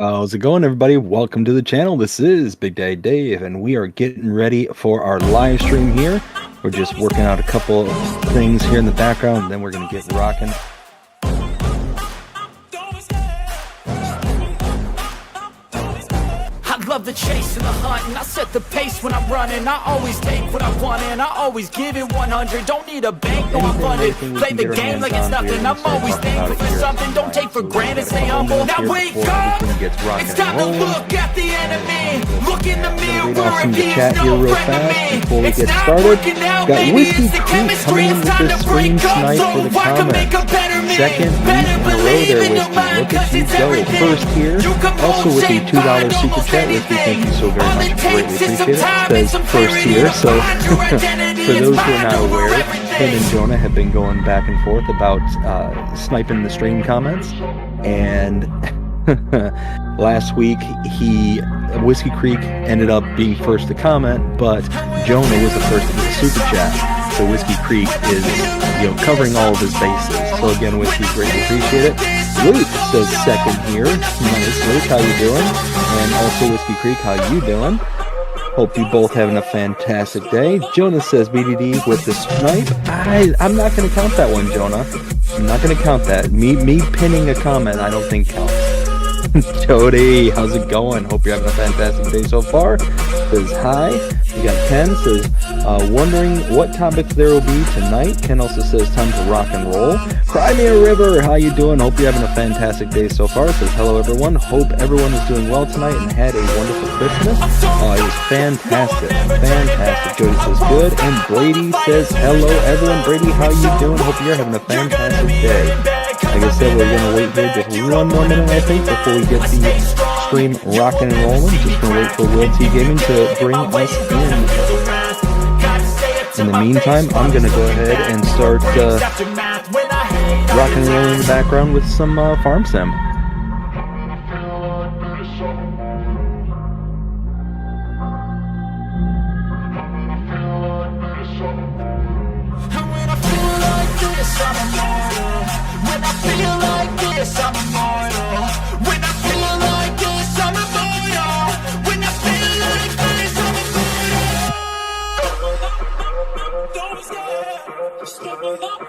How's it going, everybody? Welcome to the channel. This is Big Daddy Dave, and we are getting ready for our live stream here. We're just working out a couple of things here in the background, and then we're going to get rocking. I love the chase and the hunt, and I set the pace when I'm running. I always take what I want, and I always give it 100. Don't need a bank, no, I'm funded. Play the game like it's nothing. I'm always thankful for something. Don't take for granted, stay humble. Now wake up! It's time to look at the enemy. Look in the mirror, Some if chat he's here no real friend of fast me. before we It's get not started. working out, Got maybe Whiskey it's the Creek chemistry. coming in It's with time the to stream break up, tonight so for the I can make comments. a better me. Second week Better in a row believe there, in your Whiskey. mind, Look 'cause at you it's go. everything. First here. You can Also mold, with the shape, $2 find super almost chat, Whiskey. Thank you so very All much. it Greatly takes is some appreciate it. time and Says some first clarity here, to so find your identity. for It's those who are mind not over aware, everything. him and Jonah have been going back and forth about sniping the stream comments, and last week Whiskey Creek ended up being first to comment, but Jonah was the first to get a super chat. So Whiskey Creek is, covering all of his bases. So again, Whiskey, greatly appreciate it. Luke says second here. Nice, Luke, how you doing? And also Whiskey Creek, how you doing? Hope you both having a fantastic day. Jonah says BDD with the snipe. I'm not going to count that one, Jonah. I'm not going to count that. Me pinning a comment, I don't think counts. Jody, how's it going? Hope you're having a fantastic day so far. Says hi. We got Ken says wondering what topics there will be tonight. Ken also says time to rock and roll. Cry Me a River, how you doing? Hope you're having a fantastic day so far. Says hello everyone. Hope everyone is doing well tonight and had a wonderful Christmas. It was fantastic. Fantastic. Jody says good. And Brady says hello everyone. Brady, how you doing? Hope you're having a fantastic day. Like I said, we're going to wait here just one more minute, I think, before we get the stream rocking and rolling. Just going to wait for Will T Gaming to bring us in. In the meantime, I'm going to go ahead and start rocking and rolling in the background with some Farm Sim. When I feel like this, I'm immortal. When I feel like this, I'm immortal. When I feel like this, I'm immortal. Don't stop. Stop it up.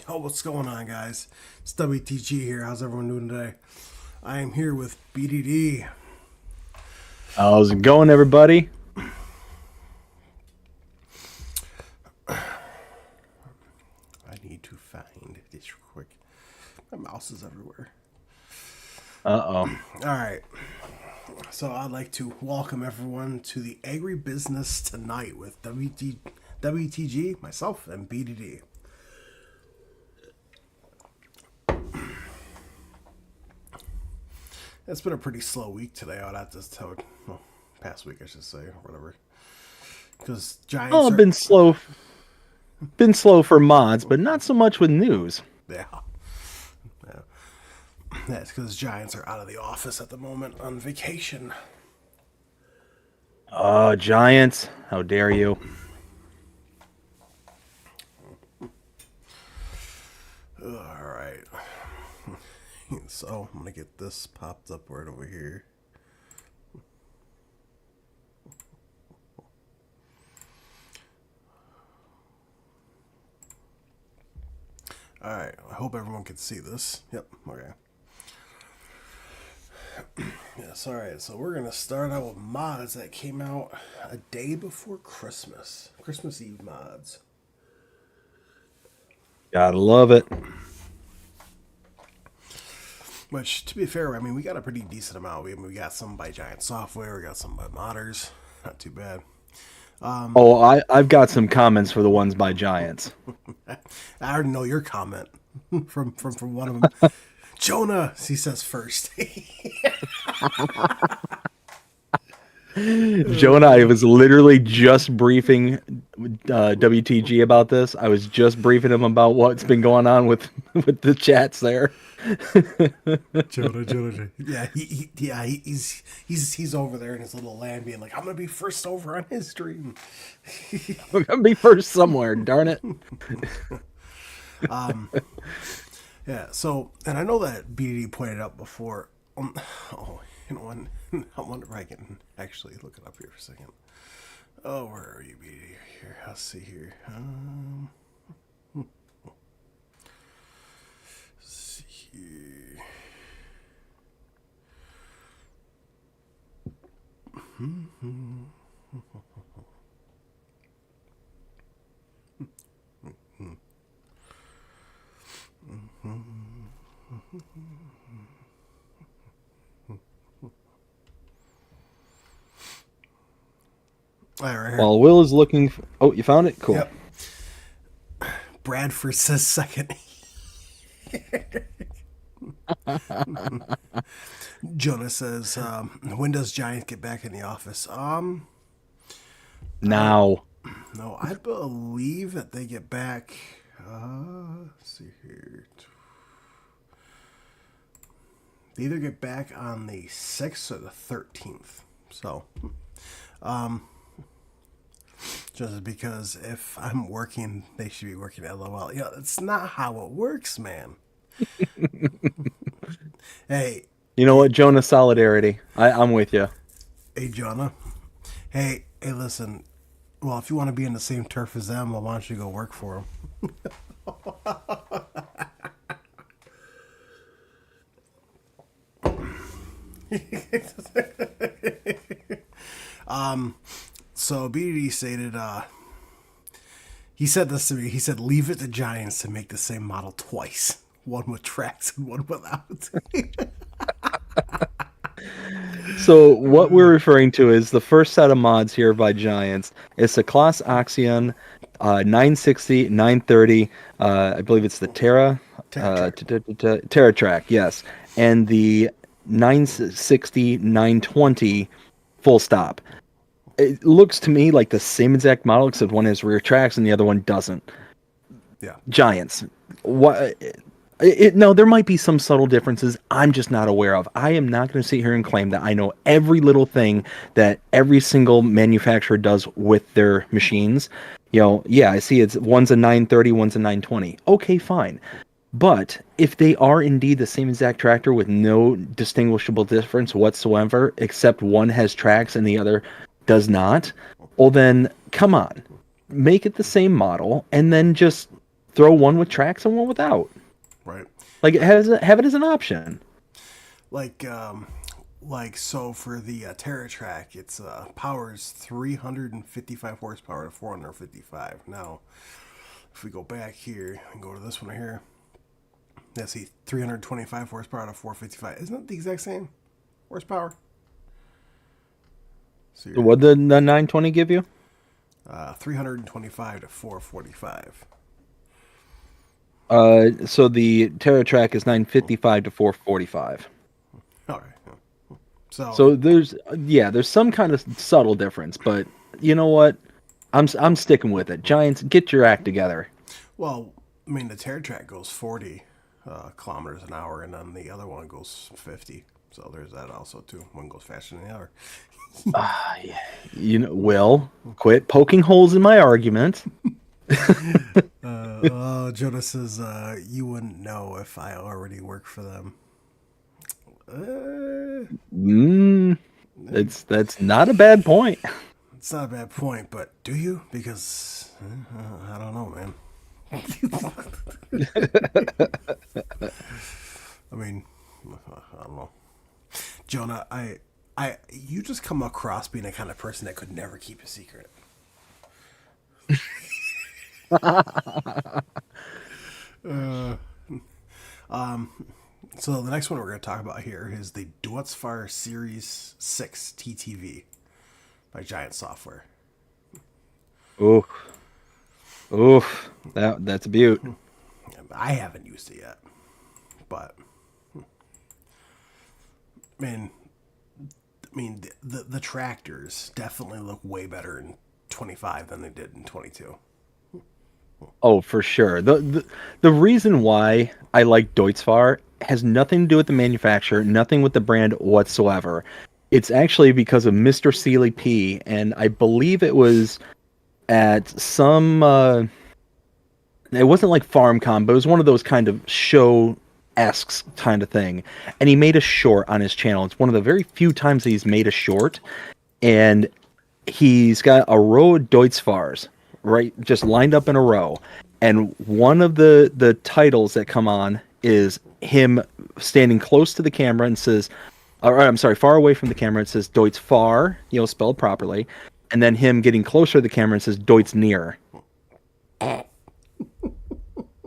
Yo, what's going on, guys? It's WTG here. How's everyone doing today? I am here with BDD. How's it going, everybody? I need to find this real quick. My mouse is everywhere. Uh-oh. All right. So I'd like to welcome everyone to the Agribusiness Tonight with WTG, myself, and BDD. It's been a pretty slow week today. I'd have to tell, well, past week I should say, or whatever. Because Giants. Oh, been slow. Been slow for mods, but not so much with news. Yeah. That's because Giants are out of the office at the moment on vacation. Oh, Giants! How dare you? All right. So I'm gonna get this popped up right over here. All right. I hope everyone can see this. Yep. Okay. Yes. All right. So we're gonna start out with mods that came out a day before Christmas. Christmas Eve mods. Gotta love it. Which, to be fair, I mean, we got a pretty decent amount. We got some by Giant Software. We got some by modders. Not too bad. I've got some comments for the ones by Giants. I already know your comment from one of them. Jonah, he says first. Jonah, I was literally just briefing WTG about this. I was just briefing him about what's been going on with the chats there. Jonah. Yeah, he's over there in his little land, being like, I'm gonna be first over on his stream. We're gonna be first somewhere. Darn it. Yeah. So, and I know that BD pointed out before. Oh, you know what? I wonder if I can actually look it up here for a second. Oh, where are you, BD? Here, let's see here. Let's see here. All right. While Will is looking. Oh, you found it? Cool. Yep. Bradford says second. Jonah says, when does Giants get back in the office? Now. No, I believe that they get back. Let's see here. They either get back on the 6th or the 13th. So, just because if I'm working, they should be working LOL. You know, that's not how it works, man. Hey. You know what, Jonah? Solidarity. I'm with you. Hey, Jonah. Hey, listen. Well, if you want to be in the same turf as them, well, why don't you go work for them? So BD stated, he said this to me. He said, leave it to Giants to make the same model twice. One with tracks and one without. So what we're referring to is the first set of mods here by Giants. It's the Colossus Axion 960, 930. I believe it's the Terra Track, yes. And the 960, 920 full stop. It looks to me like the same exact model, except one has rear tracks and the other one doesn't. Yeah. Giants. What? No, there might be some subtle differences I'm just not aware of. I am not going to sit here and claim that I know every little thing that every single manufacturer does with their machines. You know, yeah, I see one's a 930, one's a 920. Okay, fine. But if they are indeed the same exact tractor with no distinguishable difference whatsoever, except one has tracks and the other does not, well then, come on. Make it the same model and then just throw one with tracks and one without. Right. Like, have it as an option. Like so for the TerraTrack, it's powers 355 horsepower to 455. Now, if we go back here and go to this one here, let's see, 325 horsepower to 455. Isn't it the exact same horsepower? So What did the 920 give you? 325 to 445. So the TerraTrack is 955 to 445. All right. So there's some kind of subtle difference, but you know what? I'm sticking with it. Giants, get your act together. Well, I mean, the TerraTrack goes 40 kilometers an hour, and then the other one goes 50. So there's that also too. One goes faster than the other. Yeah. You know, Will, quit poking holes in my argument. Jonas says, you wouldn't know if I already work for them. That's not a bad point. It's not a bad point, but do you? Because I don't know, man. I mean, I don't know. Jonah, you just come across being the kind of person that could never keep a secret. So the next one we're going to talk about here is the Duatsfire Series 6 TTV by Giant Software. Oof, that's a beaut. I haven't used it yet, but I mean the tractors definitely look way better in 25 than they did in 22. Oh, for sure. The reason why I like Deutz-Fahr has nothing to do with the manufacturer, nothing with the brand whatsoever. It's actually because of Mr. Sealy P, and I believe it was at some it wasn't like FarmCon, but it was one of those kind of show-esque kind of thing. And he made a short on his channel. It's one of the very few times he's made a short, and he's got a row of Deutz-Fahrs, right, just lined up in a row. And one of the titles that come on is him standing close to the camera and says, or I'm sorry, far away from the camera, it says Deutz-Fahr, spelled properly. And then him getting closer to the camera and says Deutz-Near.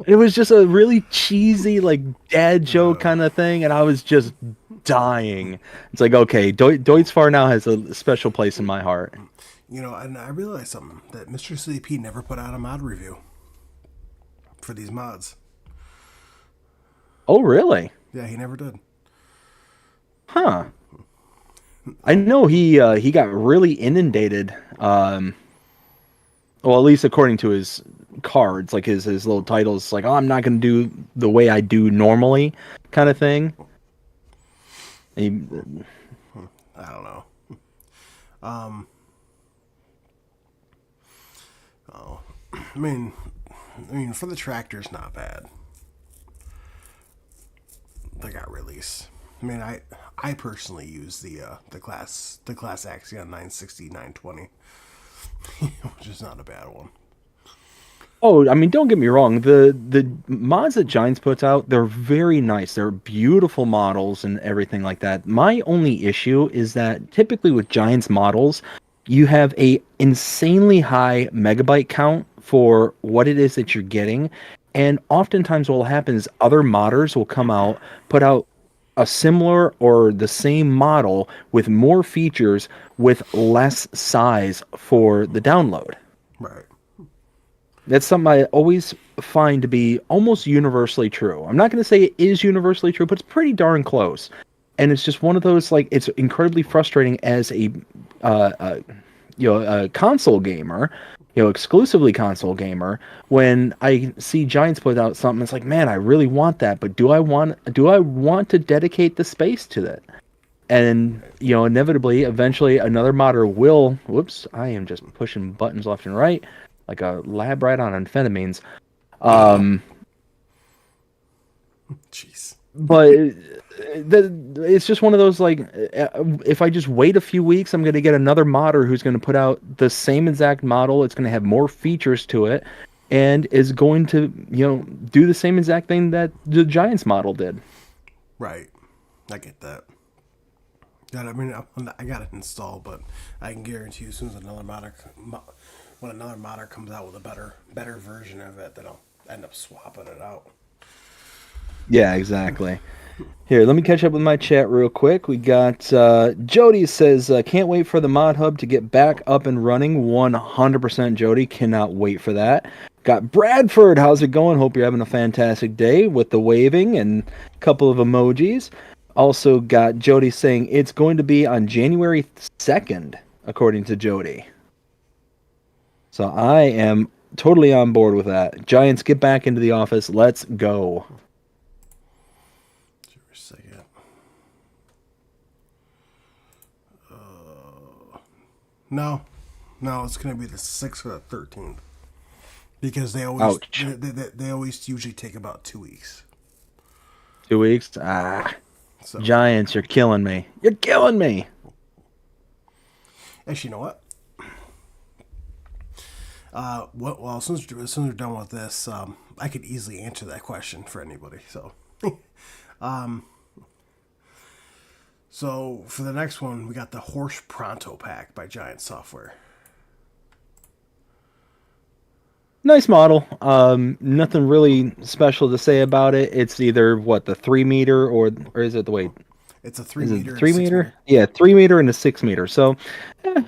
It was just a really cheesy, like, dad joke kind of thing, and I was just dying. It's like, okay, Deutz-Fahr now has a special place in my heart. And I realized something, that Mr. CP never put out a mod review for these mods. Oh, really? Yeah, he never did. Huh. I know he got really inundated. Well, at least according to his cards, like his little titles, like, oh, I'm not going to do the way I do normally, kind of thing. I don't know. I mean, for the tractors, not bad. They got released. I mean, I personally use the class Axion 960 920, which is not a bad one. Oh, I mean, don't get me wrong. The mods that Giants puts out, they're very nice. They're beautiful models and everything like that. My only issue is that typically with Giants models, you have a insanely high megabyte count for what it is that you're getting. And oftentimes what will happen is other modders will come out, put out a similar or the same model with more features with less size for the download. Right. That's something I always find to be almost universally true. I'm not going to say it is universally true, but it's pretty darn close. And it's just one of those, like, it's incredibly frustrating as a console gamer, exclusively console gamer, when I see Giants put out something. It's like, man, I really want that, but do I want to dedicate the space to that? And inevitably, eventually, another modder will. Whoops, I am just pushing buttons left and right like a lab rat on amphetamines. Jeez. But it's just one of those, like, if I just wait a few weeks, I'm going to get another modder who's going to put out the same exact model. It's going to have more features to it, and is going to, do the same exact thing that the Giants model did. Right. I get that. Yeah, I mean, I got it installed, but I can guarantee you, as soon as when another modder comes out with a better version of it, then I'll end up swapping it out. Yeah, exactly. Here, let me catch up with my chat real quick. We got Jody says, can't wait for the Mod Hub to get back up and running. 100% Jody, cannot wait for that. Got Bradford, how's it going? Hope you're having a fantastic day with the waving and a couple of emojis. Also got Jody saying it's going to be on January 2nd, according to Jody. So I am totally on board with that. Giants, get back into the office. Let's go. No, it's going to be the 6th or the 13th. Because they always usually take about 2 weeks. 2 weeks? So. Giants, you're killing me. You're killing me. Actually, you know what? Well, as soon as we're done with this, I could easily answer that question for anybody. So, so for the next one, we got the Horse Pronto Pack by Giant Software. Nice model. Nothing really special to say about it. It's either the 3 meter or is it the weight? It's a 3 meter. 3 meter? Yeah, 3 meter and a 6 meter. So,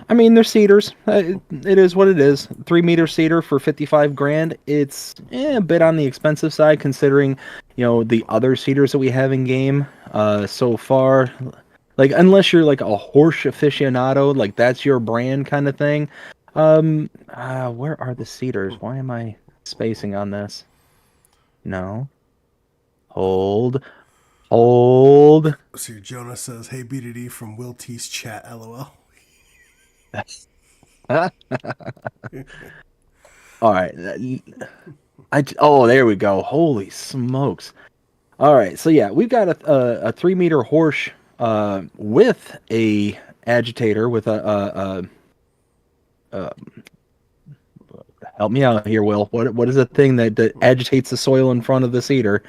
I mean, they're cedars. It is what it is. 3 meter cedar for $55,000. It's a bit on the expensive side considering, the other cedars that we have in game so far. Like, unless you're like a horse aficionado, like that's your brand kind of thing. Where are the cedars? Why am I spacing on this? No. Hold. Hold. So your Jonas says, "Hey BDD from Will T's chat, lol." All right. Oh, there we go. Holy smokes. All right. So yeah, we've got a 3 meter horse with a agitator with a help me out here, Will. What is the thing that agitates the soil in front of the cedar?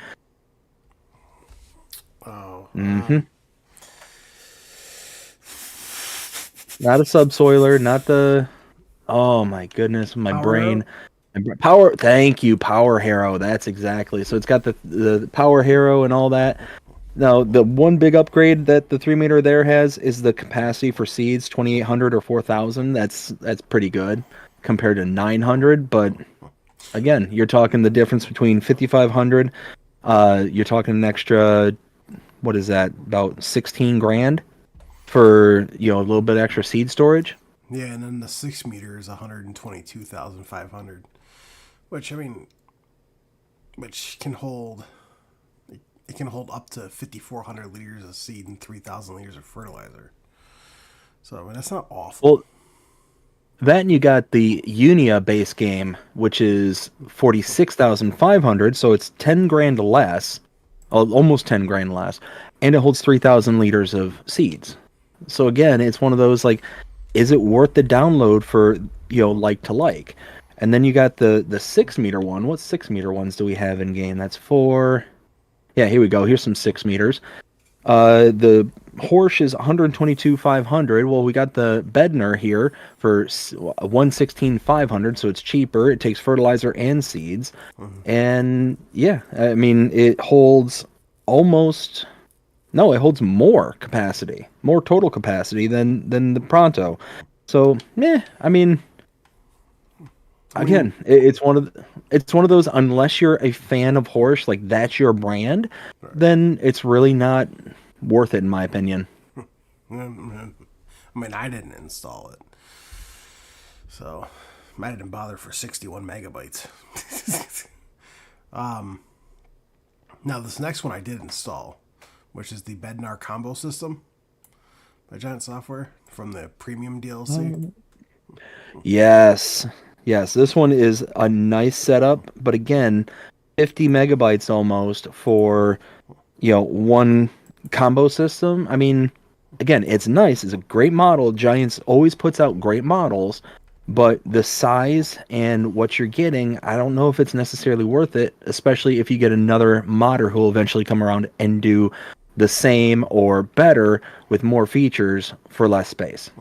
Oh, Mm-hmm. Not a subsoiler, not the. Oh my goodness, my Power brain. Arrow? Power. Thank you, Power Harrow. That's exactly. So it's got the Power Harrow and all that. Now, the one big upgrade that the 3 meter there has is the capacity for seeds, 2,800 or 4,000. That's pretty good compared to 900. But again, you're talking the difference between 5,500. You're talking an extra. What is that? About 16 grand for a little bit extra seed storage. yeah, and then the 6 meter is 122,500, which I mean, which can hold. It can hold up to 5,400 liters of seed and 3,000 liters of fertilizer. So I mean, that's not awful. Well, that and you got the Unia base game, which is 46,500, so it's 10 grand less, almost 10 grand less, and it holds 3,000 liters of seeds. So again, it's one of those like, is it worth the download for like to like? And then you got the 6 meter one. What 6 meter ones do we have in game? That's four. Yeah, here we go. Here's some 6 meters. The Horsch is 122,500. Well, we got the Bednar here for 116,500, so it's cheaper. It takes fertilizer and seeds, and yeah, I mean it holds almost. No, it holds more capacity, more total capacity than the Pronto. So, I mean, again, it's one of those. Unless you're a fan of Horsch, like that's your brand, then it's really not worth it, in my opinion. I mean, I didn't install it, so I didn't bother for 61 megabytes. Now this next one I did install, which is the Bednar combo system by Giant Software from the premium DLC. Yes, yes, this one is a nice setup, but again, 50 megabytes almost for one combo system. I mean, again, it's nice. It's a great model. Giants always puts out great models, but the size and what you're getting, I don't know if it's necessarily worth it, especially if you get another modder who will eventually come around and do the same or better with more features for less space.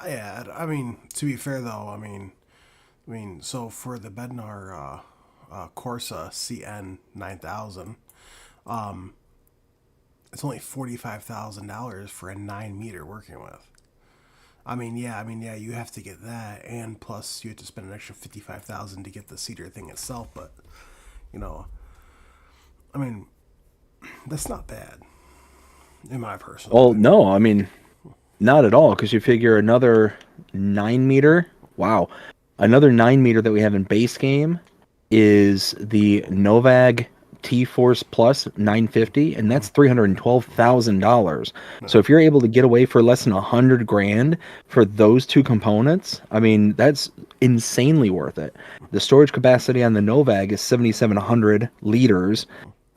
Yeah, I mean, to be fair though, so for the Bednar Corsa CN 9000, it's only $45,000 for a 9 meter working with. I mean, yeah, you have to get that, and plus you have to spend an extra $55,000 to get the cedar thing itself. But I mean, that's not bad, in my personal. Oh, opinion. no, I mean, not at all, because you figure another 9 meter. Wow. Another 9 meter that we have in base game is the Novag T Force Plus 950, and that's $312,000. So if you're able to get away for less than 100 grand for those two components, I mean, that's insanely worth it. The storage capacity on the Novag is 7,700 liters,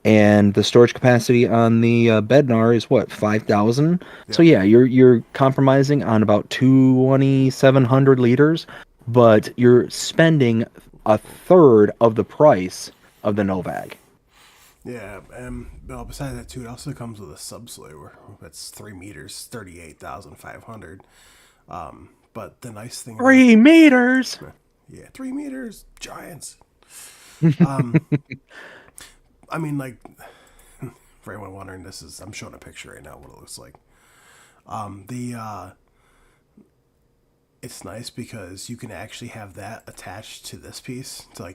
and the storage capacity on the Bednar is what, 5,000. So yeah, you're compromising on about 2,700 liters, but you're spending a third of the price of the Novag. Yeah, and well, besides that too, it also comes with a subsoiler. That's 3 meters, 38,500. But the nice thing, 3 meters. yeah, 3 meters, giants. I mean, like, for anyone wondering, I'm showing a picture right now of what it looks like. The It's nice because you can actually have that attached to this piece, to the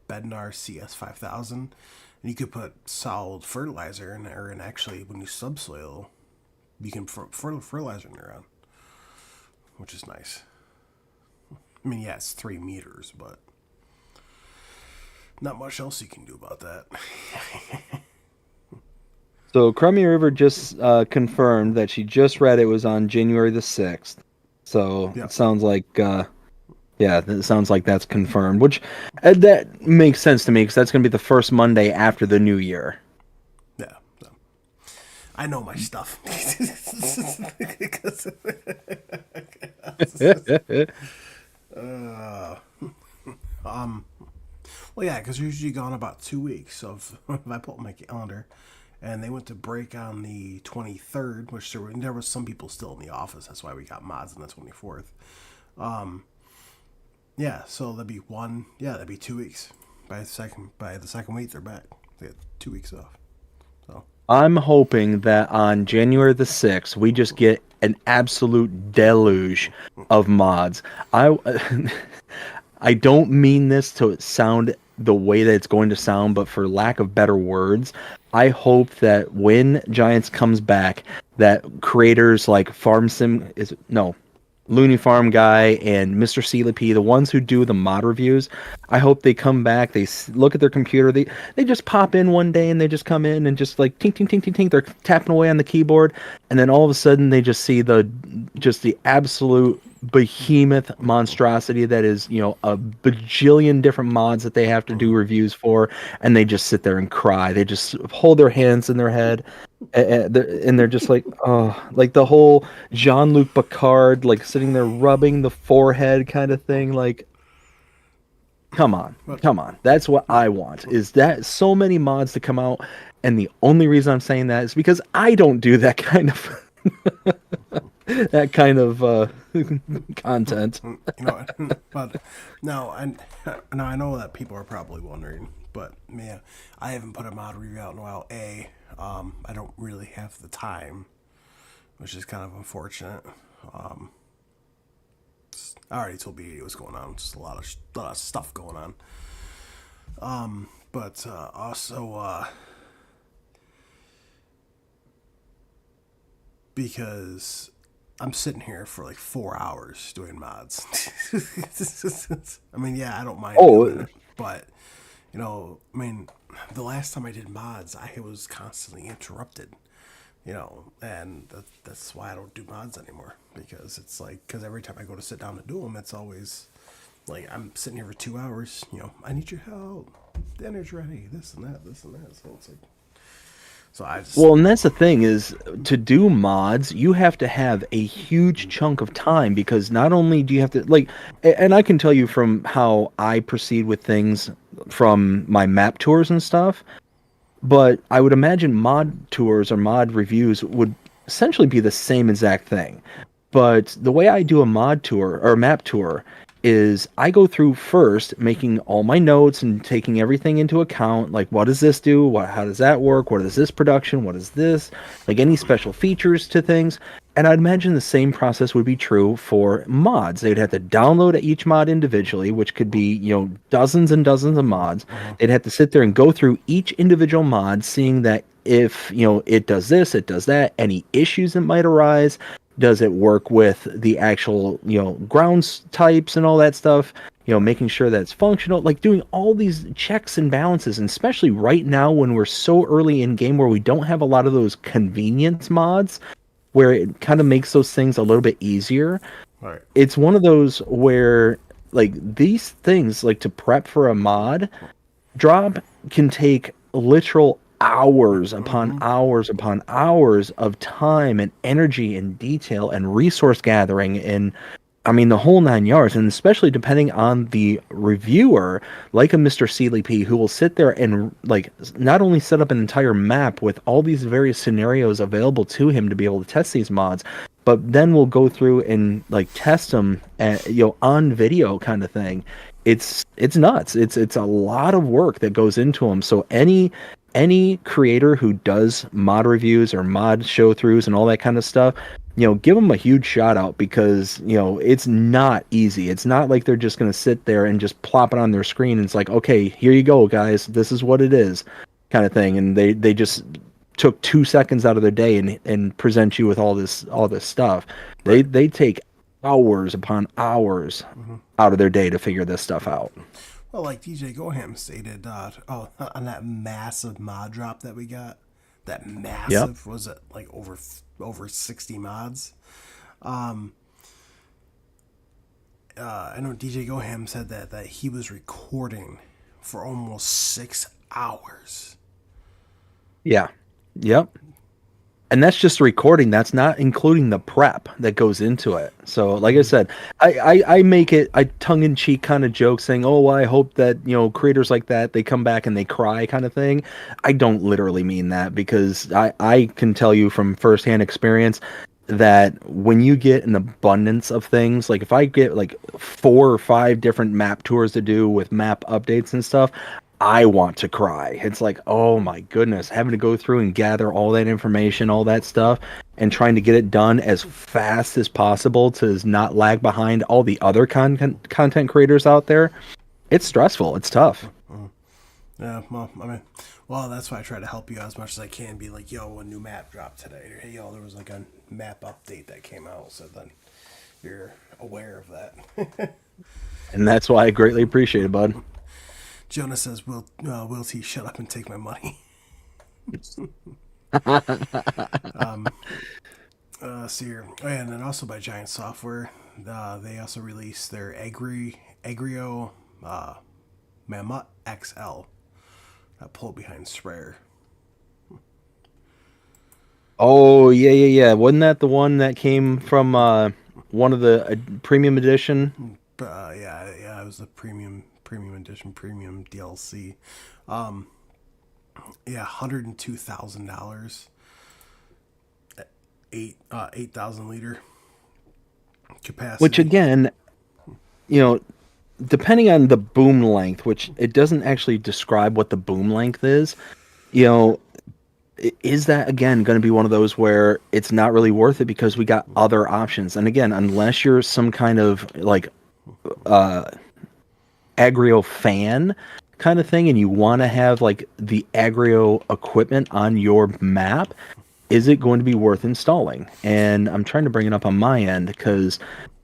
Bednar CS5000, and you could put solid fertilizer in there, and actually when you subsoil, you can fertilizer in there on, which is nice. I mean, yeah, it's 3 meters, but not much else you can do about that. So Crummy River just confirmed that she just read it was on January the 6th. So Yeah. it sounds like, it sounds like that's confirmed, which that makes sense to me because that's going to be the first Monday after the new year. Yeah. So. I know my stuff. Well, yeah, because usually gone about 2 weeks. So if I pull up my calendar, and they went to break on the 23rd, which there was some people still in the office. That's why we got mods on the 24th. Yeah, so that'd be 2 weeks. By the second week, they're back. They had 2 weeks off. So I'm hoping that on January the 6th, we just get an absolute deluge of mods. I don't mean this to sound the way that it's going to sound, but for lack of better words, I hope that when Giants comes back, that creators like Looney Farm Guy and Mr. CLP, the ones who do the mod reviews, I hope they come back, they look at their computer, they just pop in one day and they just come in and just like tink, tink, tink, tink, tink, they're tapping away on the keyboard, and then all of a sudden they just see the absolute behemoth monstrosity that is, a bajillion different mods that they have to do reviews for, and they just sit there and cry. They just hold their hands in their head, and they're just like, oh, like the whole Jean-Luc Picard, like sitting there rubbing the forehead kind of thing. Like, come on. That's what I want, is that so many mods to come out, and the only reason I'm saying that is because I don't do that kind of that kind of content. But now I know that people are probably wondering, but man, I haven't put a mod review out in a while. I don't really have the time, which is kind of unfortunate. I already told BD what's going on. Just a lot of stuff going on. But also because I'm sitting here for like 4 hours doing mods. I mean, yeah, I don't mind doing it, but the last time I did mods, I was constantly interrupted, and that's why I don't do mods anymore, because it's like, because every time I go to sit down to do them, it's always like I'm sitting here for 2 hours. I need your help. Dinner's ready. This and that. So it's like. Well, and that's the thing, is to do mods, you have to have a huge chunk of time, because not only do you have to, and I can tell you from how I proceed with things from my map tours and stuff, but I would imagine mod tours or mod reviews would essentially be the same exact thing. But the way I do a mod tour or a map tour is I go through first making all my notes and taking everything into account, like what does this do, how does that work, what is this production, what is this, like any special features to things. And I'd imagine the same process would be true for mods. They'd have to download each mod individually, which could be, dozens and dozens of mods. They'd have to sit there and go through each individual mod, seeing that if, it does this, it does that, any issues that might arise. Does it work with the actual, grounds types and all that stuff? Making sure that it's functional, like doing all these checks and balances, and especially right now when we're so early in game where we don't have a lot of those convenience mods, where it kind of makes those things a little bit easier. Right. It's one of those where, like, these things, like to prep for a mod drop, can take literal hours upon hours upon hours of time and energy and detail and resource gathering, and the whole 9 yards. And especially depending on the reviewer, like a Mr. CLP, who will sit there and not only set up an entire map with all these various scenarios available to him to be able to test these mods, but then we'll go through and test them on video kind of thing. It's nuts. It's a lot of work that goes into them. So any creator who does mod reviews or mod show throughs and all that kind of stuff, give them a huge shout out, because it's not easy. It's not like they're just going to sit there and just plop it on their screen and it's like, okay, here you go, guys, this is what it is, kind of thing. And they just took 2 seconds out of their day and present you with all this stuff. They take hours upon hours out of their day to figure this stuff out. Well, like DJ Goham stated, on that massive mod drop that we got, that Yep. massive, was it like over 60 mods? I know DJ Goham said that he was recording for almost 6 hours. Yeah. Yep. And that's just the recording. That's not including the prep that goes into it. So, like I said, I make it a tongue-in-cheek kind of joke saying, oh, well, I hope that, creators like that, they come back and they cry kind of thing. I don't literally mean that, because I can tell you from firsthand experience that when you get an abundance of things, like if I get like 4 or 5 different map tours to do with map updates and stuff, I want to cry. It's like, oh my goodness, having to go through and gather all that information, all that stuff, and trying to get it done as fast as possible to not lag behind all the other content creators out there. It's stressful. It's tough. Yeah, well, I mean, well, that's why I try to help you as much as I can. Be like, yo, a new map dropped today. Or, hey, yo, there was like a map update that came out. So then you're aware of that. And that's why I greatly appreciate it, bud. Jonah says, Will T, shut up and take my money. See here. Oh, yeah, and then also by Giant Software, they also released their Agrio Mammoth XL. Pull behind sprayer. Oh, yeah. Wasn't that the one that came from one of the premium edition? Yeah, it was the premium edition, premium DLC. Yeah, $102,000. 8,000 liter capacity. Which again, depending on the boom length, which it doesn't actually describe what the boom length is, is that again going to be one of those where it's not really worth it because we got other options? And again, unless you're some kind of like Agrio fan kind of thing and you want to have like the Agrio equipment on your map, is it going to be worth installing? And I'm trying to bring it up on my end because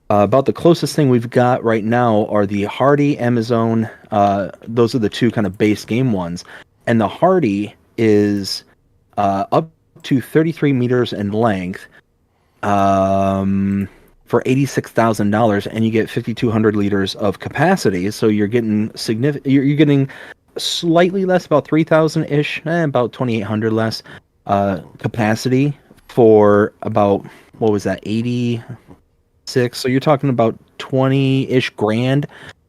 about the closest thing we've got right now are the Hardy Amazon. Those are the two kind of base game ones. And the Hardy is up to 33 meters in length for $86,000, and you get 5,200 liters of capacity. So you're getting you're getting slightly less, about 3,000 ish, about 2,800 less capacity for about, what was that, 86? So you're talking about 20-ish grand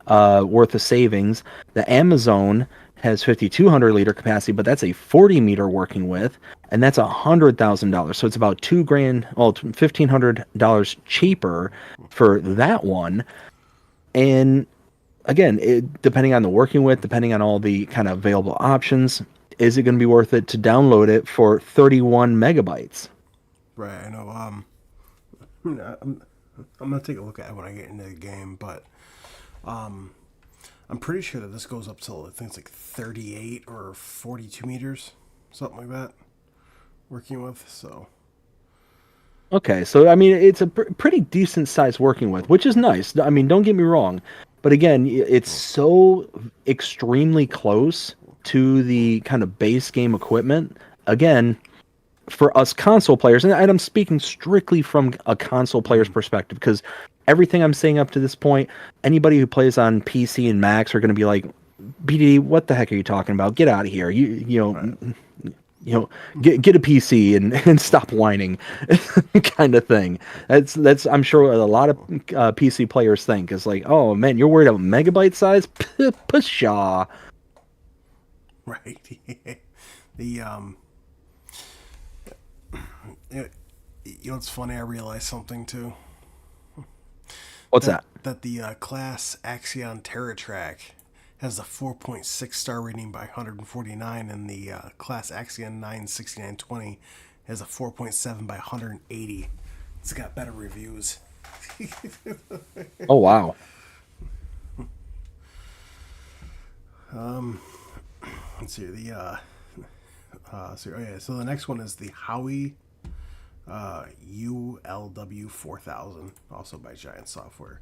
worth of savings. The Amazon has 5,200 liter capacity, but that's a 40 meter working with, and that's $100,000. So it's about $1,500 cheaper for that one. And again, depending on the working with, depending on all the kind of available options, is it going to be worth it to download it for 31 megabytes? Right, I know. I'm gonna take a look at it when I get into the game, but I'm pretty sure that this goes up till I think it's like 38 or 42 meters, something like that. Working with, so. Okay, so I mean, it's a pretty decent size working with, which is nice. I mean, don't get me wrong, but again, it's so extremely close to the kind of base game equipment. Again, for us console players, and I'm speaking strictly from a console player's perspective, because everything I'm saying up to this point, anybody who plays on PC and Macs are going to be like, BD, what the heck are you talking about? Get out of here. Get a PC and stop whining, kind of thing. That's I'm sure a lot of PC players think is like, oh man, you're worried about megabyte size? Pshaw. Right. The it's funny. I realized something too. What's that? That the class Axion TerraTrack has a 4.6 star rating by 149, and the class Axion 96920 has a 4.7 by 180. It's got better reviews. Oh wow. Let's see so the next one is the Howie ULW 4000, also by Giant Software.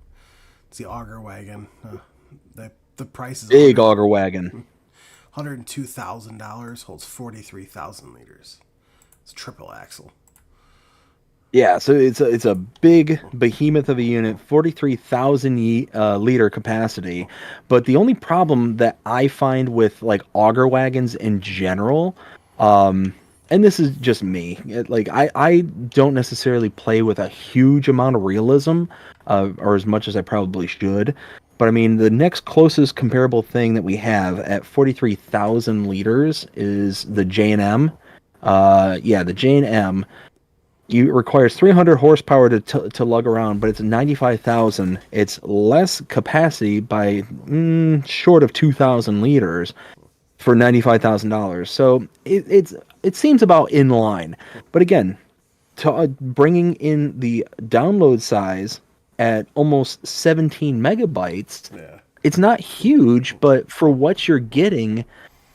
It's the auger wagon. The price is Big auger wagon. $102,000, holds 43,000 liters. It's a triple axle. Yeah, so it's a big behemoth of a unit, 43,000 liter capacity. But the only problem that I find with like auger wagons in general, and this is just me, like I don't necessarily play with a huge amount of realism, or as much as I probably should. But I mean, the next closest comparable thing that we have at 43,000 liters is the J&M. Yeah, the J&M. You requires 300 horsepower to lug around, but it's 95,000. It's less capacity by short of 2,000 liters for $95,000. So it seems about in line. But again, bringing in the download size at almost 17 megabytes, Yeah. it's not huge, but for what you're getting,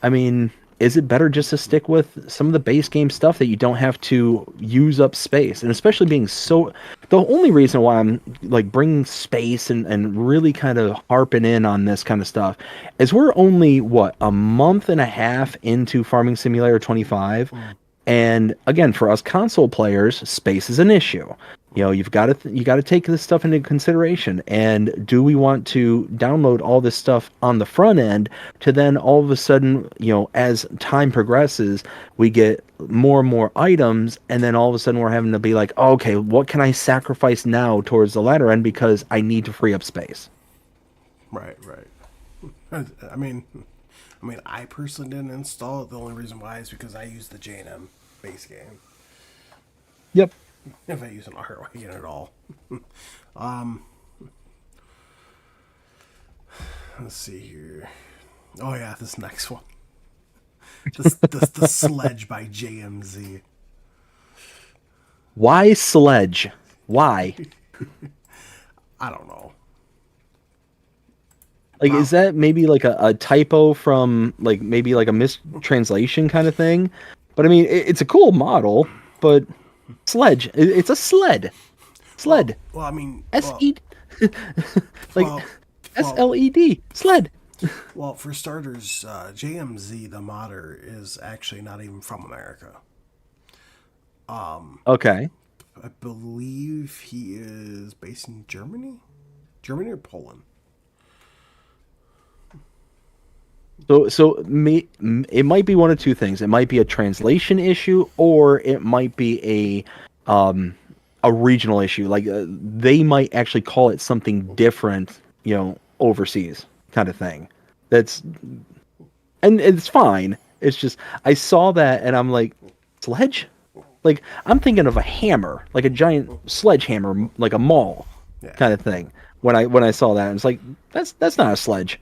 I mean, is it better just to stick with some of the base game stuff that you don't have to use up space? And especially being so, the only reason why I'm like bringing space and really kind of harping in on this kind of stuff is we're only what, a month and a half into Farming Simulator 25. And again, for us console players, space is an issue. You know, you got to take this stuff into consideration. And do we want to download all this stuff on the front end to then all of a sudden, you know, as time progresses, we get more and more items, and then all of a sudden we're having to be like, oh, okay, what can I sacrifice now towards the latter end because I need to free up space? Right. I mean, I personally didn't install it. The only reason why is because I use the J&M base game. Yep. If I use an auger wagon at all. Let's see here. Oh yeah, this next one. The Sledge by JMZ. Why Sledge? Why? I don't know. Like, is that maybe like a typo from like maybe like a mistranslation kind of thing? But I mean, it's a cool model, but Sledge, it's a sled. Sled. Well, I mean, S-E... like, well, S-L-E-D. Sled. well, for starters, JMZ, the modder, is actually not even from America. Okay. I believe he is based in Germany? Germany or Poland? So it might be one of two things. It might be a translation issue, or it might be a regional issue. Like they might actually call it something different, you know, overseas kind of thing. And it's fine. It's just I saw that and I'm like, sledge? Like I'm thinking of a hammer, like a giant sledgehammer, like a maul kind of thing. When I saw that, I was like, that's not a sledge.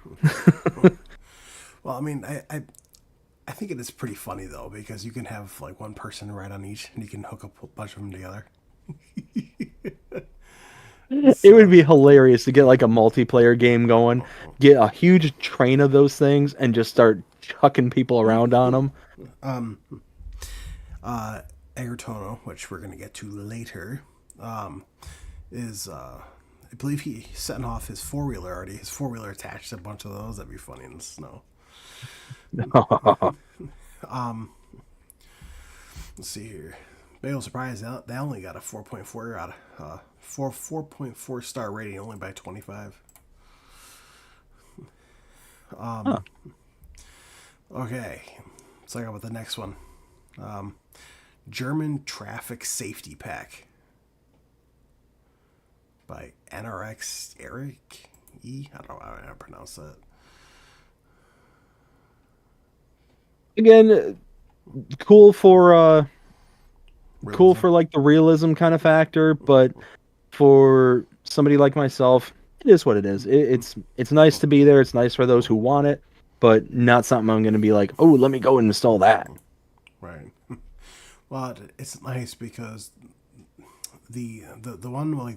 Well, I mean, I think it is pretty funny though, because you can have like one person ride on each, and you can hook up a bunch of them together. It would be hilarious to get like a multiplayer game going, get a huge train of those things, and just start chucking people around on them. Agertono, which we're going to get to later, is I believe he's setting off his four-wheeler already. His four-wheeler attached to a bunch of those. That'd be funny in the snow. Let's see here. Big surprise, they only got a 4.4 out of 4.4 star rating, only by 25. Okay, let's talk about the next one. German Traffic Safety Pack by NRX Eric E. I don't know how to pronounce that. Again, cool for like the realism kind of factor, but for somebody like myself, it is what it is. It's nice to be there. It's nice for those who want it, but not something I'm going to be like, oh, let me go and install that. Right. Well, it's nice because the one like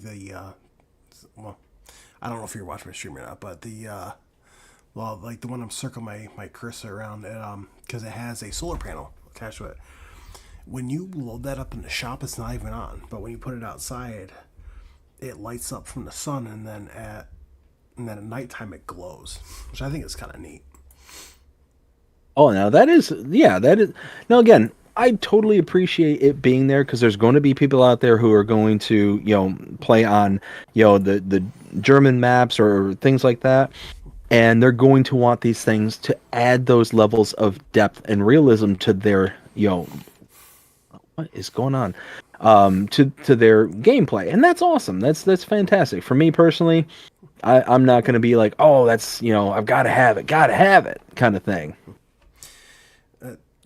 well, I don't know if you're watching my stream or not, but like the one I'm circling my cursor around, because it has a solar panel attached to it. When you load that up in the shop, it's not even on. But when you put it outside, it lights up from the sun, and then at nighttime it glows, which I think is kind of neat. Oh, now that is, yeah, that is. Now again, I totally appreciate it being there because there's going to be people out there who are going to, play on, the German maps or things like that, and they're going to want these things to add those levels of depth and realism to their, what is going on, to their gameplay, and that's awesome. That's fantastic. For me personally, I'm not going to be like, oh, that's I've got to have it, kind of thing.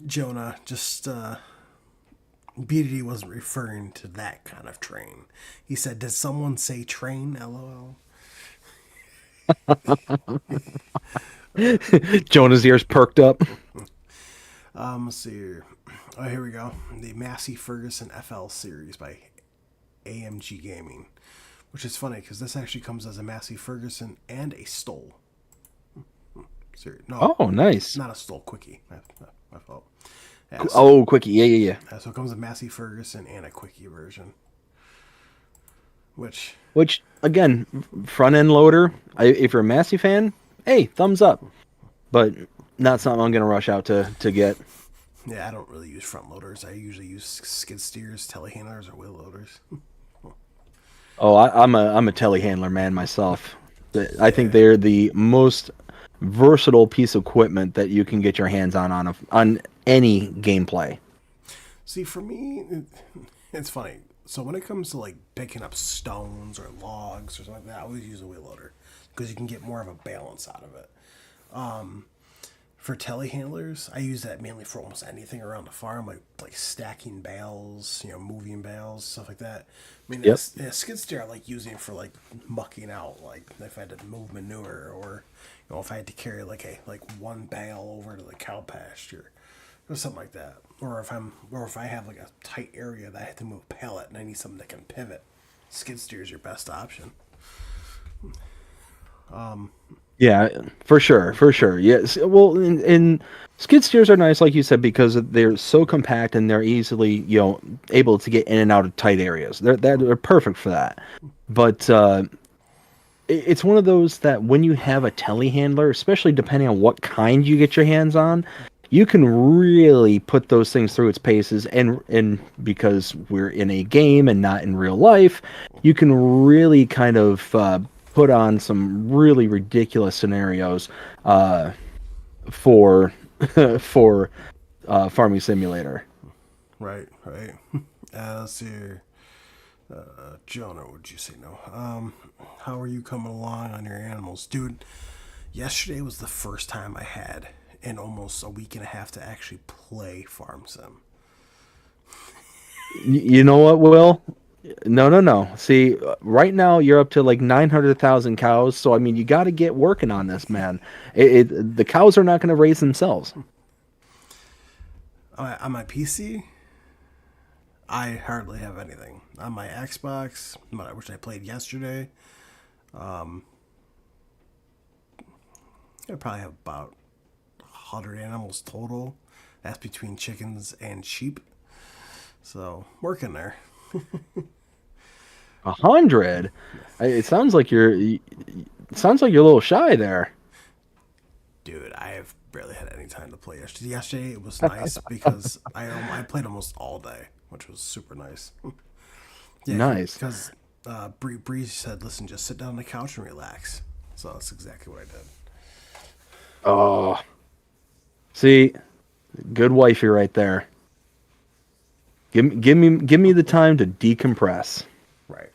Jonah, just BDD wasn't referring to that kind of train. He said, "Did someone say train?" LOL. Jonah's ears perked up. Let's see here. Oh, here we go. The Massey Ferguson FL series by AMG Gaming, which is funny because this actually comes as a Massey Ferguson and a Stoll. No, Oh, nice. not a Stoll Quickie. My fault. Yeah, Oh, quickie. Yeah. so it comes with Massey Ferguson and a Quickie version. Which Again, front end loader. If you're a Massey fan, hey, thumbs up. But not something I'm gonna rush out to get. yeah, I don't really use front loaders. I usually use skid steers, telehandlers, or wheel loaders. Oh, I'm a telehandler man myself. I think they're the most versatile piece of equipment that you can get your hands on any gameplay. See, for me, it's funny. So when it comes to like picking up stones or logs or something like that, I always use a wheel loader because you can get more of a balance out of it. For telehandlers, I use that mainly for almost anything around the farm, like stacking bales, moving bales, stuff like that. I mean, Yep. a skid steer I like using for like mucking out, like if I had to move manure, or if I had to carry like one bale over to the cow pasture, or something like that. Or if I have like a tight area that I have to move a pallet and I need something that can pivot, skid steer is your best option. Yeah, for sure. Yes. Well, and skid steers are nice, like you said, because they're so compact and they're easily, able to get in and out of tight areas. They're perfect for that. But it's one of those that when you have a telehandler, especially depending on what kind you get your hands on, you can really put those things through its paces. And because we're in a game and not in real life, you can really kind of put on some really ridiculous scenarios for for Farming Simulator. Right. Let's see here. Jonah, would you say no? How are you coming along on your animals? Dude, yesterday was the first time I had in almost a week and a half to actually play Farm Sim. You know what, Will? No. See, right now you're up to like 900,000 cows. So I mean, you got to get working on this, man. The cows are not going to raise themselves. On my PC, I hardly have anything. On my Xbox, which I played yesterday, I probably have about 100 animals total. That's between chickens and sheep. So, working there. 100. It sounds like you're a little shy there. Dude, I have barely had any time to play yesterday. Yesterday it was nice because I played almost all day, which was super nice. Yeah, Nice. because Bree said, "Listen, just sit down on the couch and relax." So that's exactly what I did. Oh, see, good wifey right there. Give me the time to decompress. Right.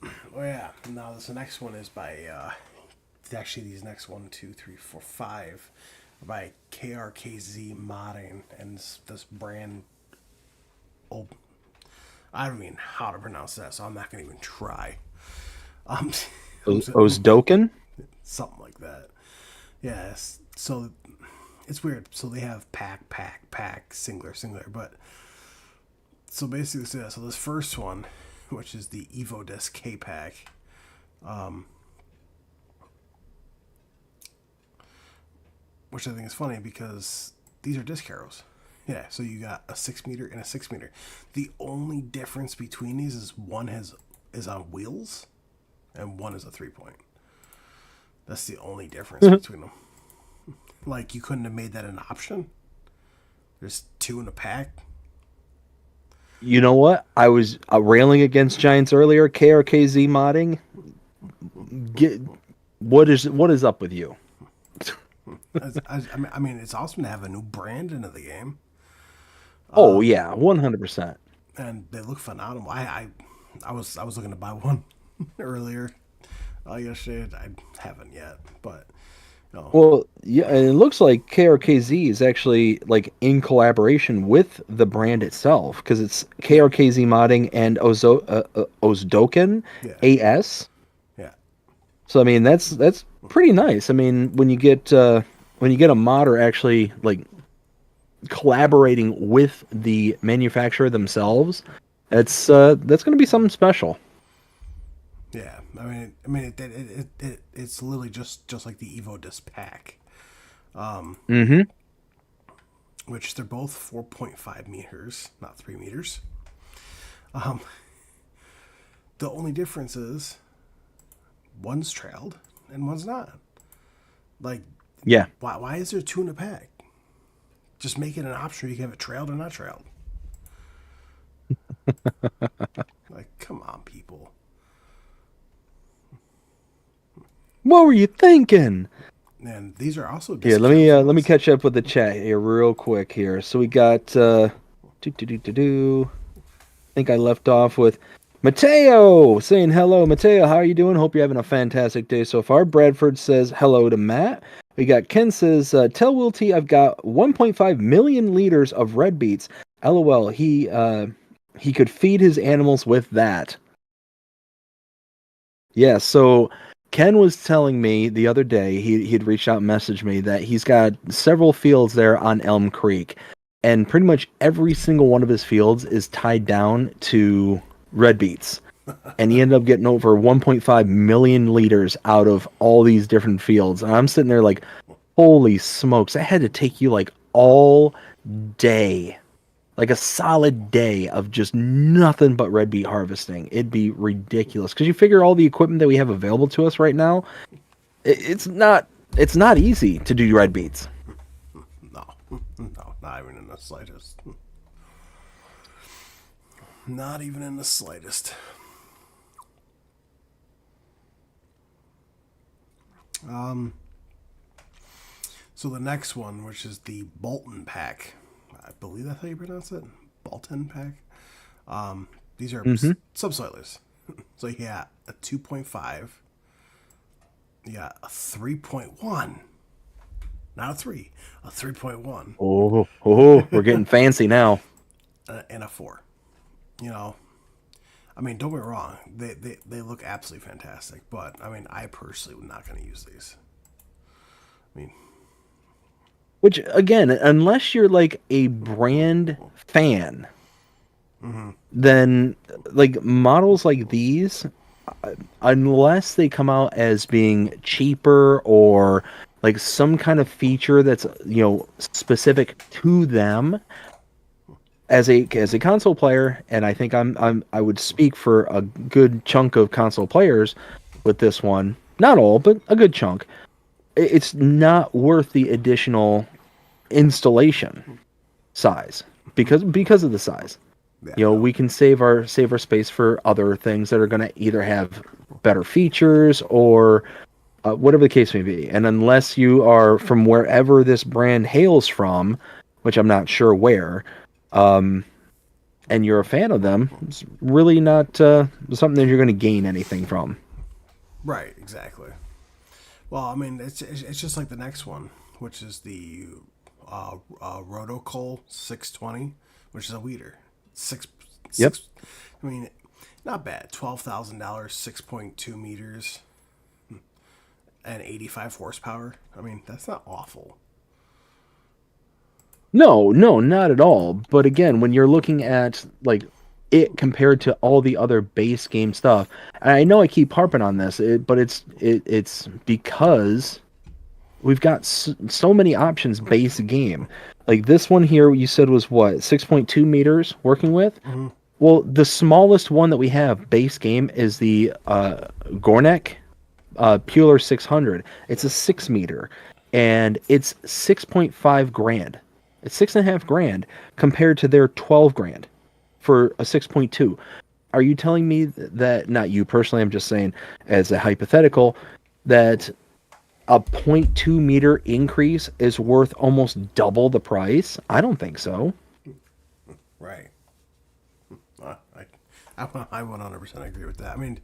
Oh yeah. Now this next one is by actually these next 1, 2, 3, 4, 5 are by KRKZ Modding, and this brand. Oh, I don't even know how to pronounce that, so I'm not gonna even try. Ozdoken? Something like that. Yes. So it's weird. So they have pack, singular, but so basically, so this first one, which is the EvoDisc K pack, which I think is funny because these are disc arrows. Yeah, so you got a 6 meter and a 6 meter. The only difference between these is one is on wheels, and one is a 3-point. That's the only difference between them. Like, you couldn't have made that an option. There's 2 in a pack. You know what? I was railing against Giants earlier. KRKZ modding. What is up with you? I mean, it's awesome to have a new brand into the game. Oh yeah, 100%. And they look phenomenal. I was looking to buy one earlier yesterday. I haven't yet, but well, yeah, and it looks like KRKZ is actually like in collaboration with the brand itself, because it's KRKZ modding and Ozdoken AS. Yeah. So I mean that's pretty nice. I mean when you get a modder actually like collaborating with the manufacturer themselves, that's going to be something special. Yeah, I mean, it's literally just like the Evo Disc pack, which they're both 4.5 meters, not 3 meters. The only difference is one's trailed and one's not. Like, Yeah. why is there 2 in a pack? Just make it an option. You can have it trailed or not trailed. Like, come on, people. What were you thinking? And these are also Here, let me catch up with the chat here real quick here. So we got I think I left off with Mateo saying hello. Mateo, how are you doing? Hope you're having a fantastic day so far. Bradford says hello to Matt. We got Ken says, tell Will T I've got 1.5 million liters of red beets. LOL, he could feed his animals with that. Yeah, so Ken was telling me the other day, he'd reached out and messaged me that he's got several fields there on Elm Creek, and pretty much every single one of his fields is tied down to red beets. And he ended up getting over 1.5 million liters out of all these different fields. And I'm sitting there like, holy smokes, that had to take you like all day. Like a solid day of just nothing but red beet harvesting. It'd be ridiculous. Because you figure all the equipment that we have available to us right now, it's not easy to do red beets. No, not even in the slightest. Not even in the slightest. So the next one, which is the Bolton pack, I believe that's how you pronounce it, Bolton pack. These are subsoilers. So you got a 2.5, you got a 3.1, not a 3, a 3.1. Oh, we're getting fancy now. And a 4. You know, I mean, don't get me wrong, they look absolutely fantastic, but I mean, I personally am not going to use these. I mean, which again, unless you're like a brand fan, then like models like these, unless they come out as being cheaper or like some kind of feature that's, you know, specific to them, as a console player, and I think I would speak for a good chunk of console players with this one, not all, but a good chunk, it's not worth the additional installation size because of the size. You know, we can save our space for other things that are going to either have better features or whatever the case may be. And unless you are from wherever this brand hails from, which I'm not sure where, and you're a fan of them, it's really not something that you're going to gain anything from. Right, exactly. Well, I mean, it's just like the next one, which is the Rotocol 620, which is a weeder. Six. I mean, not bad. $12,000, 6.2 meters, and 85 horsepower. I mean, that's not awful. No, not at all. But again, when you're looking at like it compared to all the other base game stuff, and I know I keep harping on this, but it's because we've got so many options base game. Like this one here, you said was what, 6.2 meters working with? Mm-hmm. Well, the smallest one that we have base game is the Gornek Puler 600. It's a 6 meter, and it's 6.5 grand. It's 6.5 grand compared to their 12 grand for a 6.2. Are you telling me that, not you personally, I'm just saying as a hypothetical, that a 0.2 meter increase is worth almost double the price? I don't think so. Right. I 100% agree with that. I mean,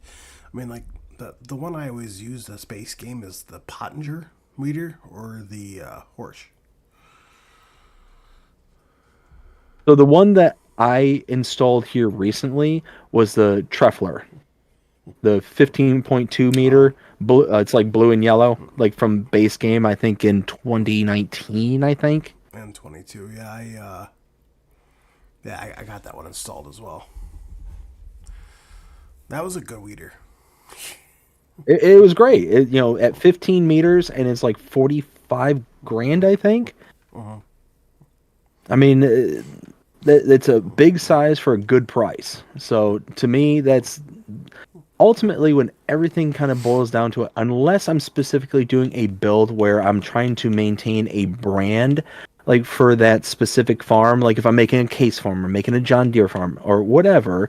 like the one I always use as base game is the Pottinger meter or the Horsch. So the one that I installed here recently was the Treffler, the 15.2 meter. Blue, it's like blue and yellow, like from base game. I think in 2019. I think. And 22. Yeah, I got that one installed as well. That was a good weeder. It was great. At 15 meters, and it's like 45 grand, I think. I mean, it's a big size for a good price. So to me, that's ultimately when everything kind of boils down to it. Unless I'm specifically doing a build where I'm trying to maintain a brand, like for that specific farm, like if I'm making a Case farm or making a John Deere farm or whatever,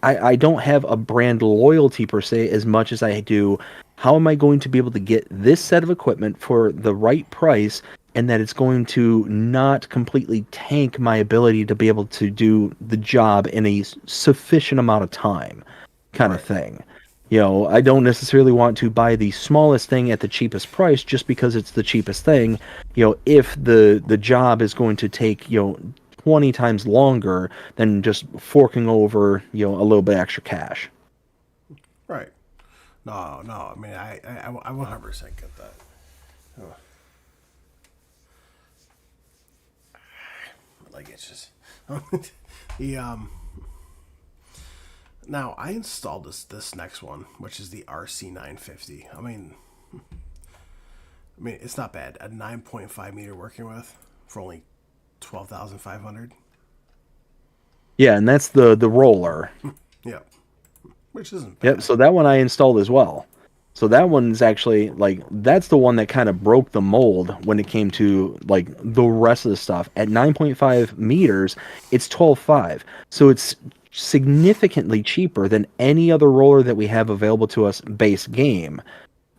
I don't have a brand loyalty per se as much as I do. How am I going to be able to get this set of equipment for the right price, and that it's going to not completely tank my ability to be able to do the job in a sufficient amount of time, kind of thing. I don't necessarily want to buy the smallest thing at the cheapest price just because it's the cheapest thing. If the job is going to take 20 times longer than just forking over a little bit extra cash. Right. No. I mean, I 100% get that. Oh. Like it's just Now I installed this next one, which is the RC950. I mean, it's not bad. A 9.5 meter working with for only 12,500. Yeah, and that's the roller. Yep. Which isn't bad. Yep. So that one I installed as well. So that one's actually that's the one that kind of broke the mold when it came to the rest of the stuff. At 9.5 meters, it's 12.5. So it's significantly cheaper than any other roller that we have available to us base game.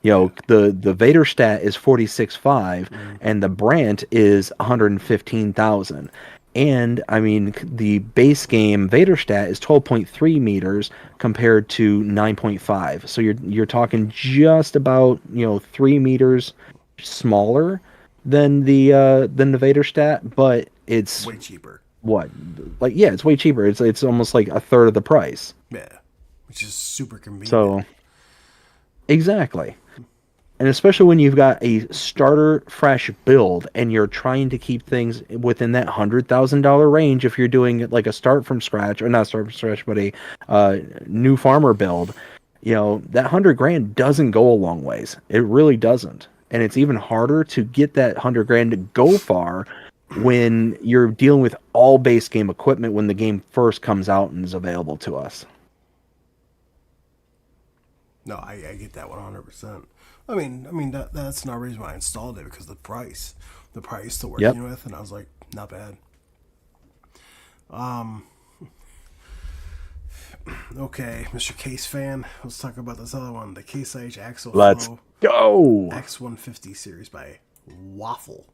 The Vaderstat is 46.5 and the Brandt is 115,000. And I mean, the base game Vaderstat is 12.3 meters compared to 9.5. So you're talking just about 3 meters smaller than the Vaderstat, but it's way cheaper. What? It's way cheaper. It's almost like a third of the price. Yeah, which is super convenient. So exactly. And especially when you've got a starter fresh build and you're trying to keep things within that $100,000 range, if you're doing like a start from scratch, or not start from scratch, but a new farmer build, that 100 grand doesn't go a long ways. It really doesn't. And it's even harder to get that 100 grand to go far when you're dealing with all base game equipment when the game first comes out and is available to us. No, I get that 100%. I mean that's no reason why I installed it, because the price to working with, and I was like, not bad. Okay, Mr. Case fan, let's talk about this other one, the Case IH Axle Let's Flow go. X150 series by Waffle.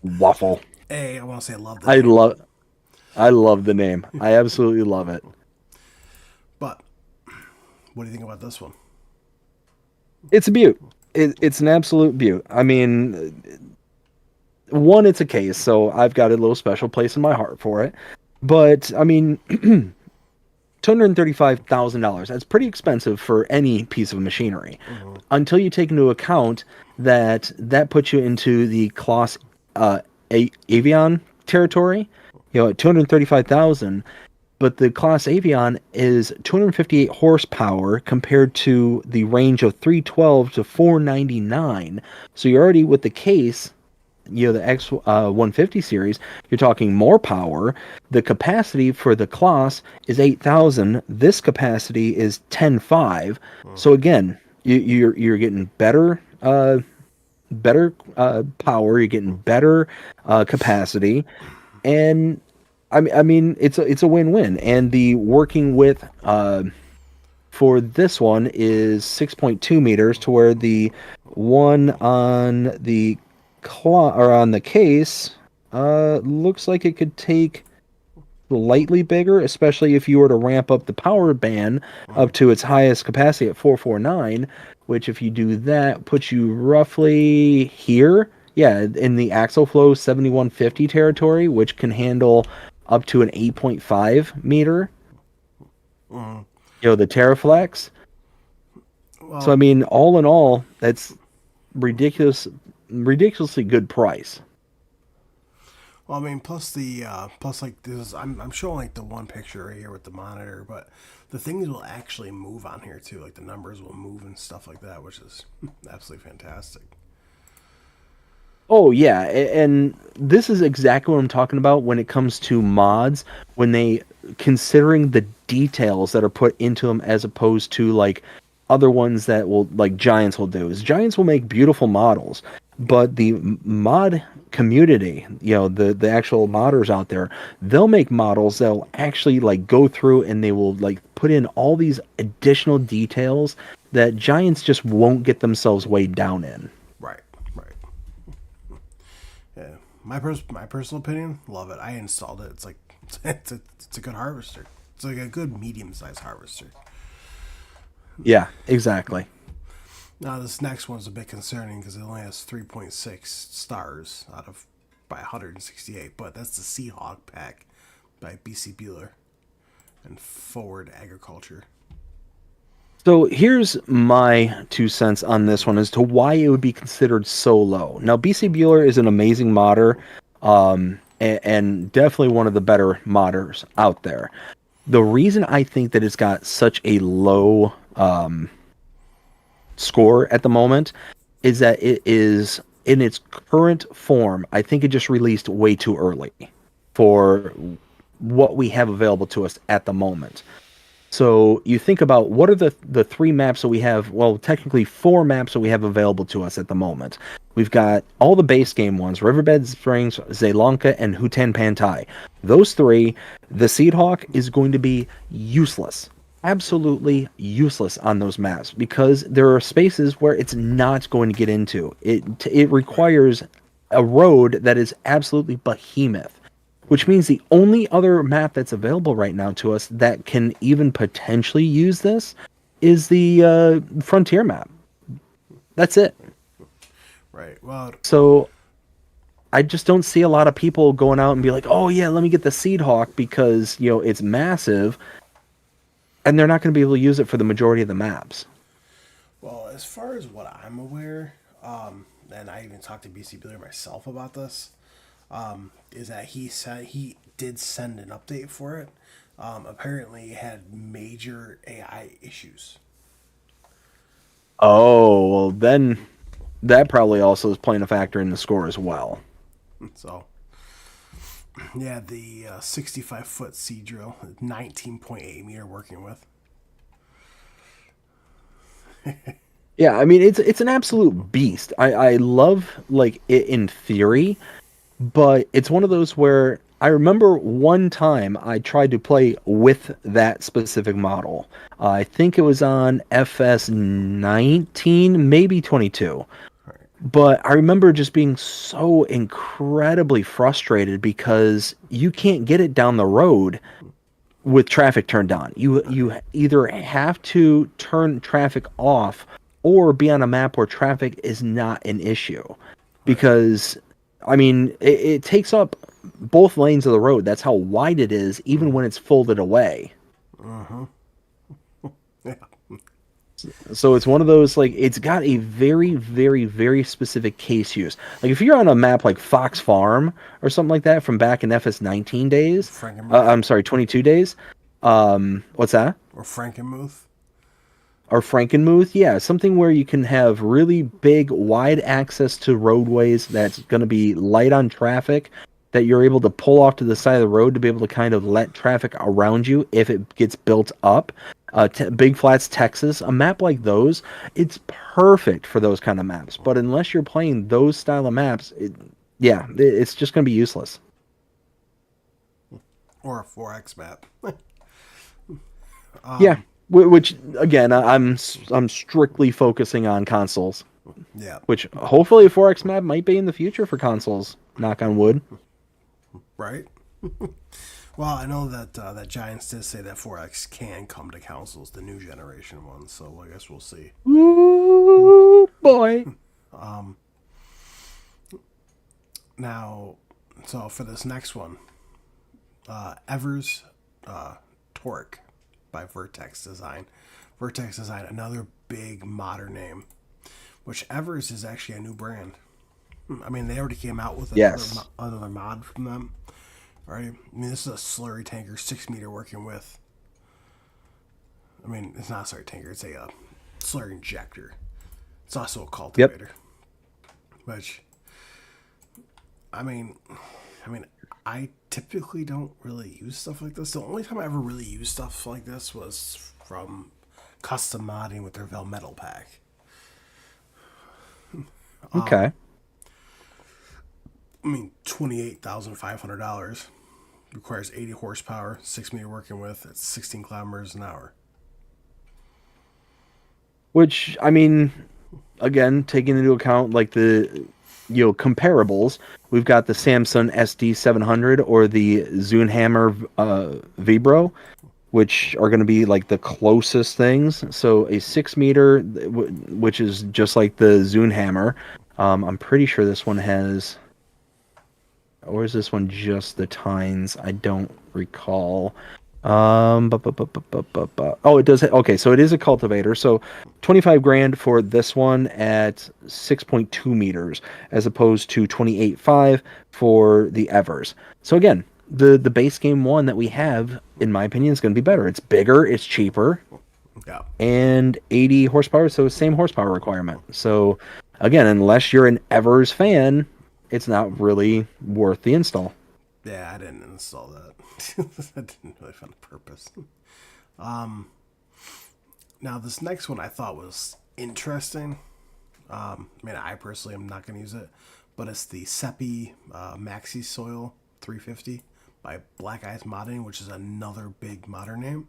Waffle. Hey, I want to say I love that. I love the name. I absolutely love it. But what do you think about this one? It's a beaut. It's an absolute beaut. I mean, one, it's a Case, so I've got a little special place in my heart for it. But I mean, $235,000. That's pretty expensive for any piece of machinery. Mm-hmm. Until you take into account that puts you into the Claas Avion territory. At $235,000, but the Claas Avion is 258 horsepower compared to the range of 312 to 499. So you're already with the case, the X 150 series, you're talking more power. The capacity for the Claas is 8,000. This capacity is 10.5. So again, you're getting better power. You're getting better capacity, and I mean it's a win-win. And the working width for this one is 6.2 meters, to where the one on the on the case looks like it could take slightly bigger, especially if you were to ramp up the power band up to its highest capacity at 449, which if you do that puts you roughly here, yeah, in the Axle Flow 7150 territory, which can handle up to an 8.5 meter. The Terraflex. Well, So I mean, all in all, that's ridiculously good price. well, I mean, plus like this, I'm showing like the one picture right here with the monitor, but the things will actually move on here too. Like the numbers will move and stuff like that, which is absolutely fantastic. Oh yeah, and this is exactly what I'm talking about when it comes to mods, when they considering the details that are put into them as opposed to like other ones that will, like Giants will do. Is Giants will make beautiful models, but the mod community, the actual modders out there, they'll make models that'll actually like go through and they will like put in all these additional details that Giants just won't get themselves weighed down in. Right, right. Yeah, my personal opinion, love it. I installed it. It's like it's a good harvester. It's like a good medium-sized harvester. Yeah, exactly. Now this next one's a bit concerning because it only has 3.6 stars out of by 168, but that's the Seahawk pack by BC Bueller and Forward Agriculture. So here's my 2 cents on this one as to why it would be considered so low. Now, BC Bueller is an amazing modder, and definitely one of the better modders out there. The reason I think that it's got such a low score at the moment is that it is in its current form. I think it just released way too early for what we have available to us at the moment. So you think about what are the three maps that we have, well, technically four maps that we have available to us at the moment. We've got all the base game ones, Riverbed Springs, Zelanka, and Hutan Pantai. Those three, the Seedhawk is going to be useless. Absolutely useless on those maps because there are spaces where it's not going to get into. It requires a road that is absolutely behemoth, which means the only other map that's available right now to us that can even potentially use this is the Frontier map. That's it. Right. Well, So I just don't see a lot of people going out and be like, oh yeah, let me get the Seedhawk because, it's massive. And they're not going to be able to use it for the majority of the maps. well, as far as what I'm aware, and I even talked to BC Bueller myself about this, is that he said he did send an update for it. Apparently, it had major AI issues. Oh, well, then that probably also is playing a factor in the score as well. So, yeah, the 65-foot sea drill, 19.8 meter working with. Yeah, I mean it's an absolute beast. I love like it in theory, but it's one of those where I remember one time I tried to play with that specific model. I think it was on FS 19, maybe 22. But I remember just being so incredibly frustrated because you can't get it down the road with traffic turned on. You either have to turn traffic off or be on a map where traffic is not an issue. Because I mean, it takes up both lanes of the road. That's how wide it is, even when it's folded away. Yeah. So it's one of those, like, it's got a very, very, very specific case use. Like if you're on a map like Fox Farm or something like that from back in FS19 days, Frankenmuth. I'm sorry, 22 days. What's that? Or Frankenmuth. Or Frankenmuth, yeah, something where you can have really big, wide access to roadways that's going to be light on traffic, that you're able to pull off to the side of the road to be able to kind of let traffic around you if it gets built up. Big Flats, Texas, a map like those, it's perfect for those kind of maps. But unless you're playing those style of maps, it's just going to be useless. Or a 4X map. Yeah. Which again, I'm strictly focusing on consoles. Yeah. Which hopefully a 4X map might be in the future for consoles. Knock on wood. Right. Well, I know that that Giants did say that 4X can come to consoles, the new generation ones. So I guess we'll see. Ooh, boy. Now, so for this next one, Evers Torque by Vertex Design. Vertex Design, another big modern name, which Evers is actually a new brand. I mean, they already came out with another mod from them. Right? I mean, this is a slurry tanker, 6 meter working with. I mean, it's not a slurry tanker, it's a slurry injector. It's also a cultivator. Which, I mean, I typically don't really use stuff like this. The only time I ever really used stuff like this was from custom modding with their Velmetal pack. Okay. I mean, $28,500. Requires 80 horsepower, 6 meter working with, at 16 kilometers an hour. Which, I mean, again, taking into account like the comparables, we've got the Samsung SD700 or the Zunhammer Vibro, which are going to be like the closest things. So a 6 meter, which is just like the Zunhammer. I'm pretty sure this one has, or is this one just the tines? I don't recall. Oh, it does. Okay, so it is a cultivator. So 25 grand for this one at 6.2 meters, as opposed to 28.5 for the Evers. So again, the base game one that we have, in my opinion, is going to be better. It's bigger, it's cheaper, Yeah. and 80 horsepower. So same horsepower requirement. So again, unless you're an Evers fan, it's not really worth the install. Yeah, I didn't install that. I didn't really find a purpose. Now, this next one I thought was interesting. I mean, I personally am not going to use it, but it's the Seppi Maxi Soil 350 by Black Eyes Modding, which is another big modern name.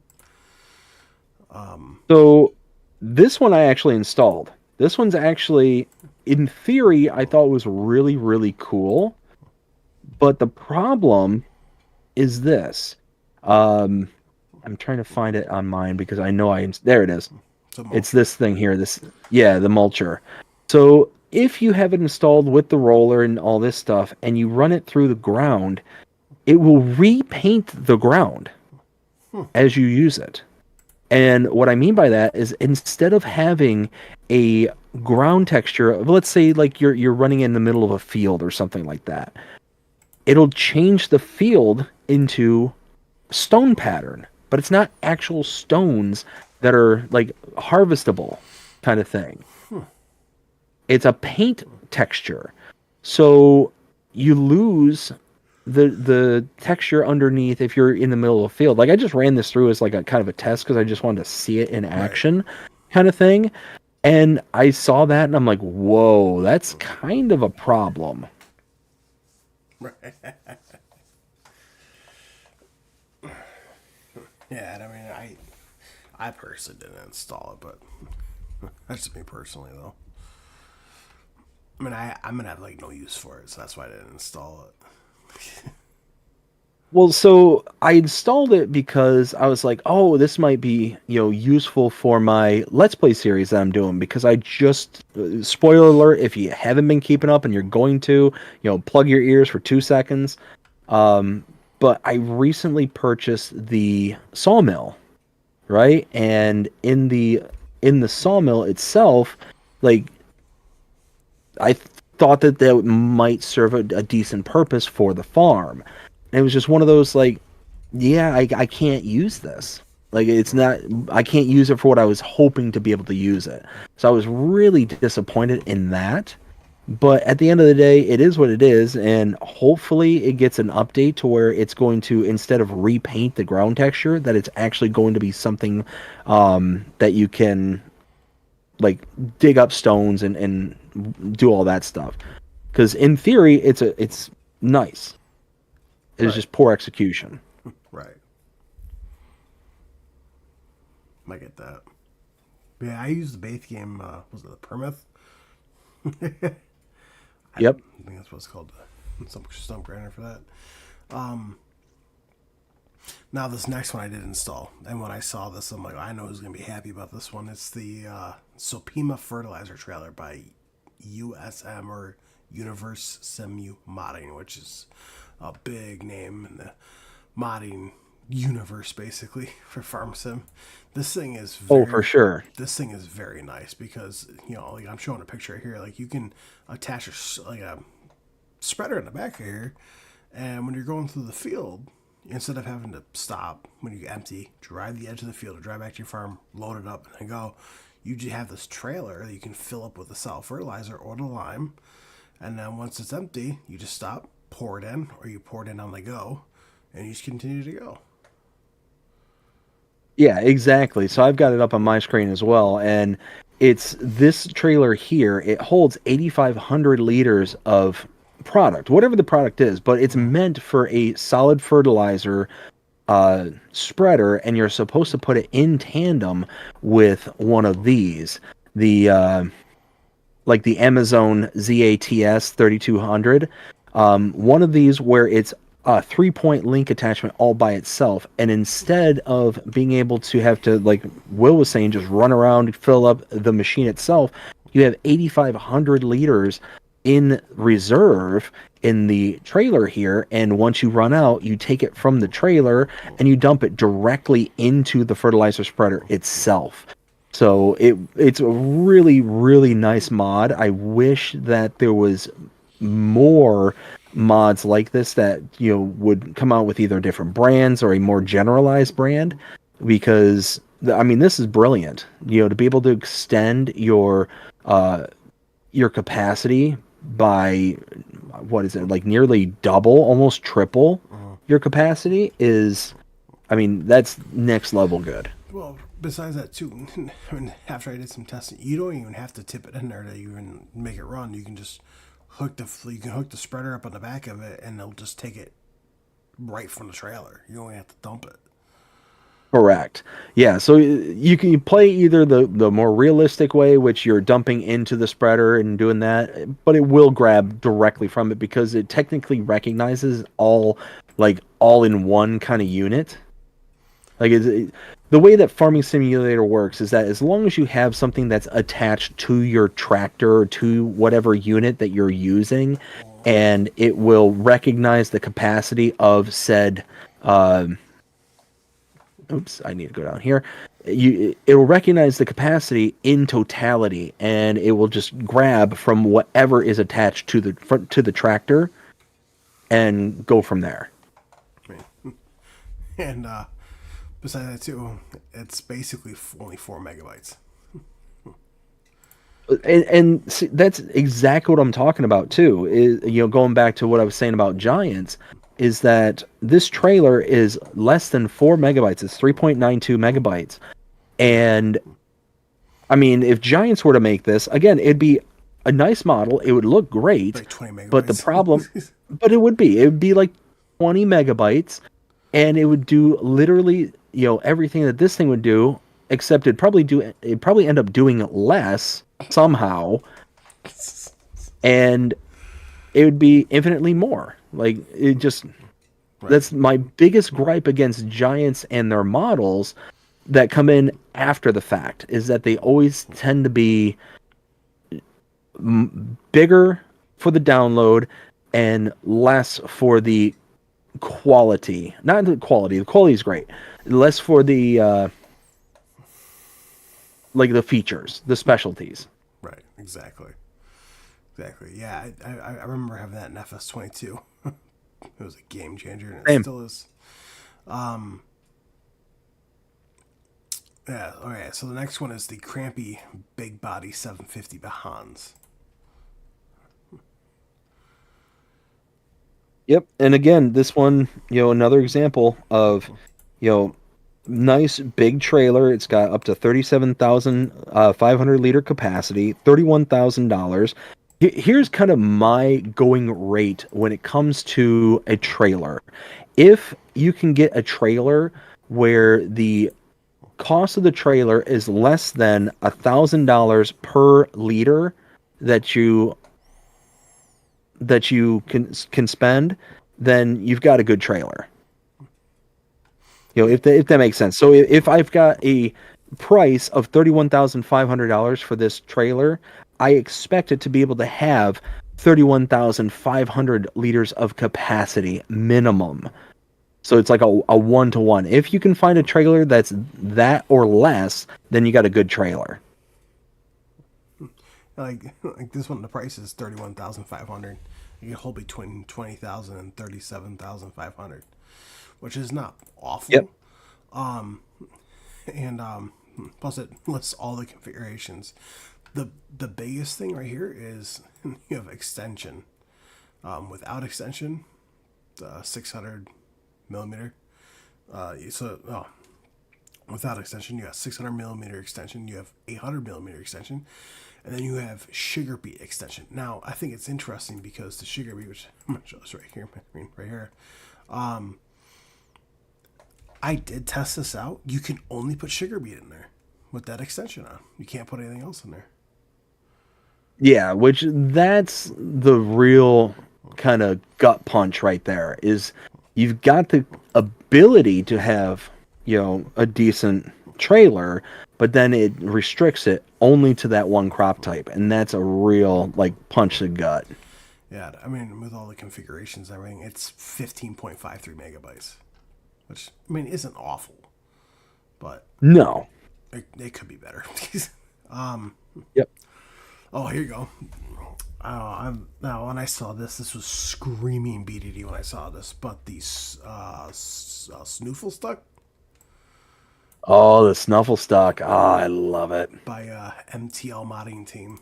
So this one I actually installed. This one's actually, in theory, I thought was really, really cool. But the problem is this. I'm trying to find it on mine because I know there it is. It's this thing here. The mulcher. So if you have it installed with the roller and all this stuff, and you run it through the ground, it will repaint the ground as you use it. And what I mean by that is, instead of having a ground texture, let's say like you're running in the middle of a field or something like that, it'll change the field into stone pattern, but it's not actual stones that are like harvestable kind of thing. It's a paint texture. So you lose the texture underneath if you're in the middle of a field. Like, I just ran this through as like a kind of a test because I just wanted to see it in action, kind of thing. And I saw that and I'm like, whoa, that's kind of a problem. Yeah, I mean, I personally didn't install it, but that's just me personally, though. I mean, I'm gonna have like no use for it, so that's why I didn't install it. Well, so I installed it because I was like, oh, this might be, useful for my Let's Play series that I'm doing, because I just, spoiler alert, if you haven't been keeping up and you're going to, plug your ears for 2 seconds. But I recently purchased the sawmill, right? And in the in the sawmill itself, like I thought that that might serve a decent purpose for the farm. And it was just one of those like, yeah, I can't use this. Like it's not, I can't use it for what I was hoping to be able to use it. So I was really disappointed in that. But at the end of the day, it is what it is, and hopefully it gets an update to where it's going to, instead of repaint the ground texture, that it's actually going to be something that you can like dig up stones and do all that stuff. Because in theory, it's nice. It's Right. just poor execution. Right. I get that. But yeah, I used the bait game. Was it the Permith? Yep. I think that's what it's called. Some stump grinder for that. Now this next one I did install, and when I saw this, I'm like, I know who's gonna be happy about this one. It's the Sopima fertilizer trailer by USM or Universe Simu Modding, which is a big name in the modding universe, basically for farm sim. This thing is Oh, for sure. this thing is very nice because like I'm showing a picture right here. Like you can attach like a spreader in the back here, and when you're going through the field, instead of having to stop when you empty, drive the edge of the field or drive back to your farm, load it up, and then go, you just have this trailer that you can fill up with the solid fertilizer or the lime, and then once it's empty, you just stop, pour it in, or you pour it in on the go, and you just continue to go. Yeah, exactly. So I've got it up on my screen as well, and it's this trailer here. It holds 8,500 liters of product, whatever the product is, but it's meant for a solid fertilizer spreader, and you're supposed to put it in tandem with one of these, the like the Amazon ZATS 3200. One of these where it's a 3-point link attachment all by itself, and instead of being able to have to, like Will was saying, just run around, fill up the machine itself, you have 8,500 liters in reserve in the trailer here, and once you run out, you take it from the trailer and you dump it directly into the fertilizer spreader itself. So it's a really, really nice mod. I wish that there was more mods like this that would come out with either different brands or a more generalized brand, because I mean this is brilliant. To be able to extend your capacity by what is it, like nearly double, almost triple your capacity is, I mean, that's next level good. Well, besides that too, I mean, after I did some testing, you don't even have to tip it in there to even make it run. You can just hook the spreader up on the back of it, and they'll just take it right from the trailer. You only have to dump it. Correct. Yeah, so you can play either the more realistic way, which you're dumping into the spreader and doing that, but it will grab directly from it because it technically recognizes all in one kind of unit. Like the way that Farming Simulator works is that as long as you have something that's attached to your tractor or to whatever unit that you're using, and it will recognize the capacity of said oops, I need to go down here. It will recognize the capacity in totality, and it will just grab from whatever is attached to the tractor, and go from there. And besides that too, it's basically only 4 megabytes. And see, that's exactly what I'm talking about too. Is going back to what I was saying about Giants, is that this trailer is less than 4 megabytes. It's 3.92 megabytes. And I mean, if Giants were to make this, again, it'd be a nice model. It would look great. Like 20 megabytes. But the problem, it would be like 20 megabytes, and it would do literally, everything that this thing would do, except it'd probably end up doing less somehow. And it would be infinitely more. Like, it just, right. That's my biggest gripe against Giants and their models that come in after the fact, is that they always tend to be bigger for the download and less for the quality. Not the quality is great. Less for the like the features, the specialties. Right. Exactly. Exactly. Yeah, I remember having that in FS22. It was a game changer, and it Same. still is. Yeah. All right. So the next one is the Crampy Big Body 750 by Hans. Yep. And again, this one, another example of, you know, nice big trailer. It's got up to 37,500 liter capacity, $31,000. Here's kind of my going rate when it comes to a trailer. If you can get a trailer where the cost of the trailer is less than $1,000 per liter that you can spend, then you've got a good trailer. If that makes sense. So if I've got a price of $31,500 for this trailer, I expect it to be able to have 31,500 liters of capacity minimum. So it's like a 1-to-1. If you can find a trailer that's that or less, then you got a good trailer. Like this one, the price is 31,500. You can hold between 20,000 and 37,500, which is not awful. Yep. And plus it lists all the configurations. The biggest thing right here is you have extension. Without extension, 600 millimeter. Without extension, you have 600 millimeter extension. You have 800 millimeter extension, and then you have sugar beet extension. Now, I think it's interesting because the sugar beet, which I'm gonna show this right here, right here. I did test this out. You can only put sugar beet in there with that extension on. You can't put anything else in there. Yeah, which that's the real kind of gut punch right there, is you've got the ability to have, a decent trailer, but then it restricts it only to that one crop type, and that's a real punch to the gut. Yeah, I mean, with all the configurations and everything, it's 15.53 megabytes, which isn't awful, but No. it could be better. Yep. Oh, here you go. Now when I saw this was screaming BDD when I saw this, but the Snoofle Stuck Oh, the Snuffle Stock. Ah, I love it. by MTL Modding Team,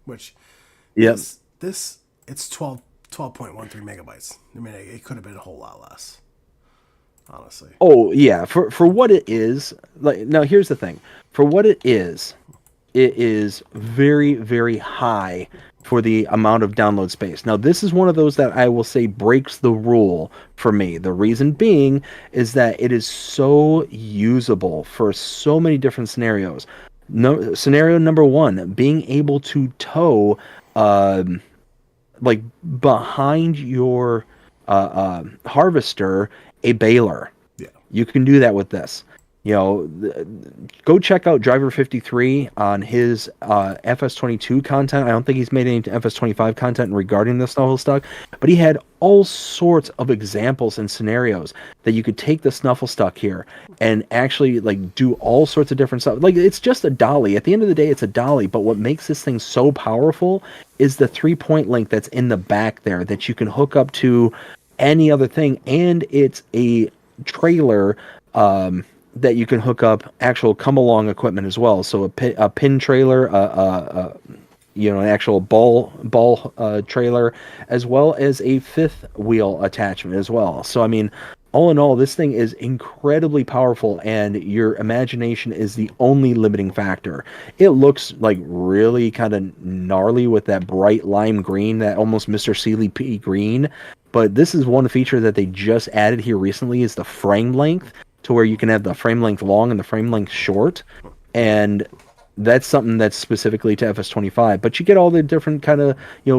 which Yep. this it's 12.13 megabytes. It could have been a whole lot less, honestly. Oh, yeah. For what it is, now here's the thing. For what it is very, very high for the amount of download space. Now, this is one of those that I will say breaks the rule for me. The reason being is that it is so usable for so many different scenarios. No, scenario number one, being able to tow behind your harvester a baler. Yeah. You can do that with this. Go check out Driver 53 on his FS22 content. I don't think he's made any FS25 content regarding the Snuffle Stock, but he had all sorts of examples and scenarios that you could take the Snuffle Stock here and actually do all sorts of different stuff. It's just a dolly. At the end of the day, it's a dolly, but what makes this thing so powerful is the 3-point link that's in the back there that you can hook up to any other thing, and it's a trailer that you can hook up actual come-along equipment as well. So a pin trailer, an actual ball trailer, as well as a fifth wheel attachment as well. So, all in all, this thing is incredibly powerful, and your imagination is the only limiting factor. It looks really kind of gnarly with that bright lime green, that almost Mr. Sealy P green. But this is one feature that they just added here recently, is the frame length, to where you can have the frame length long and the frame length short, and that's something that's specifically to FS25. But you get all the different kind of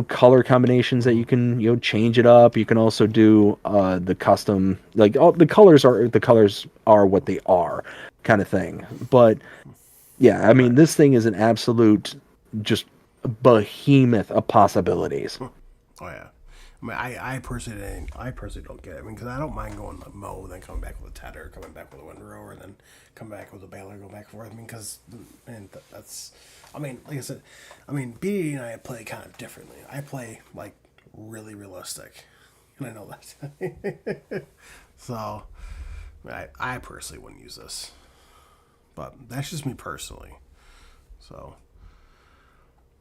color combinations that you can change it up. You can also do the custom, all the colors are what they are kind of thing. But yeah, this thing is an absolute just behemoth of possibilities. Oh yeah, I mean, I personally don't get it. I mean, because I don't mind going to mow, then coming back with a tether, coming back with a windrower, and then come back with a baler, go back and forth. I mean, because man, that's. I mean, like I said, I mean, BDD and I play kind of differently. I play like really realistic, and I know that. So, I personally wouldn't use this, but that's just me personally. So,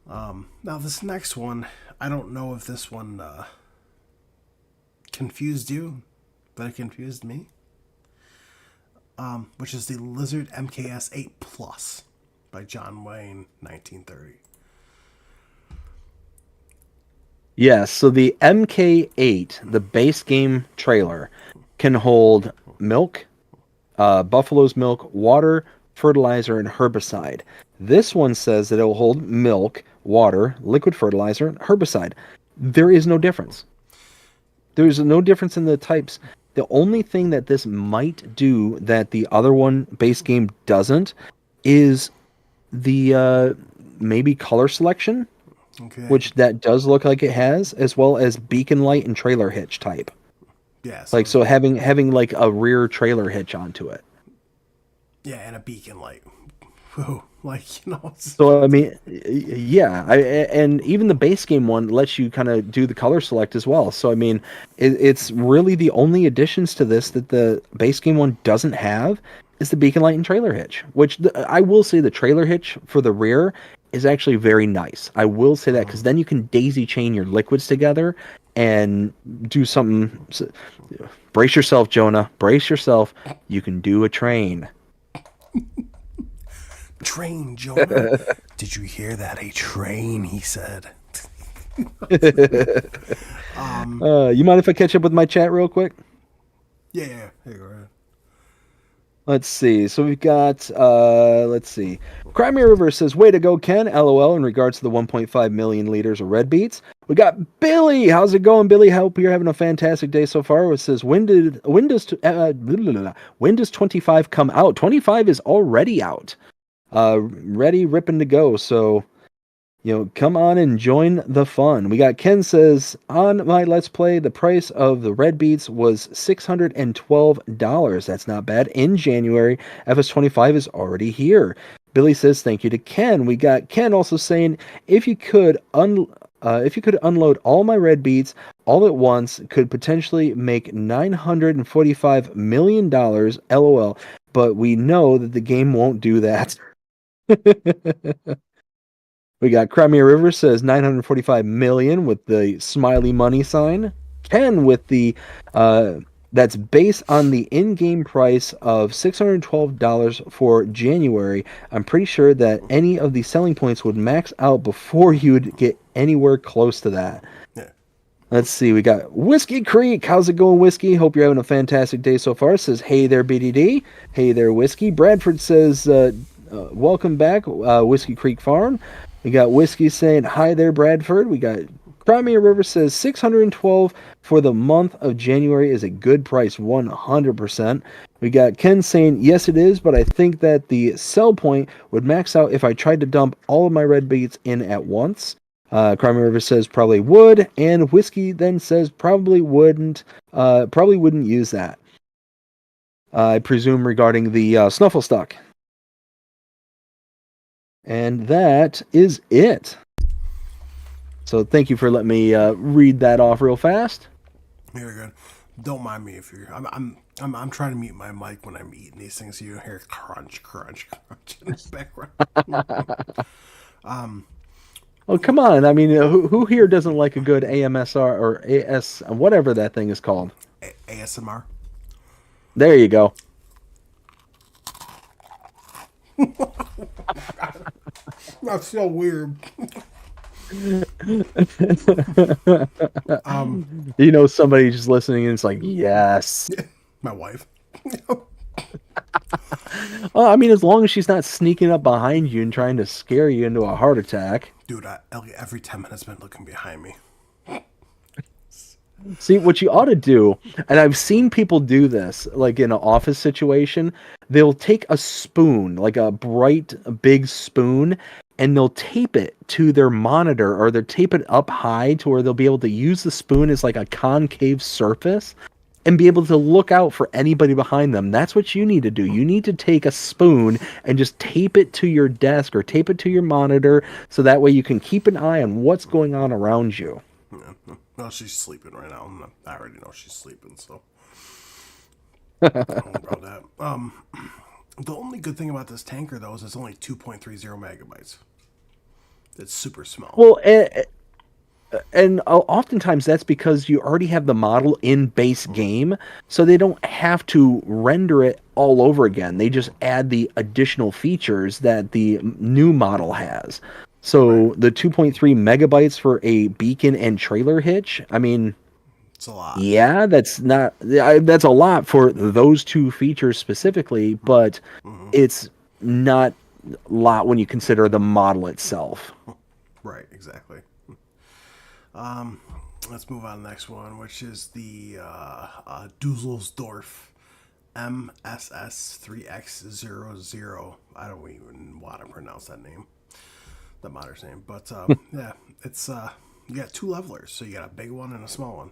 now this next one, I don't know if this one confused you, but it confused me. Which is the Lizard MKS 8 Plus by John Wayne, 1930. Yes, so the MK8, the base game trailer, can hold milk, buffalo's milk, water, fertilizer, and herbicide. This one says that it will hold milk, water, liquid fertilizer, and herbicide. There is no difference. There's no difference in the types. The only thing that this might do that the other one, base game, doesn't is the maybe color selection, Okay. which that does look like it has, as well as beacon light and trailer hitch type. Yeah. Like, so having like a rear trailer hitch onto it. Yeah, and a beacon light. Whoa. Like, you know. So, I mean, yeah. And even the base game one lets you kind of do the color select as well. So, I mean, it's really the only additions to this that the base game one doesn't have is the beacon light and trailer hitch, which I will say the trailer hitch for the rear is actually very nice. I will say that because then you can daisy chain your liquids together and do something. Brace yourself, Jonah. Brace yourself. You can do a train. Train, Jonah. Did you hear that? A train, he said. You mind if I catch up with my chat real quick? Yeah. Hey, go ahead. Let's see. So we've got, let's see. Crimea River says, way to go, Ken. LOL in regards to the 1.5 million liters of red beets. We got Billy. How's it going, Billy? Hope you're having a fantastic day so far. It says, when does 25 come out? 25 is already out. Ready, ripping to go. So, you know, come on and join the fun. We got Ken says, on my Let's Play, the price of the red beets was $612. That's not bad. In January, FS25 is already here. Billy says, thank you to Ken. We got Ken also saying, if you could unload all my red beets all at once, could potentially make $945 million, LOL. But we know that the game won't do that. We got Crimea River says 945 million with the smiley money sign. Ken with the that's based on the in-game price of $612 for January. I'm pretty sure that any of the selling points would max out before you would get anywhere close to that. Yeah. Let's see. We got Whiskey Creek. How's it going, Whiskey? Hope you're having a fantastic day so far. Says, hey there, BDD. Hey there, Whiskey. Bradford says, welcome back, Whiskey Creek Farm. We got Whiskey saying, hi there, Bradford. We got Crimea River says, $612 for the month of January is a good price, 100%. We got Ken saying, yes, it is, but I think that the sell point would max out if I tried to dump all of my red beets in at once. Crimea River says, probably would, and Whiskey then says, probably wouldn't use that. I presume regarding the Snufflestock. And that is it. So thank you for letting me read that off real fast. Very good. Don't mind me if you're. I'm trying to mute my mic when I'm eating these things, so you hear crunch, crunch, crunch in the background. Oh, come on. I mean, who here doesn't like a good AMSR or AS, whatever that thing is called? ASMR. There you go. That's so weird. You know, somebody just listening and it's like, yes. My wife. Well, I mean, as long as she's not sneaking up behind you and trying to scare you into a heart attack. Dude, every 10 minutes been looking behind me. See, what you ought to do, and I've seen people do this, like in an office situation, they'll take a spoon, like a bright, big spoon, and they'll tape it to their monitor, or they'll tape it up high to where they'll be able to use the spoon as like a concave surface and be able to look out for anybody behind them. That's what you need to do. You need to take a spoon and just tape it to your desk or tape it to your monitor, so that way you can keep an eye on what's going on around you. Yeah. Well, she's sleeping right now. I already know she's sleeping, so I don't know about that. The only good thing about this tanker, though, is it's only 2.30 megabytes. It's super small. Well, and oftentimes that's because you already have the model in base game, so they don't have to render it all over again. They just add the additional features that the new model has. So the 2.3 megabytes for a beacon and trailer hitch, I mean, It's a lot. yeah, that's a lot for those two features specifically, but it's not a lot when you consider the model itself. Right, exactly. Let's move on to the next one, which is the Dusseldorf MSS3X00. I don't even want to pronounce that name, the modder's name, but yeah, it's you got two levelers, so you got a big one and a small one.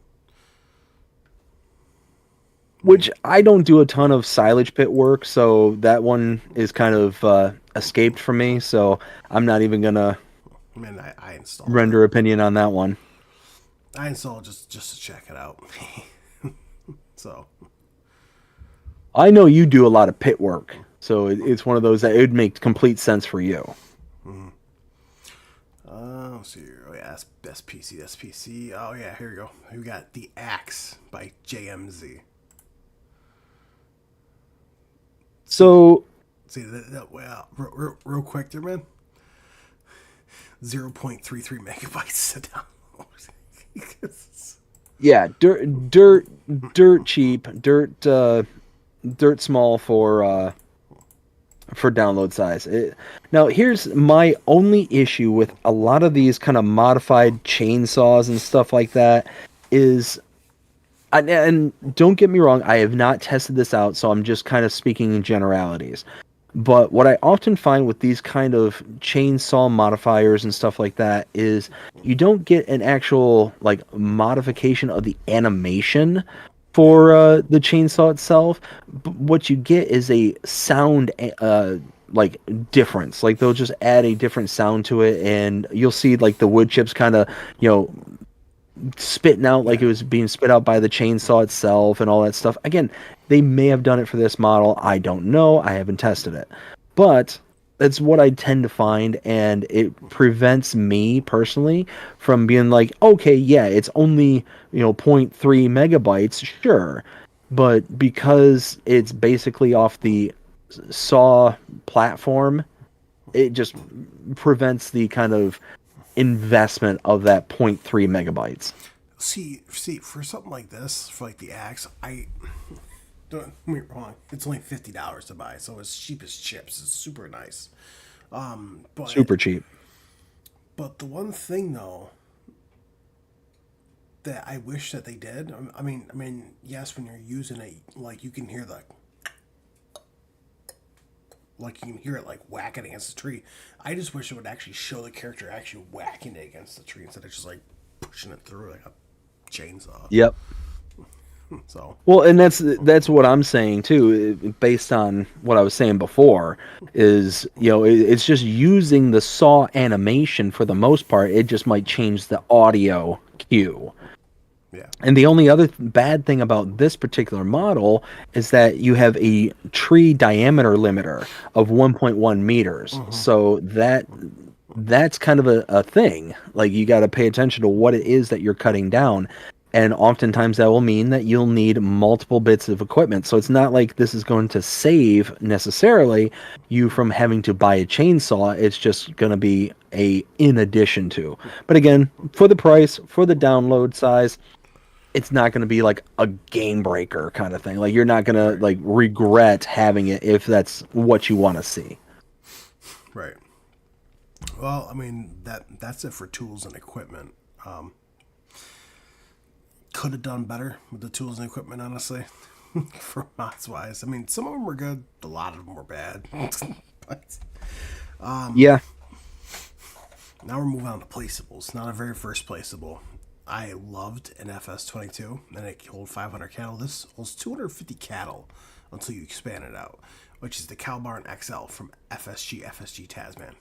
Which I don't do a ton of silage pit work, so that one is kind of escaped from me, so I'm not even gonna I mean, I installed render opinion on that one. I installed just to check it out. So I know you do a lot of pit work, so it's one of those that it would make complete sense for you. let's see here. Oh yeah, that's PC. That's PC. Oh yeah, here we go. We got the Axe by JMZ. So See that well, real quick there, man. 0.33 megabytes to download. yeah, dirt cheap, dirt small for download size. Now, here's my only issue with a lot of these kind of modified chainsaws and stuff like that is, and don't get me wrong, I have not tested this out, so I'm just kind of speaking in generalities. But what I often find with these kind of chainsaw modifiers and stuff like that is you don't get an actual like modification of the animation for the chainsaw itself. But what you get is a sound like difference. Like they'll just add a different sound to it, and you'll see like the wood chips kind of spitting out like it was being spit out by the chainsaw itself and all that stuff. Again, they may have done it for this model. I don't know. I haven't tested it. But that's what I tend to find, and it prevents me personally from being like, okay, yeah, it's only, 0.3 megabytes, sure. But because it's basically off the saw platform, it just prevents the kind of investment of that 0.3 megabytes. See, for something like this, for like the Axe, don't get me wrong, it's only $50 to buy, so it's cheap as chips. It's super nice. But Super cheap. But the one thing though that I wish that they did, I mean, yes, when you're using it, like you can hear it like whacking against the tree. I just wish it would actually show the character actually whacking it against the tree instead of just like pushing it through like a chainsaw. Yep. So Well, and that's what I'm saying too, based on what I was saying before, is it's just using the saw animation for the most part. It just might change the audio cue. yeah, And the only other bad thing about this particular model is that you have a tree diameter limiter of 1.1 meters. So that's kind of a thing. Like you got to pay attention to what it is that you're cutting down. And oftentimes that will mean that you'll need multiple bits of equipment. So it's not like this is going to save necessarily you from having to buy a chainsaw. It's just going to be in addition to. But again, for the price, for the download size, it's not going to be like a game breaker kind of thing. Like you're not going to like regret having it if that's what you want to see. right. Well, I mean that's it for tools and equipment. Could have done better with the tools and equipment, honestly. For mods wise, I mean, some of them were good, a lot of them were bad. But Yeah. Now we're moving on to placeables. Not a very first placeable. I loved an FS22, and it holds 500 cattle. This holds 250 cattle until you expand it out, which is the Cow Barn XL from FSG Tasman.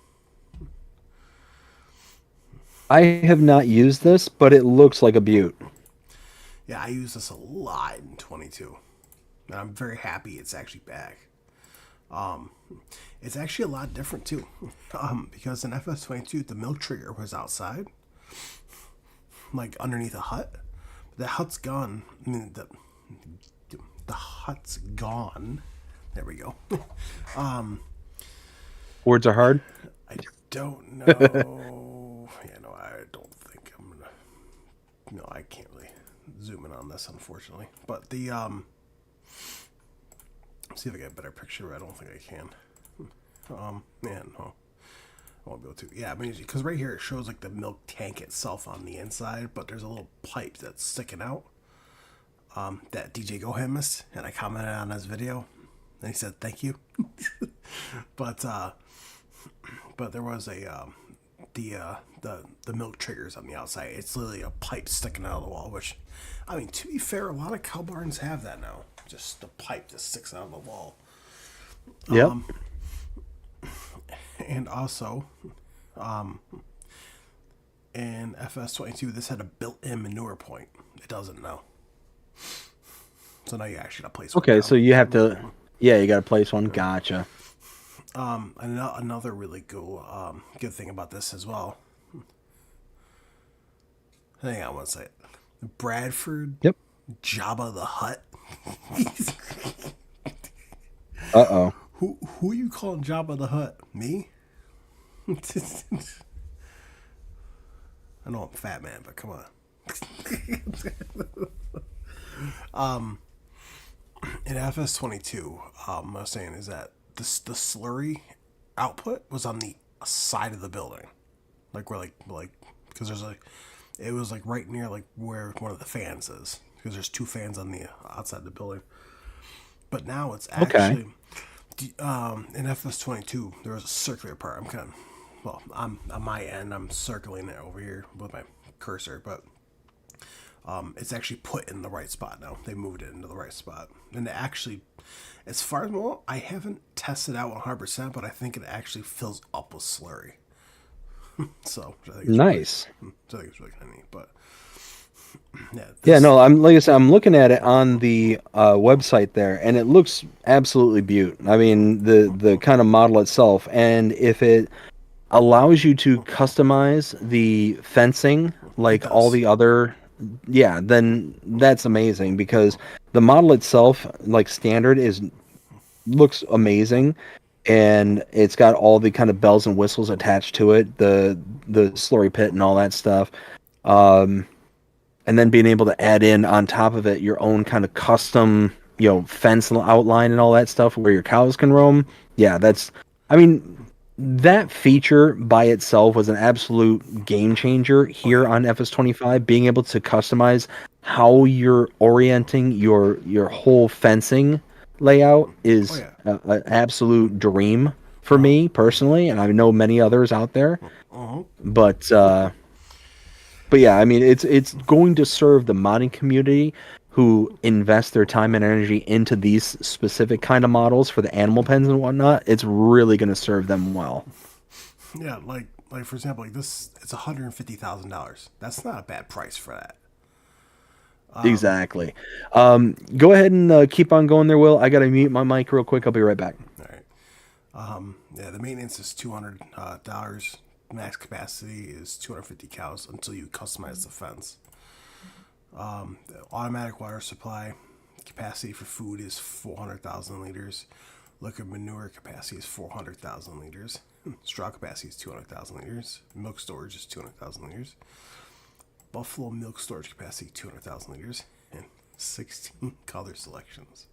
I have not used this, but it looks like a beaut. Yeah, I use this a lot in 22, and I'm very happy it's actually back. It's actually a lot different too, because in FS22 the milk trigger was outside, like underneath a hut. The hut's gone. I mean, the hut's gone. There we go. Words are hard. I don't know. Yeah, no, I don't think I'm gonna. No, I can't really zoom in on this, unfortunately. But the see if I get a better picture. I don't think I can. Man, no, I won't be able to. Yeah, I mean, because right here it shows like the milk tank itself on the inside, but there's a little pipe that's sticking out. That DJ Gohan missed, and I commented on his video, and he said thank you. but there was a the milk triggers on the outside. It's literally a pipe sticking out of the wall, which, I mean, to be fair, a lot of cow barns have that now. Just the pipe that sticks out of the wall. Yep. And also, in FS22, this had a built-in manure point. It doesn't now. So now you actually got to place one. Okay, down. so you have to, yeah, you got to place one. Gotcha. Another really cool, good thing about this as well. Hang on one second. Bradford. Yep. Jabba the Hutt. Uh-oh. Who you calling Jabba the Hutt? Me? I know I'm a fat man, but come on. In FS22, I was saying is that the slurry output was on the side of the building, like where like because there's it was like right near like where one of the fans is, because there's two fans on the outside of the building. But now it's actually in FS22 there was a circular part. I'm on my end. I'm circling it over here with my cursor, but it's actually put in the right spot now. They moved it into the right spot, and it actually, as far as I haven't tested out 100%, but I think it actually fills up with slurry. So I think it's Nice. Really, I think it's really kind of neat. But Yeah, no, I'm like I said, I'm looking at it on the website there, and it looks absolutely beaut. I mean, the kind of model itself, and if it allows you to customize the fencing like all the other, yeah, then that's amazing, because the model itself, like standard, looks amazing, and it's got all the kind of bells and whistles attached to it, the slurry pit and all that stuff. And then being able to add in on top of it your own kind of custom, fence outline and all that stuff where your cows can roam. Yeah, I mean, that feature by itself was an absolute game changer here on FS25. Being able to customize how you're orienting your whole fencing layout is an absolute dream for me personally, and I know many others out there. But yeah, I mean, it's going to serve the modding community who invest their time and energy into these specific kind of models for the animal pens and whatnot. It's really going to serve them well. Yeah, like for example, like this, it's $150,000. That's not a bad price for that. Exactly. Go ahead and keep on going there, Will. I got to mute my mic real quick. I'll be right back. All right. Yeah, the maintenance is $200. Max capacity is 250 cows until you customize the fence. The automatic water supply capacity for food is 400,000 liters. Liquid manure capacity is 400,000 liters. Straw capacity is 200,000 liters. Milk storage is 200,000 liters. Buffalo milk storage capacity 200,000 liters, and 16 color selections.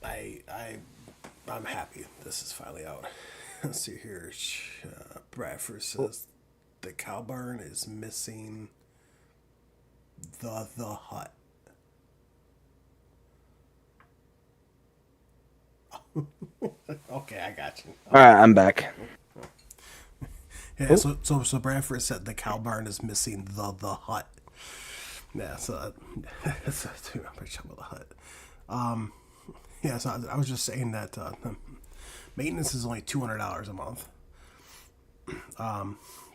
I'm happy this is finally out. Let's see here. Bradford says the cow barn is missing the hut. Okay, I got you. All right, I'm back. Yeah, Oh, so Bradford said the cow barn is missing the hut. Yeah, so that's too much about the hut. Yeah, so I was just saying that maintenance is only $200 a month.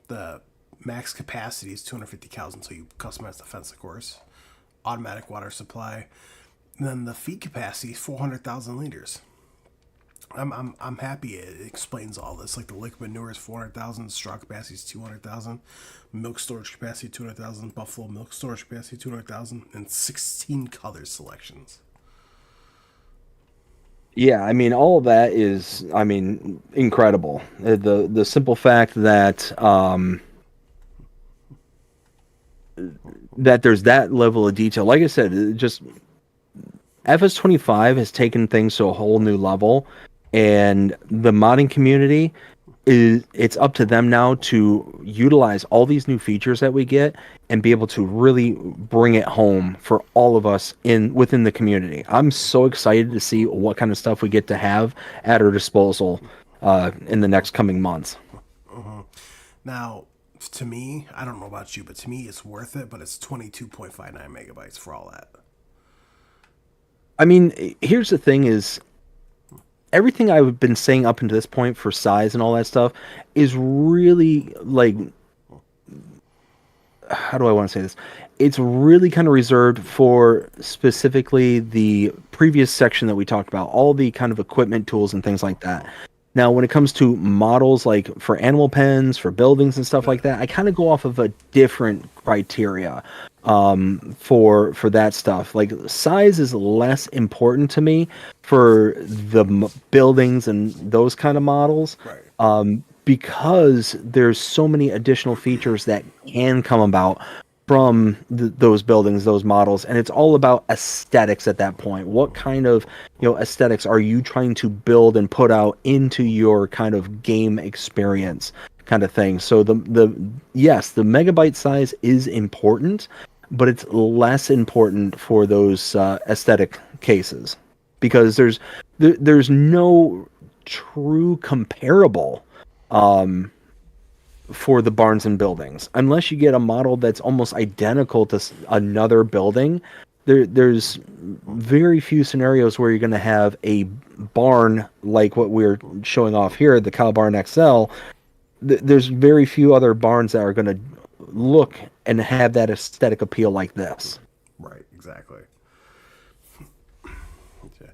The max capacity is 250 cows until you customize the fence, of course. Automatic water supply. And then the feed capacity is 400,000 liters. I'm happy it explains all this. Like the liquid manure is 400,000, straw capacity is 200,000, milk storage capacity 200,000, buffalo milk storage capacity 200,000, and 16 color selections. yeah. I mean, all of that is, I mean, incredible. The simple fact that there's that level of detail. Like I said, it just FS25 has taken things to a whole new level, and the modding community is it's up to them now to utilize all these new features that we get and be able to really bring it home for all of us in within the community. I'm so excited to see what kind of stuff we get to have at our disposal in the next coming months. Now, to me, I don't know about you, but to me, it's worth it. But it's 22.59 megabytes for all that. I mean, here's the thing is everything I've been saying up until this point for size and all that stuff is really like, how do I want to say this? It's really kind of reserved for specifically the previous section that we talked about, all the kind of equipment tools and things like that. Now, when it comes to models like for animal pens, for buildings and stuff like that, I kind of go off of a different criteria for that stuff. Like size is less important to me for the buildings and those kind of models. Right. Because there's so many additional features that can come about from those buildings, those models, and it's all about aesthetics at that point. What kind of aesthetics are you trying to build and put out into your kind of game experience, kind of thing? So the yes, the megabyte size is important, but it's less important for those aesthetic cases because there's no true comparable for the barns and buildings unless you get a model that's almost identical to another building. There's very few scenarios where you're going to have a barn like what we're showing off here, the Cow Barn XL. There's very few other barns that are going to look and have that aesthetic appeal like this. Right. Exactly. Okay.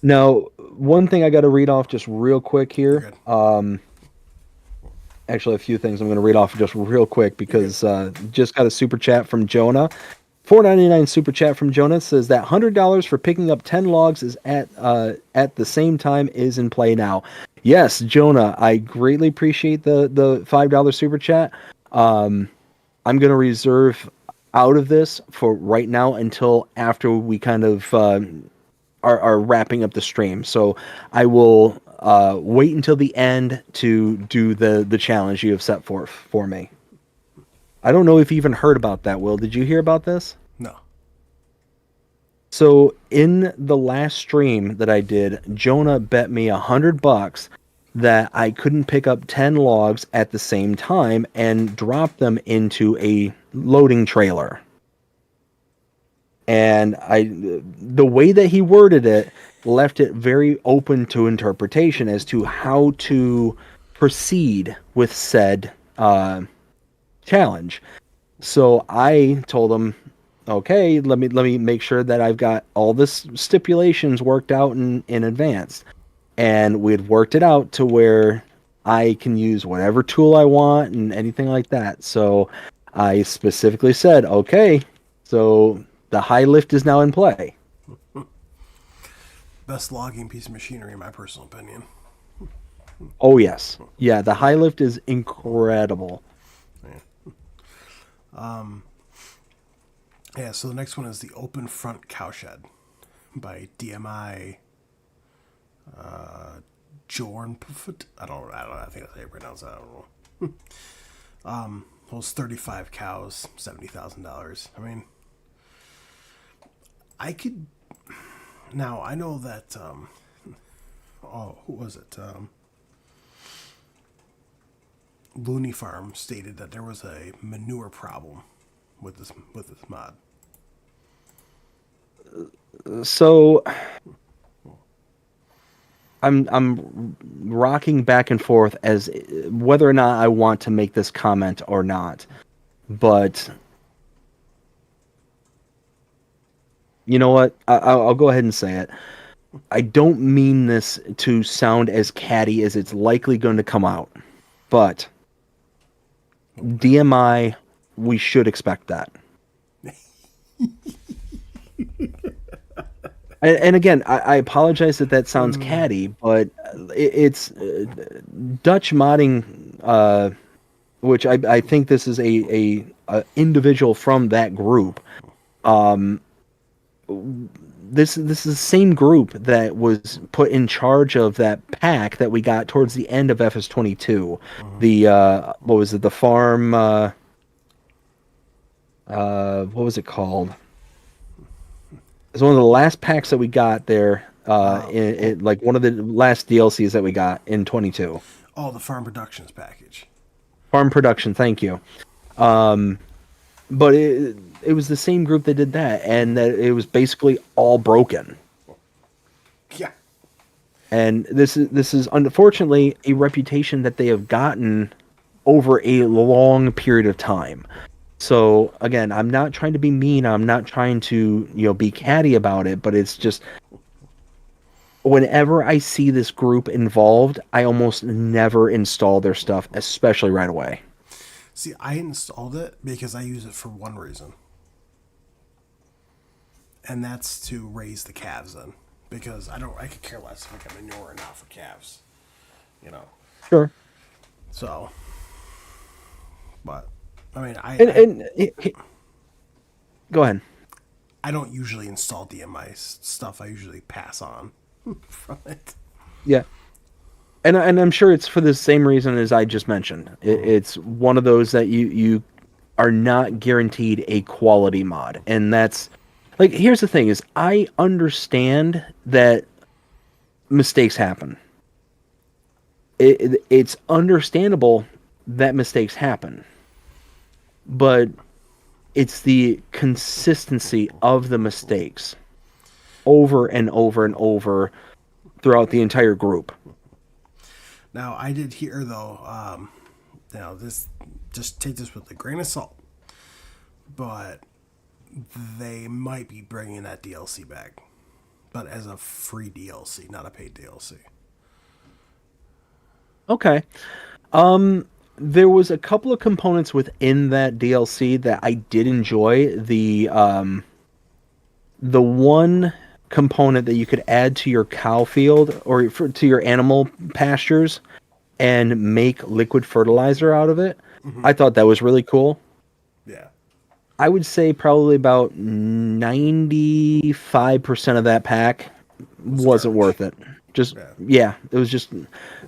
Now, one thing I got to read off just real quick here. Actually, a few things I'm going to read off just real quick because just got a super chat from Jonah. $4.99 super chat from Jonah says that $100 for picking up 10 logs is at the same time is in play now. Yes, Jonah, I greatly appreciate the $5 super chat. I'm going to reserve out of this for right now until after we kind of are wrapping up the stream. So I will wait until the end to do the challenge you have set forth for me. I don't know if you even heard about that, Will. Did you hear about this? No. So in the last stream that I did, Jonah bet me $100 that I couldn't pick up 10 logs at the same time and drop them into a loading trailer. And the way that he worded it left it very open to interpretation as to how to proceed with said challenge. So I told him, okay, let me make sure that I've got all this stipulations worked out in advance. And we'd worked it out to where I can use whatever tool I want and anything like that. So I specifically said, okay, so the high lift is now in play. Best logging piece of machinery, in my personal opinion. Oh, yes. Yeah, the high lift is incredible. Yeah, so the next one is the Open Front Cowshed by DMI Jornpfut. I don't know. I think that's how you pronounce that. I don't know. Holds 35 cows, $70,000. I mean, I could. Now, I know that. Who was it? Looney Farm stated that there was a manure problem with this mod. So I'm rocking back and forth as whether or not I want to make this comment or not. But you know what? I'll go ahead and say it. I don't mean this to sound as catty as it's likely going to come out, but DMI, we should expect that. And again, I apologize that sounds catty, but it's Dutch modding, which I think this is a individual from that group. This is the same group that was put in charge of that pack that we got towards the end of FS22. The what was it? The farm. What was it called? It's one of the last packs that we got there. In like one of the last DLCs that we got in 22. Oh, the Farm Productions package. Farm Production. Thank you. But it was the same group that did that, and that it was basically all broken. Yeah. And this is unfortunately a reputation that they have gotten over a long period of time. So again, I'm not trying to be mean. I'm not trying to be catty about it, but it's just whenever I see this group involved, I almost never install their stuff, especially right away. See, I installed it because I use it for one reason. And that's to raise the calves in. Because I could care less if I got manure or not for calves. Sure. So, but, I mean, go ahead. I don't usually install DMI stuff. I usually pass on from it. Yeah. And I'm sure it's for the same reason as I just mentioned. It's one of those that you are not guaranteed a quality mod. And that's, like, here's the thing is, I understand that mistakes happen. It's understandable that mistakes happen. But it's the consistency of the mistakes over and over and over throughout the entire group. Now, I did hear, though, this, just take this with a grain of salt, but they might be bringing that DLC back, but as a free DLC, not a paid DLC. Okay. There was a couple of components within that DLC that I did enjoy. The one component that you could add to your cow field or to your animal pastures and make liquid fertilizer out of it. Mm-hmm. I thought that was really cool. Yeah. I would say probably about 95% of that pack wasn't worth it. Just, yeah, it was just,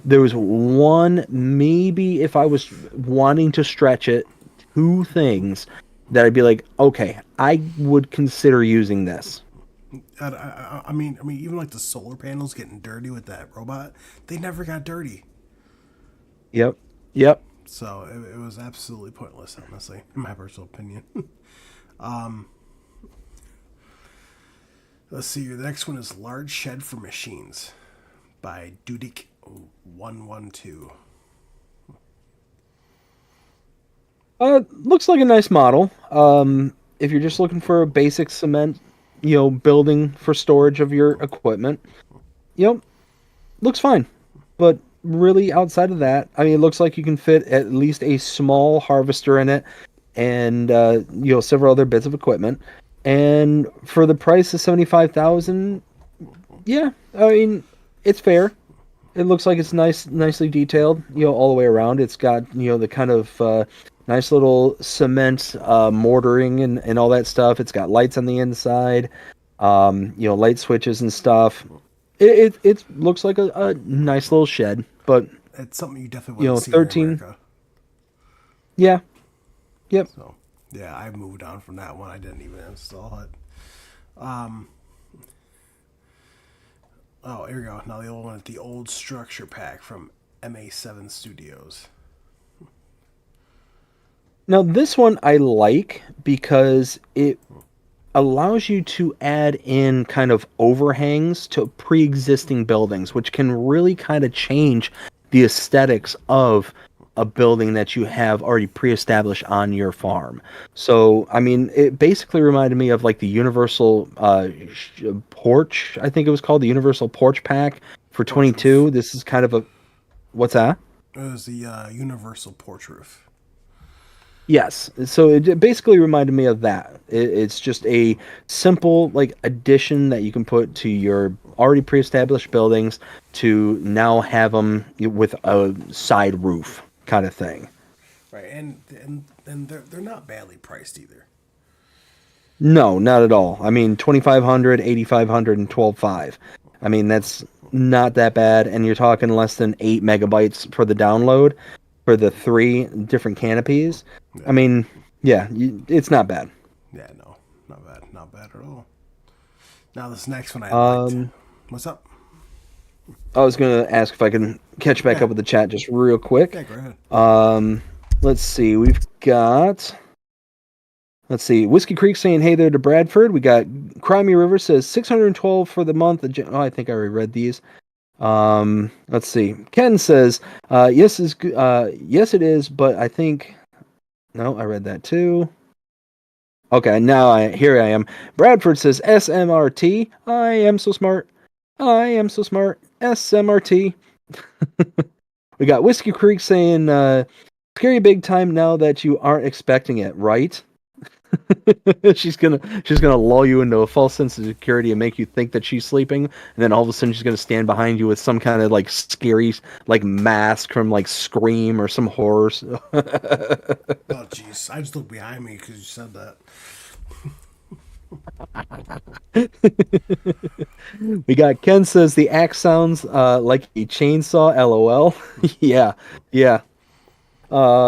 there was one, maybe if I was wanting to stretch it, two things that I'd be like, okay, I would consider using this. I mean, even like the solar panels getting dirty with that robot, they never got dirty. Yep. So it was absolutely pointless, honestly, in my personal opinion. Let's see here. The next one is Large Shed for Machines by Dudik 112. Looks like a nice model. If you're just looking for a basic cement, building for storage of your equipment, looks fine. But really, outside of that, I mean, it looks like you can fit at least a small harvester in it, and several other bits of equipment. And for the price of $75,000, yeah, I mean, it's fair. It looks like it's nicely detailed, all the way around. It's got the kind of nice little cement mortaring and all that stuff. It's got lights on the inside, light switches and stuff. It looks like a nice little shed, but it's something you definitely want to see 13. in America. Yeah. Yep. So yeah, I moved on from that one. I didn't even install it. Oh, here we go. Now the old one, the old structure pack from MA7 Studios. Now, this one I like because it allows you to add in kind of overhangs to pre-existing buildings, which can really kind of change the aesthetics of a building that you have already pre-established on your farm. So, I mean, it basically reminded me of like the Universal Porch, I think it was called the Universal Porch Pack for Porch 22. roof. This is kind of a, what's that? It was the universal porch roof. Yes. So it basically reminded me of that. It's just a simple like addition that you can put to your already pre-established buildings to now have them with a side roof kind of thing. Right, and they're not badly priced either. No, not at all. I mean, 2,500, 8,500, and 12.5. I mean, that's not that bad, and you're talking less than 8 megabytes for the download for the 3 different canopies. Yeah. I mean, yeah, it's not bad. Yeah, no, not bad at all. Now this next one I liked. What's up? I was going to ask if I can catch back Yeah. up with the chat just real quick. Yeah, go ahead. Let's see. We've got... Let's see. Whiskey Creek saying, hey there to Bradford. We got Crimey River says 612 for the month. Oh, I think I already read these. Let's see. Ken says, yes, yes, it is, but I think... No, I read that too. Okay, here I am. Bradford says, SMRT. I am so smart. I am so smart. SMRT. We got Whiskey Creek saying, scary big time now that you aren't expecting it, right? she's gonna lull you into a false sense of security and make you think that she's sleeping, and then all of a sudden she's gonna stand behind you with some kind of like scary like mask from like Scream or some horror. Oh, jeez, I just looked behind me because you said that. We got Ken says the axe sounds like a chainsaw. LOL. Yeah.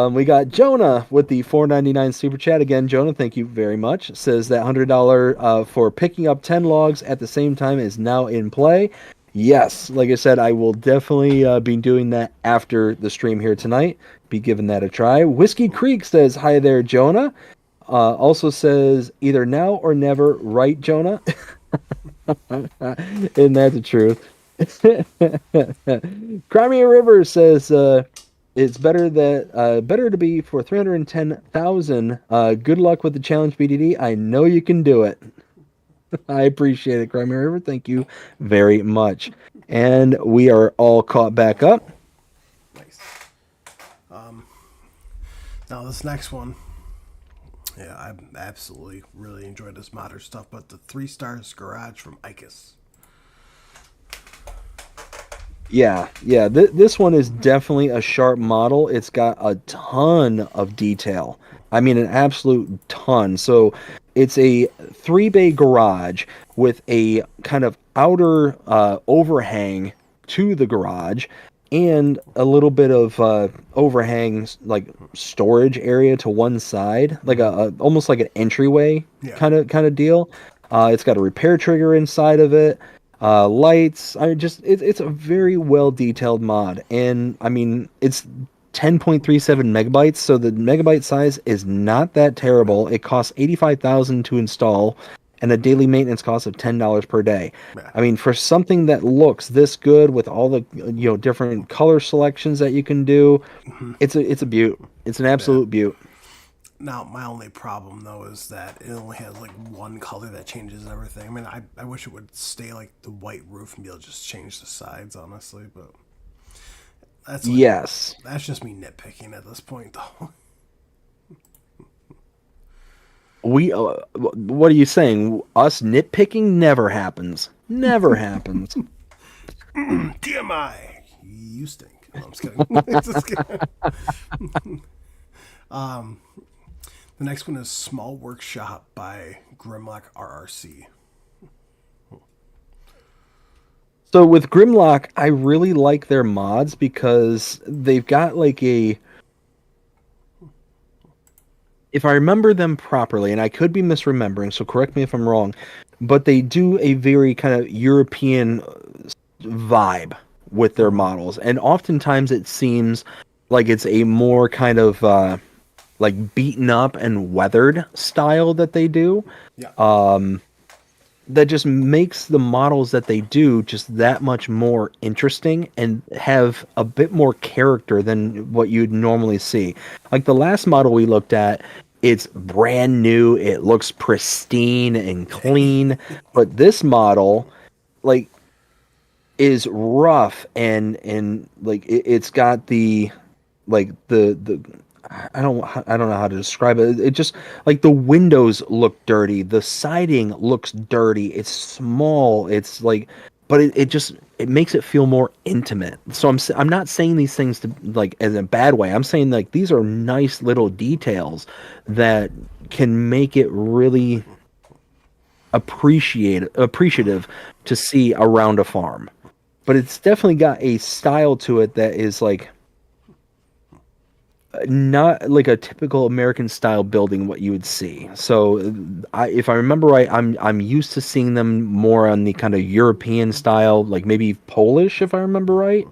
We got Jonah with the $4.99 super chat again. Jonah, thank you very much. Says that $100 for picking up 10 logs at the same time is now in play. Yes, like I said, I will definitely be doing that after the stream here tonight. Be giving that a try. Whiskey Creek says hi there, Jonah. Also says either now or never, right, Jonah? Isn't that the truth? Crimea River says it's better to be for 310,000. Good luck with the challenge, BDD. I know you can do it. I appreciate it, Crimea River. Thank you very much. And we are all caught back up. Nice. Now this next one, yeah, I absolutely really enjoyed this modder stuff, but the 3 Stars Garage from Icus. Yeah. This one is definitely a sharp model. It's got a ton of detail. I mean, an absolute ton. So it's a 3-bay garage with a kind of outer overhang to the garage and a little bit of overhang, like storage area to one side, like a almost like an entryway kind of deal. It's got a repair trigger inside of it. Lights. It's a very well detailed mod, and I mean it's 10.37 megabytes, so the megabyte size is not that terrible. It costs 85,000 to install, and a daily maintenance cost of $10 per day. I mean, for something that looks this good with all the different color selections that you can do, it's a beaut. It's an absolute beaut. Now, my only problem, though, is that it only has, like, one color that changes everything. I mean, I wish it would stay, like, the white roof and be able to just change the sides, honestly, but... That's just me nitpicking at this point, though. What are you saying? Us nitpicking never happens. Never happens. TMI! You stink. No, I'm just kidding. Just kidding. The next one is Small Workshop by Grimlock RRC. So with Grimlock, I really like their mods because they've got like a... If I remember them properly, and I could be misremembering, so correct me if I'm wrong, but they do a very kind of European vibe with their models. And oftentimes it seems like it's a more kind of... like beaten up and weathered style that they do. Yeah. That just makes the models that they do just that much more interesting and have a bit more character than what you'd normally see. Like the last model we looked at, it's brand new, it looks pristine and clean, but this model, like, is rough and like it's got the like the I don't know how to describe it. It just like the windows look dirty, the siding looks dirty. It's small. It's like, but it just it makes it feel more intimate. So I'm not saying these things to like in a bad way. I'm saying like these are nice little details that can make it really appreciative to see around a farm. But it's definitely got a style to it that is like not like a typical American style building what you would see. So if I remember right, I'm used to seeing them more on the kind of European style, like maybe Polish if I remember right.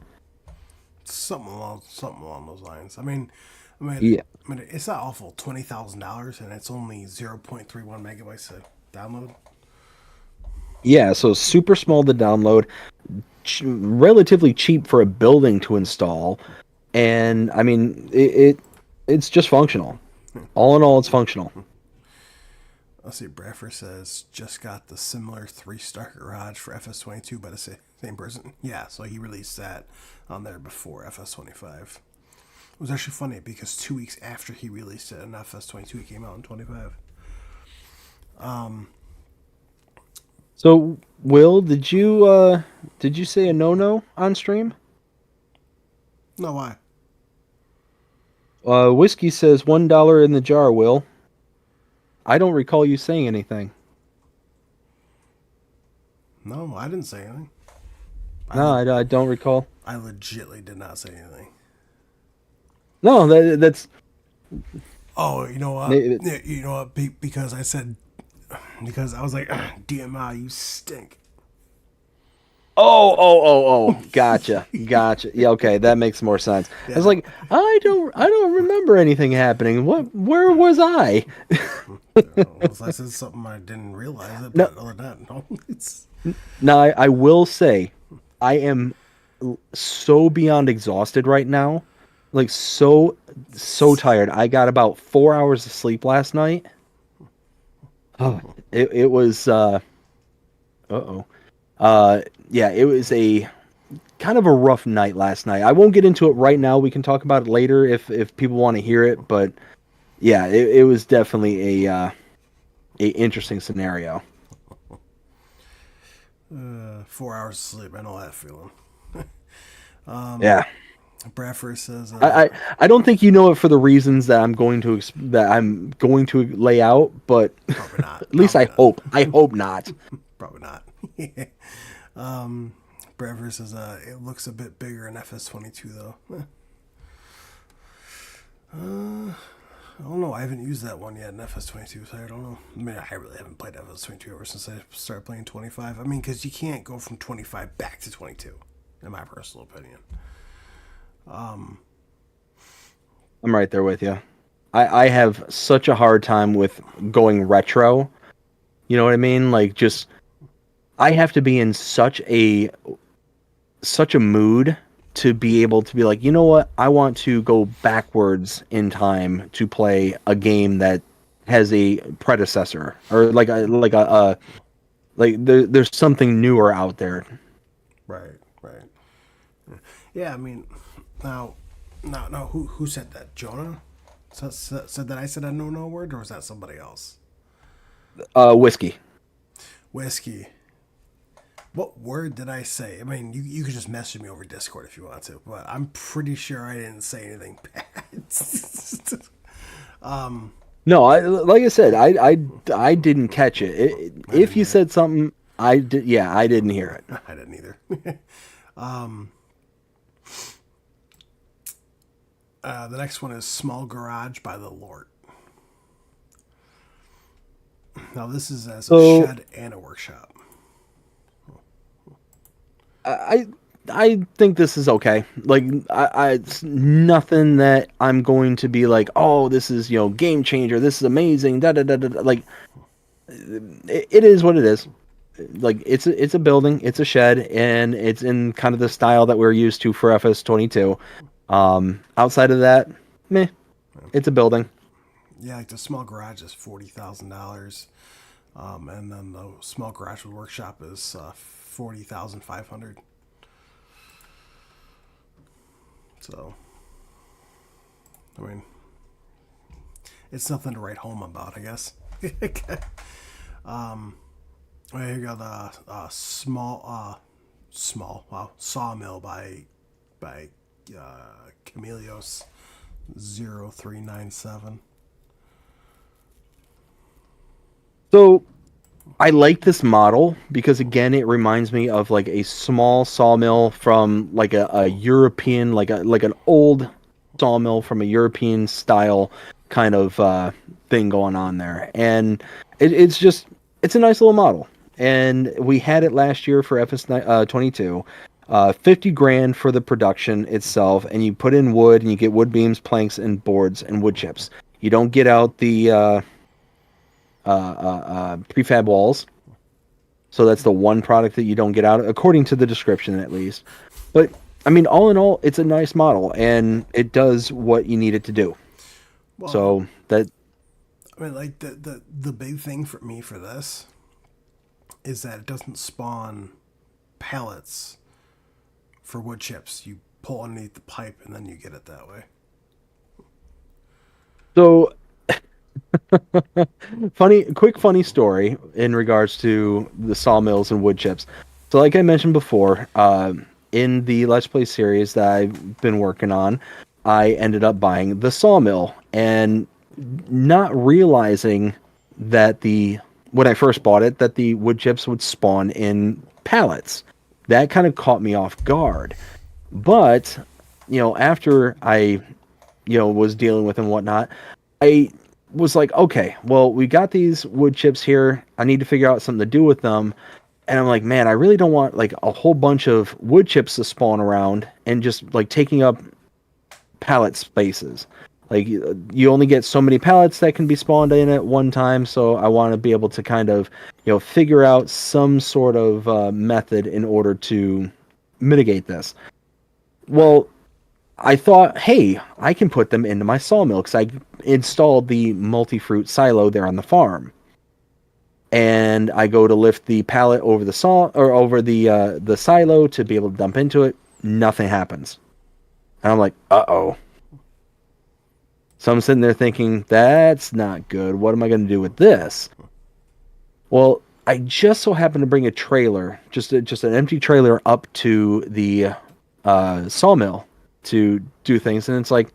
Something along those lines. Yeah. I mean, it's not awful. $20,000, and it's only 0.31 megabytes to download. Yeah, so super small to download, relatively cheap for a building to install, and I mean it's just functional. All in all, it's functional. Let's see. Bradford says just got the similar 3-star garage for FS22 by the same person. Yeah, so he released that on there before FS25. It was actually funny because 2 weeks after he released it, and FS22 it came out in 25. So, Will, did you say a no on stream? No, why? Whiskey says $1 in the jar. Will, I don't recall you saying anything. No, I didn't say anything. No, I don't recall. I legitly did not say anything. No, that's Oh, you know what? Maybe- Yeah, you know what? Because I said, because I was like, DMI, you stink. oh, gotcha. Yeah, okay, that makes more sense. I was like, I don't remember anything happening. Where was I? Unless I said something I didn't realize it, but other than that, no. It's Now, I will say, I am so beyond exhausted right now. Like, so tired. I got about 4 hours of sleep last night. Oh, it was, uh-oh. Yeah, it was a kind of a rough night last night. I won't get into it right now. We can talk about it later if people want to hear it. But, yeah, it was definitely a interesting scenario. 4 hours of sleep. I know that feeling. Yeah. Bradford says, I don't think you know it for the reasons that I'm going to lay out, but probably not. at least I hope not. Probably not. Bradford says, it looks a bit bigger in FS22 though. I don't know. I haven't used that one yet in FS22, so I don't know. I mean, I really haven't played FS22 ever since I started playing 25. I mean, because you can't go from 25 back to 22, in my personal opinion. I'm right there with you. I have such a hard time with going retro. You know what I mean? Like, just I have to be in such a mood to be able to be like, you know what? I want to go backwards in time to play a game that has a predecessor or like there's something newer out there. Right. Yeah, I mean, now, who said that? Jonah said that I said a no word, or was that somebody else? Whiskey. What word did I say? I mean, you could just message me over Discord if you want to, but I'm pretty sure I didn't say anything bad. No, like I said, I didn't catch it. If you said something, I did. Yeah, I didn't hear it. I didn't either. The next one is Small Garage by the Lord. Now this is as a shed and a workshop. I I think this is okay. Like, it's nothing that I'm going to be like, oh, this is, game changer. This is amazing. Da da da da. Like, it is what it is. Like, it's a building, it's a shed, and it's in kind of the style that we're used to for FS22. Outside of that, meh, it's a building. Yeah, like the small garage is $40,000, and then the small garage with workshop is 40,500. So, I mean, it's nothing to write home about, I guess. Well, here you got a sawmill by Camelios 0397. So I like this model because, again, it reminds me of like a small sawmill from like a European, like an old sawmill from a European style kind of thing going on there. And it's a nice little model. And we had it last year for FS22. 50 grand for the production itself, and you put in wood and you get wood beams, planks, and boards and wood chips. You don't get out the prefab walls. So that's the one product that you don't get out, according to the description at least. But I mean, all in all, it's a nice model, and it does what you need it to do. Well, So that I mean, like the big thing for me for this is that it doesn't spawn pallets for wood chips. You pull underneath the pipe and then you get it that way. so funny story in regards to the sawmills and wood chips. So like I mentioned before, in the Let's Play series that I've been working on, I ended up buying the sawmill and not realizing that when I first bought it, that the wood chips would spawn in pallets. That kind of caught me off guard. But, after I, was dealing with and whatnot, I was like, okay, well, we got these wood chips here. I need to figure out something to do with them. And I'm like, man, I really don't want like a whole bunch of wood chips to spawn around and just like taking up pallet spaces. Like, you only get so many pallets that can be spawned in at one time, so I want to be able to kind of, figure out some sort of method in order to mitigate this. Well, I thought, hey, I can put them into my sawmill because I installed the multi-fruit silo there on the farm. And I go to lift the pallet over the over the silo to be able to dump into it. Nothing happens. And I'm like, uh-oh. So I'm sitting there thinking, that's not good. What am I going to do with this? Well, I just so happened to bring a trailer, just an empty trailer up to the sawmill to do things. And it's like,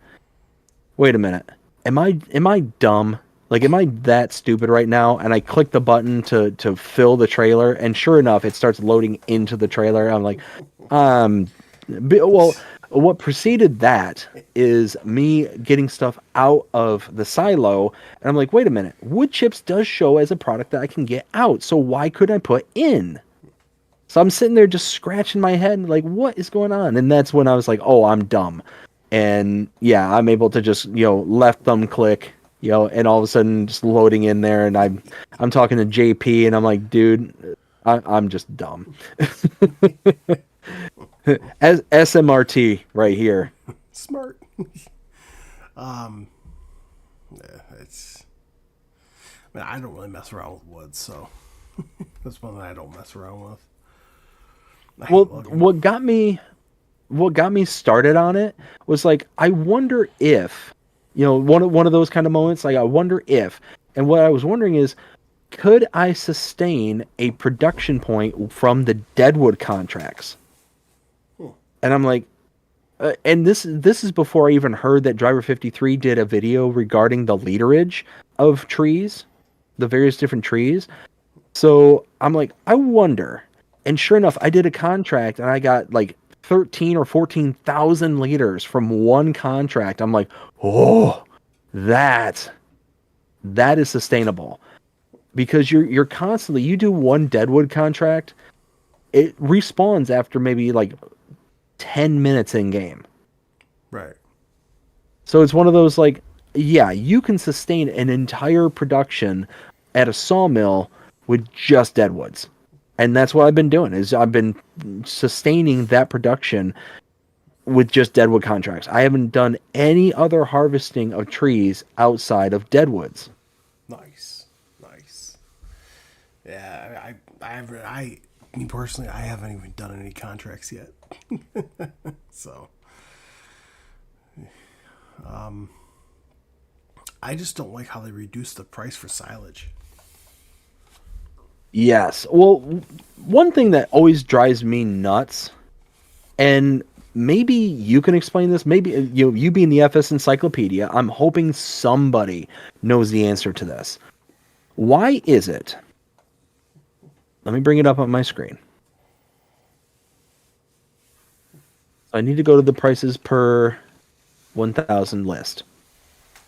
wait a minute. Am I dumb? Like, am I that stupid right now? And I click the button to fill the trailer. And sure enough, it starts loading into the trailer. I'm like, well, what preceded that is me getting stuff out of the silo, and I'm like, wait a minute, wood chips does show as a product that I can get out, so why couldn't I put in? So I'm sitting there just scratching my head, like, what is going on? And that's when I was like, oh, I'm dumb. And yeah, I'm able to just, left thumb click, and all of a sudden just loading in there, and I'm talking to JP, and I'm like, dude, I'm just dumb. As SMRT right here. Smart. Yeah, it's. I mean, I don't really mess around with wood, so that's one that I don't mess around with. Well, what got me started on it was like, I wonder if, one of those kind of moments. Like, I wonder if, and what I was wondering is, could I sustain a production point from the Deadwood contracts? And I'm like, and this is before I even heard that Driver 53 did a video regarding the literage of trees, the various different trees. So I'm like, I wonder. And sure enough, I did a contract and I got like 13 or 14,000 liters from one contract. I'm like, oh, that is sustainable, because you're constantly, you do one Deadwood contract, it respawns after maybe like 10 minutes in game. Right. So it's one of those like, yeah, you can sustain an entire production at a sawmill with just deadwoods. And that's what I've been doing is I've been sustaining that production with just deadwood contracts. I haven't done any other harvesting of trees outside of deadwoods. Nice. Yeah, me personally, I haven't even done any contracts yet. So, I just don't like how they reduced the price for silage. Yes. Well, one thing that always drives me nuts, and maybe you can explain this, maybe you being the FS Encyclopedia, I'm hoping somebody knows the answer to this. Why is it? Let me bring it up on my screen. I need to go to the prices per 1,000 list.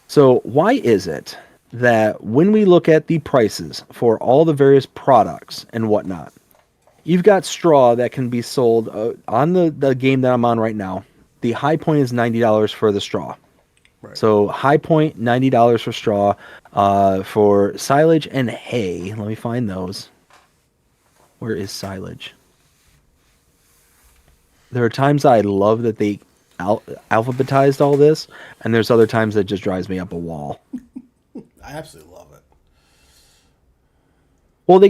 So why is it that when we look at the prices for all the various products and whatnot, you've got straw that can be sold on the game that I'm on right now. The high point is $90 for the straw. Right. So high point, $90 for straw. For silage and hay, let me find those. Where is silage? There are times I love that they alphabetized all this, and there's other times that just drives me up a wall. I absolutely love it. Well, they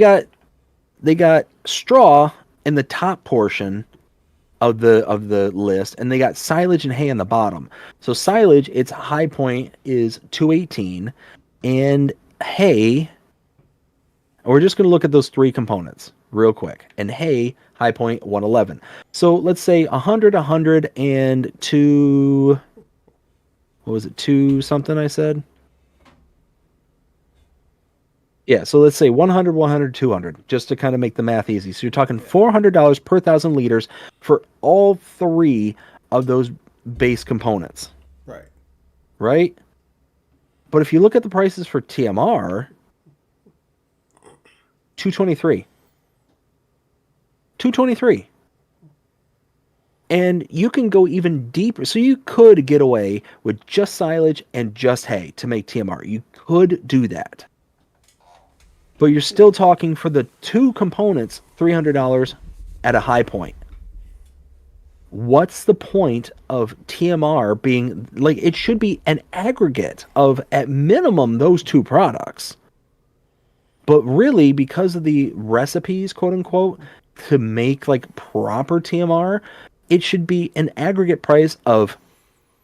got straw in the top portion of the list, and they got silage and hay on the bottom. So silage, its high point is 218, and hay. We're just going to look at those three components real quick. And hay, high point 111. So let's say 100, 100, and 2. What was it? 2 something I said? Yeah, so let's say 100, 100, 200, just to kind of make the math easy. So you're talking $400 per 1,000 liters for all three of those base components. Right. Right? But if you look at the prices for TMR, 223. 223. And you can go even deeper. So you could get away with just silage and just hay to make TMR. You could do that. But you're still talking for the two components, $300 at a high point. What's the point of TMR being like, it should be an aggregate of at minimum those two products. But really, because of the recipes, quote unquote, to make like proper TMR, it should be an aggregate price of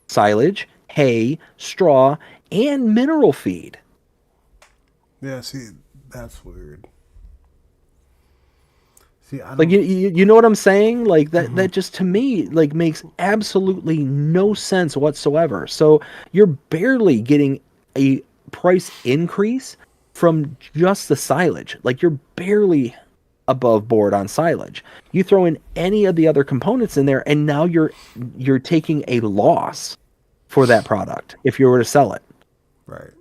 silage, hay, straw, and mineral feed. Yeah, see, that's weird. See, I don't... Like you know what I'm saying? Like that just to me like makes absolutely no sense whatsoever. So you're barely getting a price increase from just the silage. Like you're barely above board on silage. You throw in any of the other components in there, and now you're taking a loss for that product if you were to sell it. Right.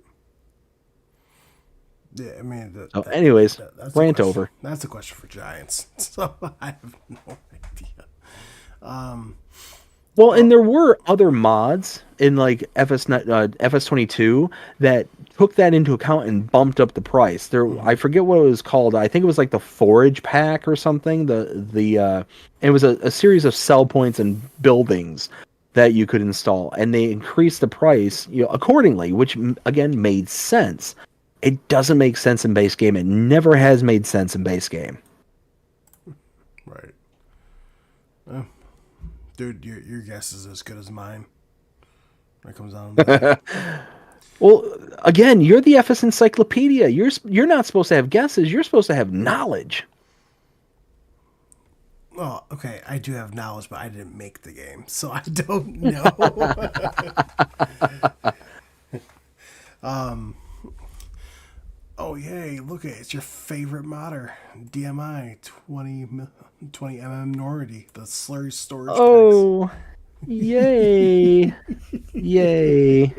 Yeah, I mean... anyways, that's rant over. That's a question for Giants. So I have no idea. Well, and there were other mods in like FS22 that took that into account and bumped up the price. I forget what it was called. I think it was like the Forage Pack or something. It was a series of sell points and buildings that you could install, and they increased the price accordingly, which again made sense. It doesn't make sense in base game. It never has made sense in base game. Right. Dude, your guess is as good as mine. When it comes down to that. Well, again, you're the FS Encyclopedia. You're not supposed to have guesses. You're supposed to have knowledge. Oh, okay. I do have knowledge, but I didn't make the game, so I don't know. Oh, yay, look at it. It's your favorite modder, DMI 20 Normandy, the slurry storage packs. Oh, yay. Yay.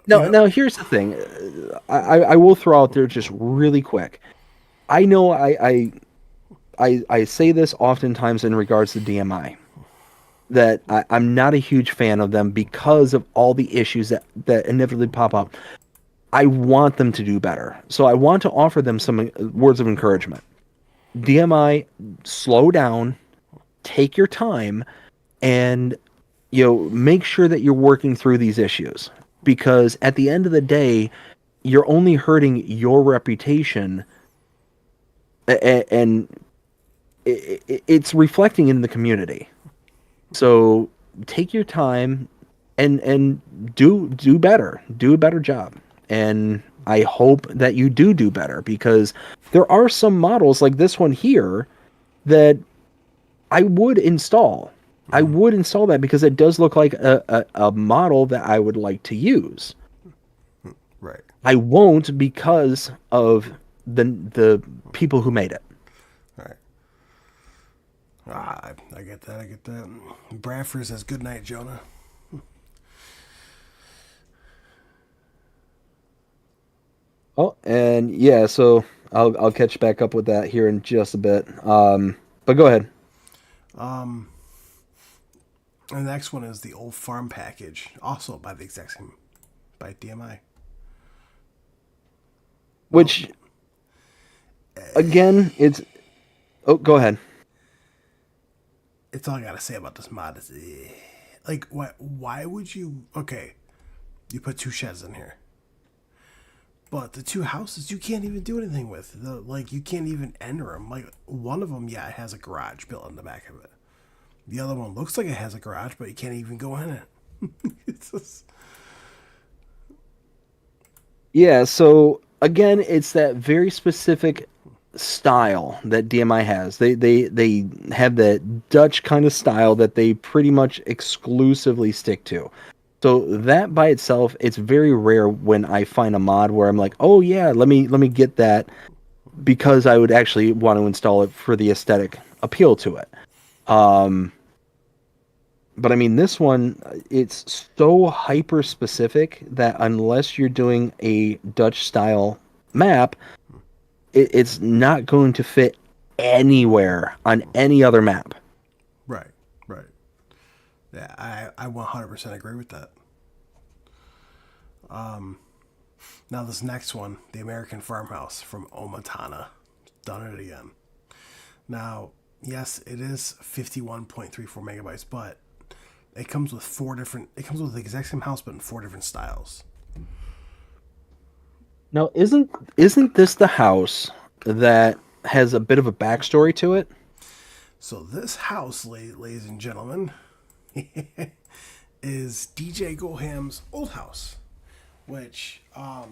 Now, here's the thing. I will throw out there just really quick. I know I I say this oftentimes in regards to DMI, that I'm not a huge fan of them because of all the issues that inevitably pop up. I want them to do better. So I want to offer them some words of encouragement. DMI, slow down, take your time, and make sure that you're working through these issues, because at the end of the day, you're only hurting your reputation, and it's reflecting in the community. So take your time and do better, do a better job. And I hope that you do better, because there are some models like this one here that I would install. I would install that because it does look like a model that I would like to use. Right. I won't because of the people who made it. Right. I get that. I get that. Bradford says, "Good night, Jonah." Oh, and yeah, so I'll catch back up with that here in just a bit. But go ahead. And the next one is the Old Farm package, also by the exact same, by DMI. Which, again, it's... Oh, go ahead. It's all I gotta say about this mod is, like, why would you... Okay, you put 2 sheds in here. But the 2 houses, you can't even do anything with. Like, you can't even enter them. Like, one of them, yeah, it has a garage built in the back of it. The other one looks like it has a garage, but you can't even go in it. It's just... Yeah, so again, it's that very specific style that DMI has. They have that Dutch kind of style that they pretty much exclusively stick to. So that by itself, it's very rare when I find a mod where I'm like, oh yeah, let me get that, because I would actually want to install it for the aesthetic appeal to it. But I mean, this one, it's so hyper specific that unless you're doing a Dutch style map, it's not going to fit anywhere on any other map. Right, right. Yeah, I 100% agree with that. Now this next one, the American Farmhouse from Omatana. Done it again. Now, yes, it is 51.34 megabytes, but it comes with 4 different... It comes with the exact same house, but in 4 different styles. Now, isn't this the house that has a bit of a backstory to it? So this house, ladies and gentlemen, is DJ Goham's old house, which I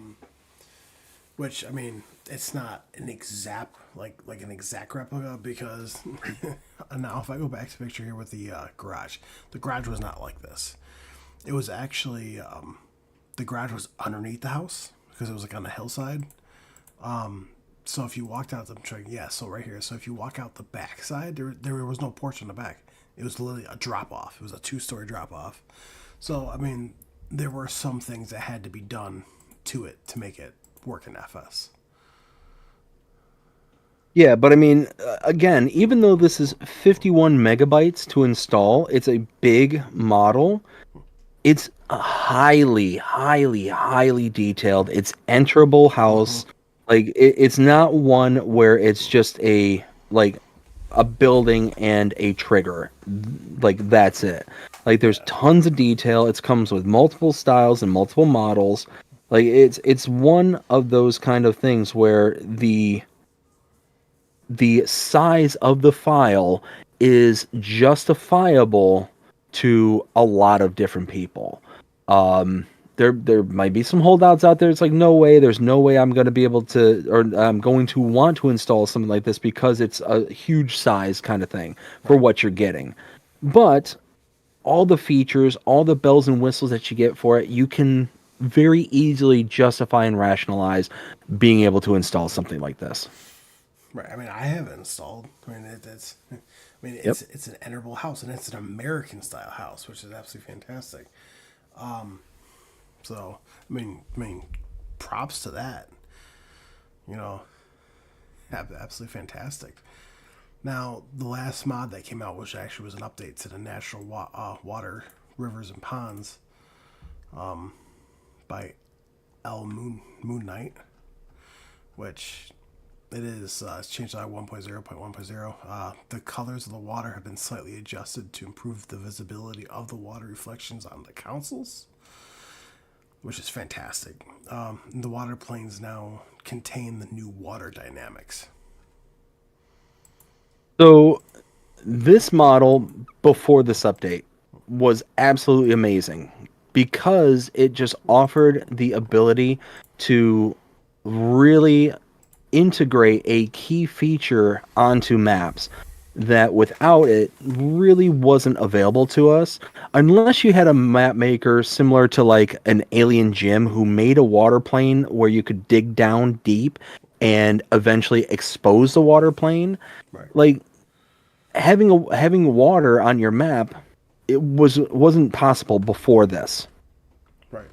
mean, it's not an exact like an exact replica, because now if I go back to the picture here with the garage was not like this. It was actually the garage was underneath the house because it was like on a hillside. So if you walked out so right here. So if you walk out the back side, there was no porch on the back. It was literally a drop off. It was a 2-story drop off. So I mean, there were some things that had to be done to it to make it work in FS. Yeah, but I mean, again, even though this is 51 megabytes to install, it's a big model. It's a highly, highly, highly detailed. It's enterable house. Like it's not one where it's just a building and a trigger. Like that's it. Like there's tons of detail. It comes with multiple styles and multiple models. Like it's one of those kind of things where the size of the file is justifiable to a lot of different people. There might be some holdouts out there. It's like, there's no way I'm going to be able to, or I'm going to want to install something like this because it's a huge size kind of thing for what you're getting. But all the features, all the bells and whistles that you get for it, you can very easily justify and rationalize being able to install something like this. Right. I mean, I have it installed. I mean, it's an enterable house, and it's an American style house, which is absolutely fantastic. So I mean, props to that. You know, absolutely fantastic. Now, the last mod that came out, which actually was an update to the natural water, rivers, and ponds by Moon Knight, which it is it's changed to 1.0.1.0. The colors of the water have been slightly adjusted to improve the visibility of the water reflections on the consoles, which is fantastic. The water planes now contain the new water dynamics. So this model before this update was absolutely amazing because it just offered the ability to really integrate a key feature onto maps that without it really wasn't available to us unless you had a map maker similar to like an Alien Gym who made a water plane where you could dig down deep and eventually expose the water plane. Right. Like having water on your map, wasn't possible before this. Right.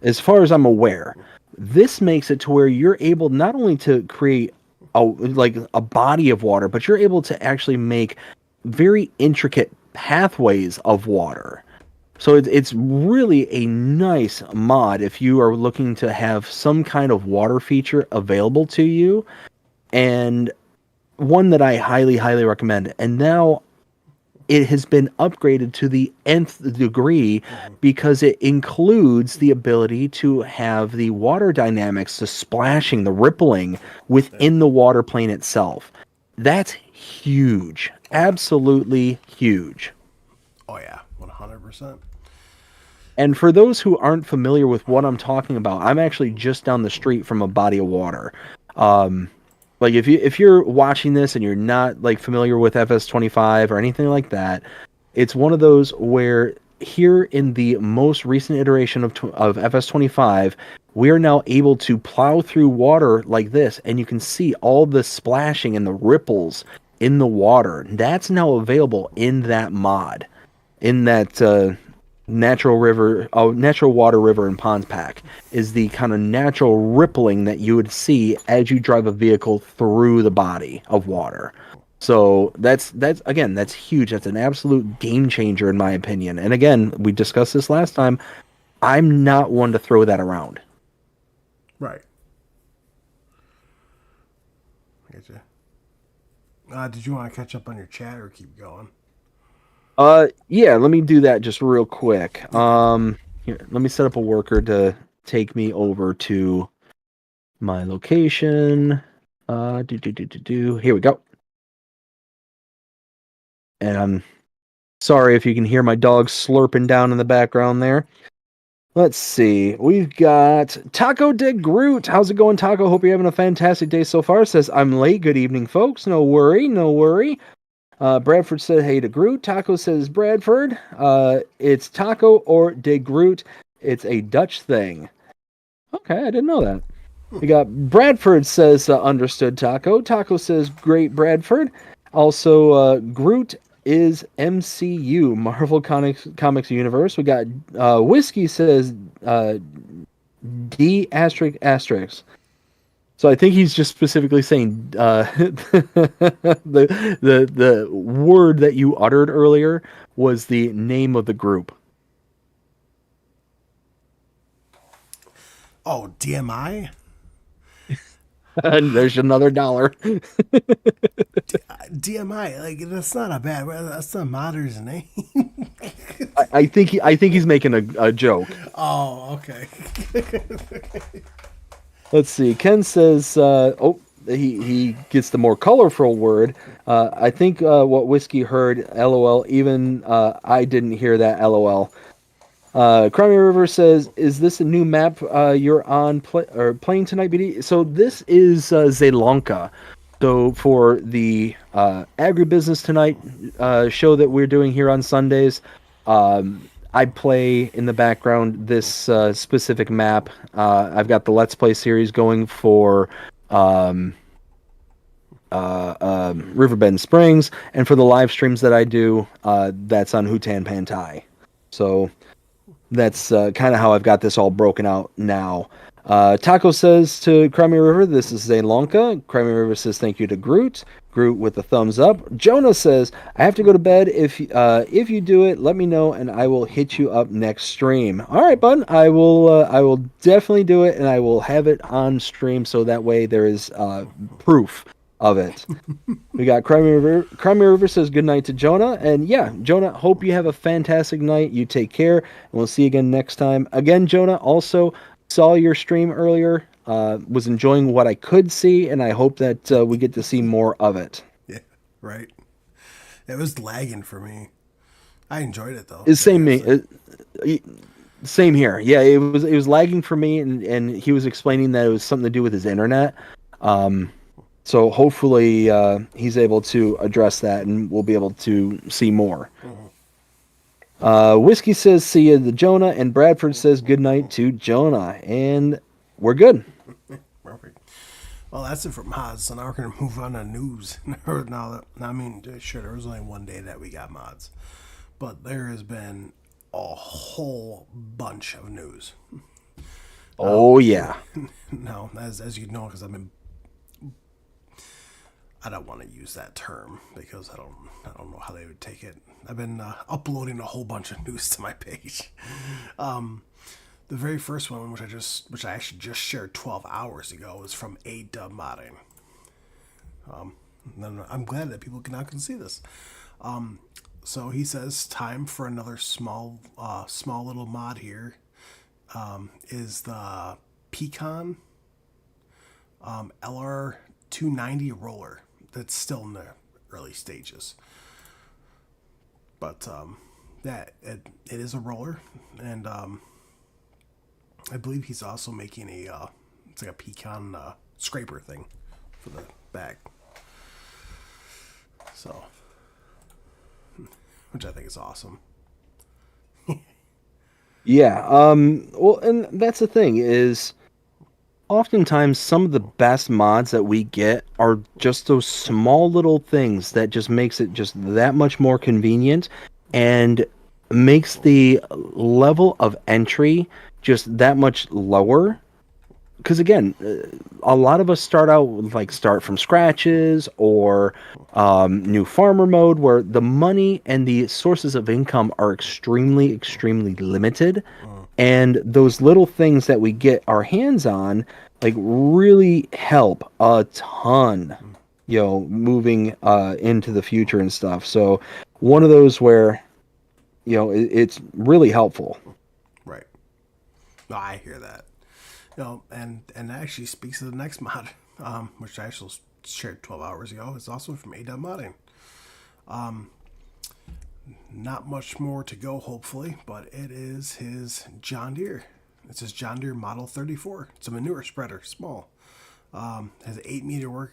As far as I'm aware, this makes it to where you're able not only to create a body of water, but you're able to actually make very intricate pathways of water. So it's really a nice mod if you are looking to have some kind of water feature available to you, and one that I highly, highly recommend. And now it has been upgraded to the nth degree because it includes the ability to have the water dynamics, the splashing, the rippling within the water plane itself. That's huge. Absolutely huge. Oh yeah, 100%. And for those who aren't familiar with what I'm talking about, I'm actually just down the street from a body of water. Like if you're watching this and you're not like familiar with FS25 or anything like that, it's one of those where here in the most recent iteration of FS25, we are now able to plow through water like this, and you can see all the splashing and the ripples in the water. That's now available in that mod, in that natural water river and ponds pack is the kind of natural rippling that you would see as you drive a vehicle through the body of water. So that's huge. That's an absolute game changer in my opinion. And again, we discussed this last time. I'm not one to throw that around. Right. I get you. Did you want to catch up on your chat or keep going? Yeah, let me do that just real quick. Here, let me set up a worker to take me over to my location. Here we go. And I'm sorry if you can hear my dog slurping down in the background there. Let's see. We've got Taco de Groot. How's it going, Taco? Hope you're having a fantastic day so far. Says, I'm late. Good evening, folks. No worry. Bradford said, hey to Groot. Taco says, Bradford, it's Taco or de Groot. It's a Dutch thing. Okay, I didn't know that. We got Bradford says, understood Taco. Taco says, great Bradford. Also, Groot is MCU, Marvel Comics Universe. We got Whiskey says, D asterisk. So I think he's just specifically saying the word that you uttered earlier was the name of the group. Oh, DMI? And there's another dollar. DMI, like that's not a bad. That's not Modder's name. I think he's making a joke. Oh, okay. Let's see. Ken says, he gets the more colorful word. I think what Whiskey heard, LOL, even I didn't hear that, LOL. Crimey River says, is this a new map you're on playing tonight, BD? So this is Zelonka. So for the Agribusiness Tonight show that we're doing here on Sundays, I play in the background this specific map. I've got the Let's Play series going for Riverbend Springs, and for the live streams that I do, that's on Hutan Pantai. So that's kind of how I've got this all broken out now. Taco says to Crimea River, this is Zaylonka. Crimea River says thank you to Groot. Groot with a thumbs up. Jonah says, I have to go to bed. If you do it, let me know and I will hit you up next stream. All right, bud. I will definitely do it and I will have it on stream so that way there is proof of it. We got Crimea River. Crimea River says good night to Jonah. And yeah, Jonah, hope you have a fantastic night. You take care and we'll see you again next time. Again, Jonah, also saw your stream earlier, was enjoying what I could see, and I hope that we get to see more of it. Yeah, right. It was lagging for me. I enjoyed it though. Same here. Yeah, it was lagging for me, and he was explaining that it was something to do with his internet. So hopefully he's able to address that, and we'll be able to see more. Whiskey says, see you to Jonah, and Bradford says good night to Jonah, and we're good. Perfect. Well, that's it for mods. So now we're going to move on to news. Sure, there was only one day that we got mods, but there has been a whole bunch of news. Oh, yeah. Now, as you know, because I don't want to use that term because I don't know how they would take it. I've been uploading a whole bunch of news to my page. The very first one, which I actually just shared 12 hours ago, is from A-Dub Modding. I'm glad that people now can see this. So he says, time for another small little mod here. Is the Pecan LR290 roller that's still in the early stages. But it is a roller, and I believe he's also making it's like a Pecan scraper thing for the bag. So, which I think is awesome. Yeah. Well, and that's the thing is, oftentimes some of the best mods that we get are just those small little things that just makes it just that much more convenient and makes the level of entry just that much lower. Because again, a lot of us start from scratches or new farmer mode where the money and the sources of income are extremely, extremely limited. And those little things that we get our hands on really help a ton, moving into the future and stuff. So one of those where, it's really helpful. Right. No, I hear that. And that actually speaks to the next mod, which I actually shared 12 hours ago. It's also from A-Dub Modding. Not much more to go, hopefully, but it is his John Deere. It's his John Deere Model 34. It's a manure spreader, small. Has an 8 meter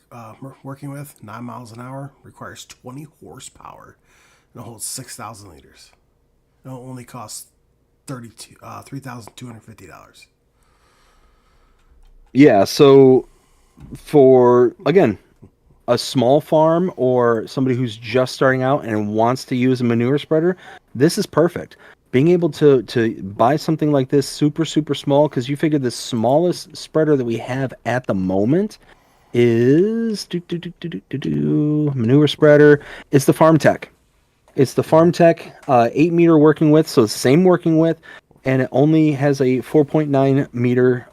working with, 9 miles an hour, requires 20 horsepower, and it holds 6,000 liters. It only costs $3,250. Yeah, so for, again, a small farm or somebody who's just starting out and wants to use a manure spreader, this is perfect. Being able to buy something like this super, super small, because you figure the smallest spreader that we have at the moment is manure spreader. It's the FarmTech. It's the FarmTech 8 meter working width, so the same working width, and it only has a 4.9 meter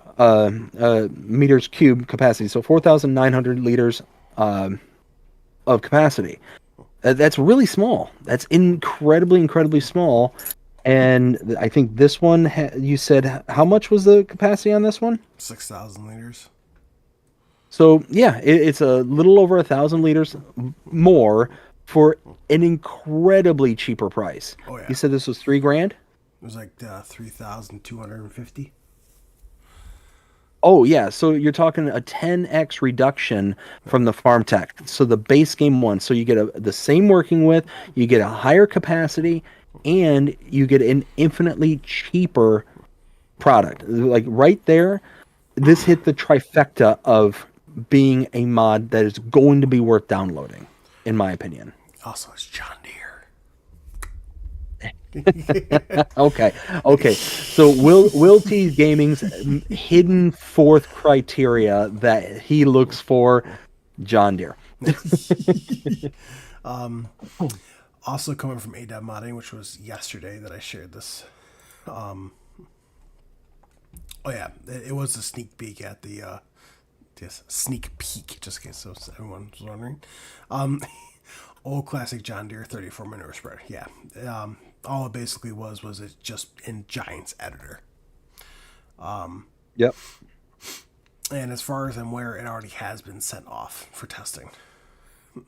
meters cube capacity, so 4,900 liters of capacity. That's really small. That's incredibly small. And I think this one, you said, how much was the capacity on this one? 6,000 liters. So yeah, it's a little over 1,000 liters more for an incredibly cheaper price. Oh yeah. You said this was $3,000? It was like 3,250. Oh yeah, so you're talking a 10x reduction from the FarmTech. So the base game one, so you get the same working width, you get a higher capacity, and you get an infinitely cheaper product. Like right there, this hit the trifecta of being a mod that is going to be worth downloading, in my opinion. Also, it's John Deere. Okay, okay. So Will T Gaming's hidden fourth criteria that he looks for, John Deere. Also coming from ADAB Modding, which was yesterday that I shared this. Oh yeah, it was a sneak peek at the yes, sneak peek, just in case so everyone's wondering. Old classic John Deere 34 manure spreader. Yeah, all it basically was it just in Giants editor. Yep. And as far as I'm aware, it already has been sent off for testing.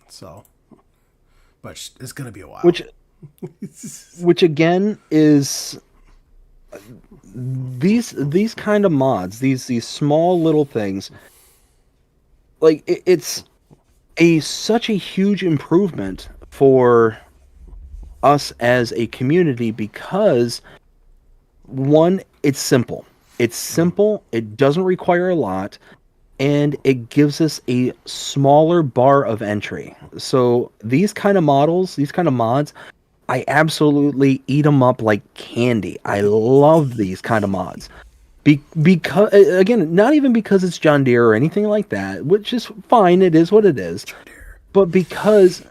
So, but it's gonna be a while. Which again is these kind of mods, these small little things. Like it's such a huge improvement for us as a community because one, it's simple. It's simple, it doesn't require a lot, and it gives us a smaller bar of entry. So these kind of models, these kind of mods, I absolutely eat them up like candy. I love these kind of mods. Because again, not even because it's John Deere or anything like that, which is fine, it is what it is. But because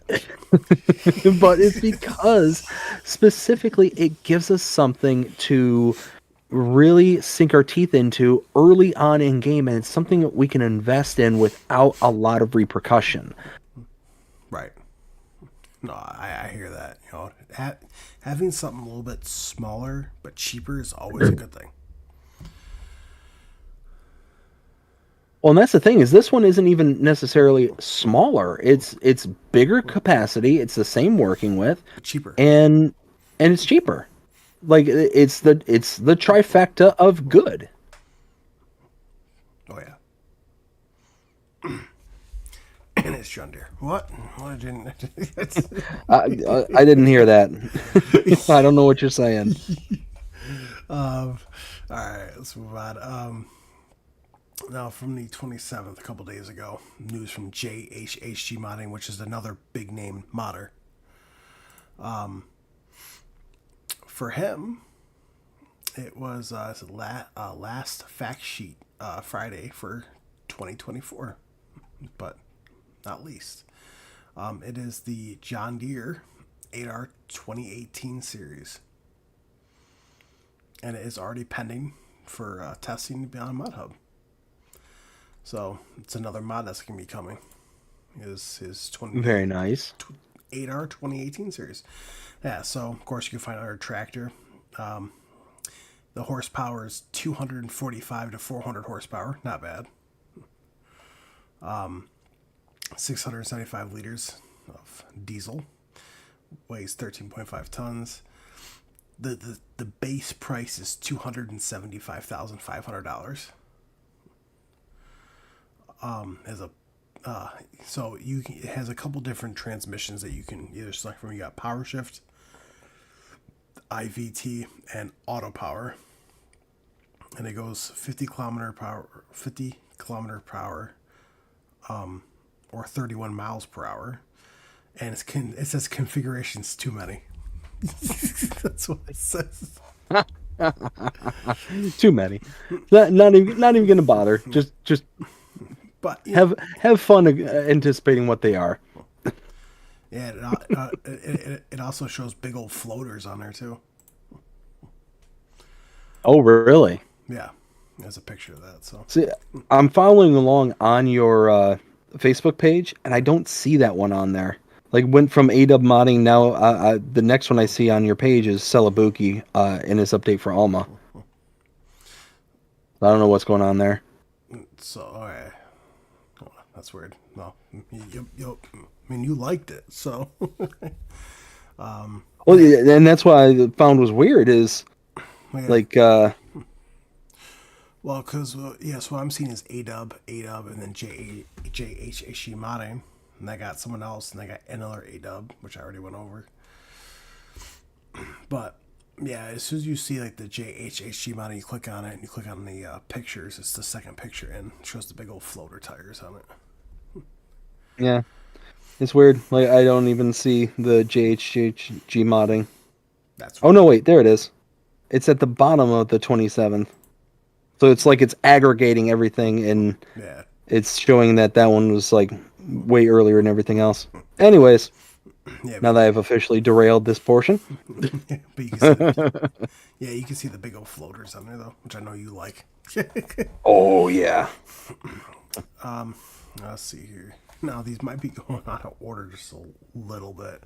but it's because specifically it gives us something to really sink our teeth into early on in game, and it's something that we can invest in without a lot of repercussion. Right. No, I hear that. You know, having something a little bit smaller but cheaper is always a good thing. Well, and that's the thing, is this one isn't even necessarily smaller. It's bigger capacity. It's the same working with, Cheaper. and it's cheaper. Like it's the trifecta of good. Oh yeah. And it's John Deere. What? I didn't. I didn't hear that. I don't know what you're saying. All right, let's move on. Now, from the 27th, a couple days ago, news from JHHG Modding, which is another big name modder. For him, it was last fact sheet Friday for 2024, but not least. It is the John Deere 8R 2018 series, and it is already pending for testing on ModHub. So it's another mod that's going to be coming. His 20 Very nice. 8R 2018 series. Yeah, so of course you can find our tractor. The horsepower is 245 to 400 horsepower. Not bad. 675 liters of diesel. Weighs 13.5 tons. The base price is $275,500. So it has a couple different transmissions that you can either select from. You got power shift, IVT, and auto power, and it goes 50 kilometer per hour, or 31 miles per hour, and it says configurations too many. That's what it says. Too many. Not even gonna bother. Just But yeah, have fun anticipating what they are. Yeah, it also shows big old floaters on there too. Oh, really? Yeah, there's a picture of that. So See, I'm following along on your Facebook page, and I don't see that one on there. Like, went from ADub modding, now the next one I see on your page is Celabuki in his update for Alma. I don't know what's going on there. So okay. Oh, that's weird. No, I mean you liked it, so. Well, yeah, and that's what I found was weird is, Yeah. like, Well, because yes, what I'm seeing is ADub, and then JHHG modding, and I got someone else, and I got another ADub, which I already went over. But yeah, as soon as you see like the JHHG modding, you click on it, and you click on the pictures. It's the second picture, and it shows the big old floater tires on it. yeah, it's weird. Like, I don't even see the JHG modding. That's Oh no, wait, there it is. It's at the bottom of the 27th. So it's like it's aggregating everything, and yeah. it's showing that that one was like way earlier than everything else. Anyways, Yeah, now that I've officially derailed this portion. but you can see yeah, you can see the big old floaters on there though, which I know you like. Oh yeah. Let's see here. Now these might be going out of order just a little bit.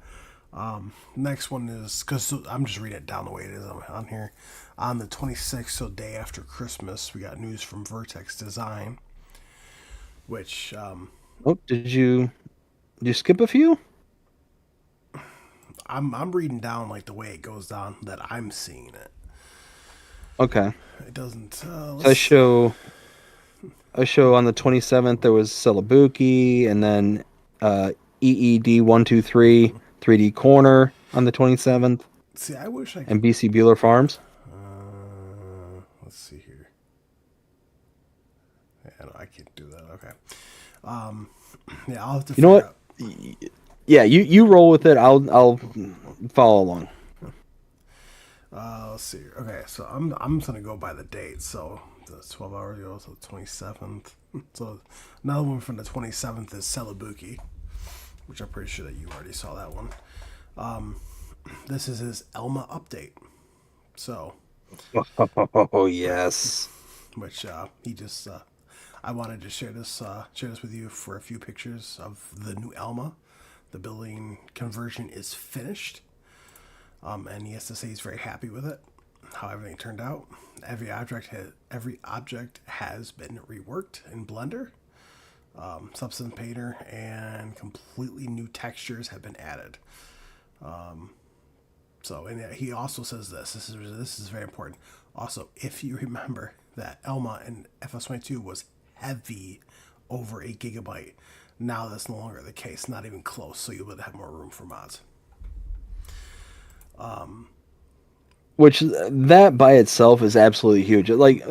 Next one is because I'm just reading it down the way it is on here. On the 26th, so day after Christmas, we got news from Vertex Design, which Oh, did you skip a few? I'm reading down like the way it goes down that I'm seeing it. Okay. It doesn't. So I show on the 27th there was Celebuki, and then EED 123 3D Corner on the 27th, See, I wish I could. and BC Bueller Farms. Let's see here. Yeah, no, I can't do that. Okay. Yeah, I'll have to. You know figure what? Yeah, you roll with it. I'll follow along. Let's see. Okay, so I'm just gonna go by the date. So the 12 hours ago, so the 27th. So another one from the 27th is Celebuki, which I'm pretty sure that you already saw that one. This is his Elma update. So, Oh yes. which he just I wanted to share this with you for a few pictures of the new Elma. The building conversion is finished. And he has to say he's very happy with it, how everything turned out. Every object has been reworked in Blender, Substance Painter, and completely new textures have been added. And he also says this. This is very important. Also, if you remember that Elma in FS22 was heavy, over 8 GB, now that's no longer the case. Not even close. So you would have more room for mods. Which that by itself is absolutely huge. Like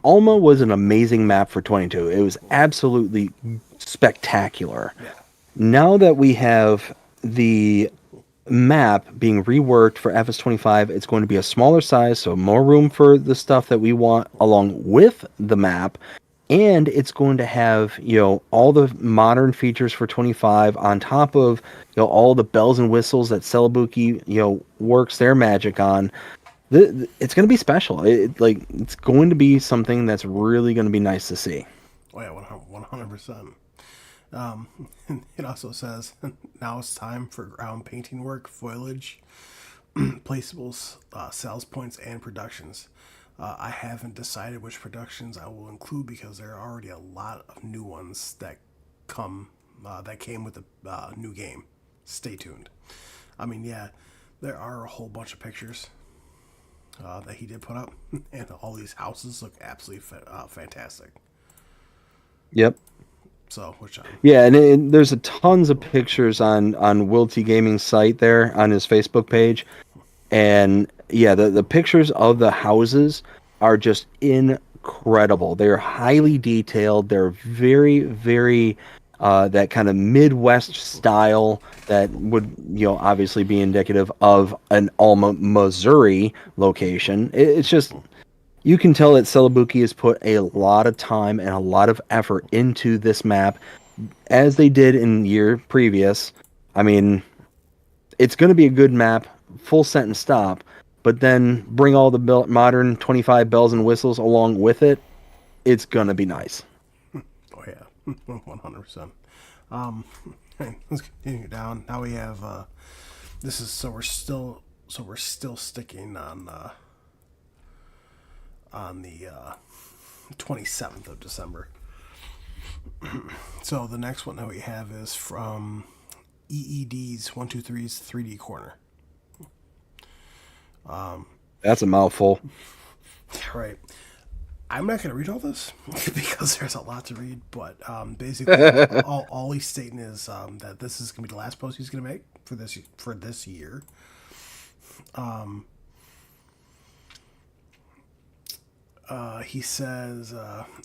Alma was an amazing map for 22. It was absolutely spectacular. Yeah. Now that we have the map being reworked for FS25, it's going to be a smaller size, so more room for the stuff that we want along with the map. And it's going to have, all the modern features for 25 on top of, all the bells and whistles that Celebuki, works their magic on. It's going to be special. It's going to be something that's really going to be nice to see. Oh yeah, 100%. It also says now it's time for ground painting work, foliage, placeables, sales points, and productions. I haven't decided which productions I will include because there are already a lot of new ones that came with the new game. Stay tuned. I mean, yeah, there are a whole bunch of pictures that he did put up, and all these houses look absolutely fantastic. Yep. So, yeah, and there's a tons of pictures on Wilty Gaming's site there on his Facebook page, and yeah, the pictures of the houses are just incredible. They're highly detailed. They're very, very that kind of Midwest style that would, obviously be indicative of an Alma, Missouri location. It's just, you can tell that Celebuki has put a lot of time and a lot of effort into this map, as they did in the year previous. I mean, it's going to be a good map, full sentence stop, but then bring all the modern 25 bells and whistles along with it. It's going to be nice. Oh yeah, 100%. Let's continue down. Now we have we're still sticking on the 27th of December. So the next one that we have is from EED's 123's 3D Corner. That's a mouthful. Right. I'm not going to read all this because there's a lot to read, but basically all he's stating is that this is going to be the last post he's going to make for this year. He says,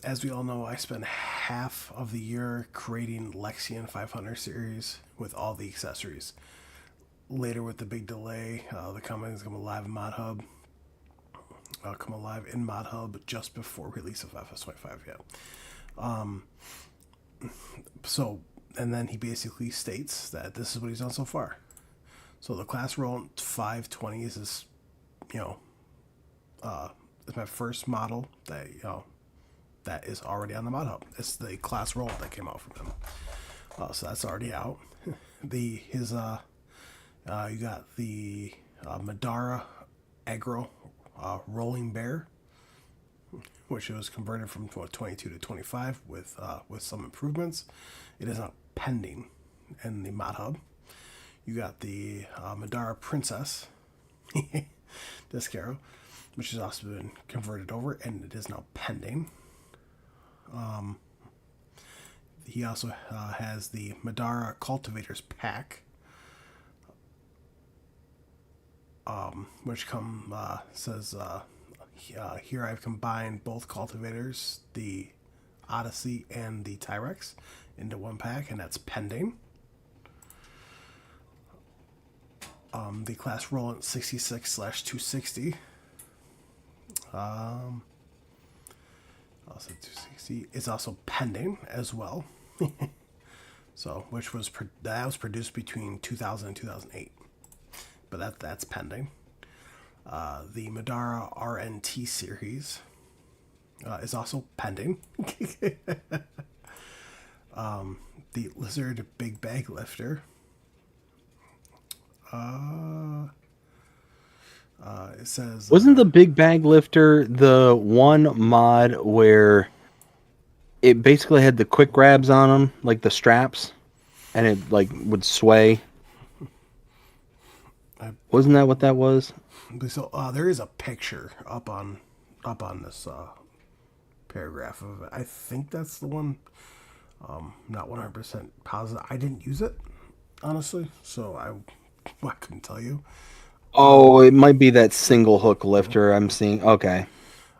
as we all know, I spent half of the year creating Lexion 500 series with all the accessories. later with the big delay, the comment is coming live in Mod Hub. Come alive in Mod Hub just before release of FS25. Yeah. So, and then he basically states that this is what he's done so far. So the class roll 520 is this, it's my first model that that is already on the Mod Hub. It's the class roll that came out from him. So that's already out. You got the Madara Aggro Rolling Bear, which was converted from 22 to 25 with some improvements. It is not pending in the Mod Hub. You got the Madara Princess Descaro, which has also been converted over, and it is now pending. He also has the Madara Cultivators Pack, which says here I've combined both cultivators, the Odyssey and the Tyrex, into one pack, and that's pending. The class Roland 66/260. Also 260 is also pending as well. So, that was produced between 2000 and 2008, but that's pending. The Madara RNT series is also pending. The Lizard Big Bag Lifter. It says Wasn't the Big Bag Lifter the one mod where it basically had the quick grabs on them, like the straps, and it like would sway? Wasn't that what that was? So there is a picture up on this paragraph of it. I think that's the one. Not 100% positive. I didn't use it, honestly, so I couldn't tell you. Oh, it might be that single hook lifter I'm seeing. Okay.